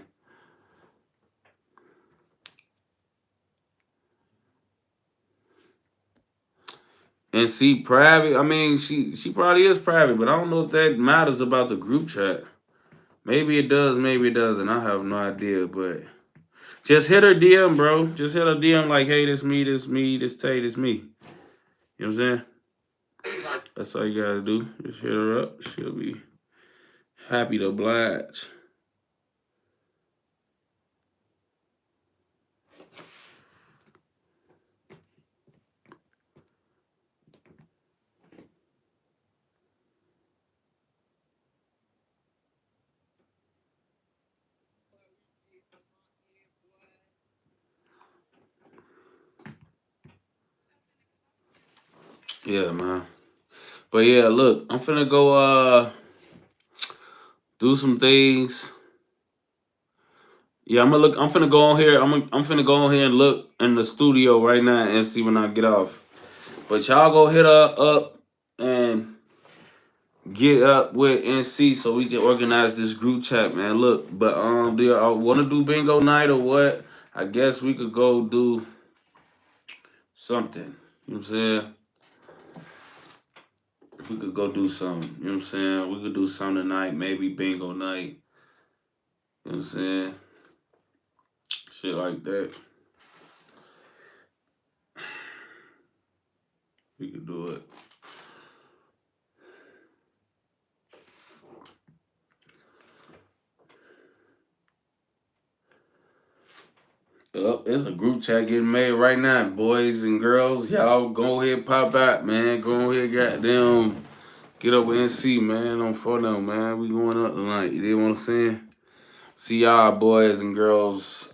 And see, private. I mean, she probably is private, but I don't know if that matters about the group chat. Maybe it does, maybe it doesn't. I have no idea, but just hit her DM, bro. Just hit her DM like, hey, this me, this Tay, this me. You know what I'm saying? That's all you gotta do. Just hit her up. She'll be happy to oblige. Yeah, man. But yeah, look, I'm finna go do some things. Yeah, I'm finna go on here. I'm finna go on here and look in the studio right now and see when I get off. But y'all go hit her up and get up with NC so we can organize this group chat, man. Look, but do y'all want to do bingo night or what? I guess we could go do something. You know what I'm saying? We could go do something. You know what I'm saying? We could do something tonight, maybe bingo night. You know what I'm saying? Shit like that. We could do it. Oh, there's a group chat getting made right now, boys and girls. Y'all go ahead, pop out, man. Go ahead, goddamn, get up with NC, man. On for them, man. We going up tonight. You know what I'm saying? See y'all, boys and girls.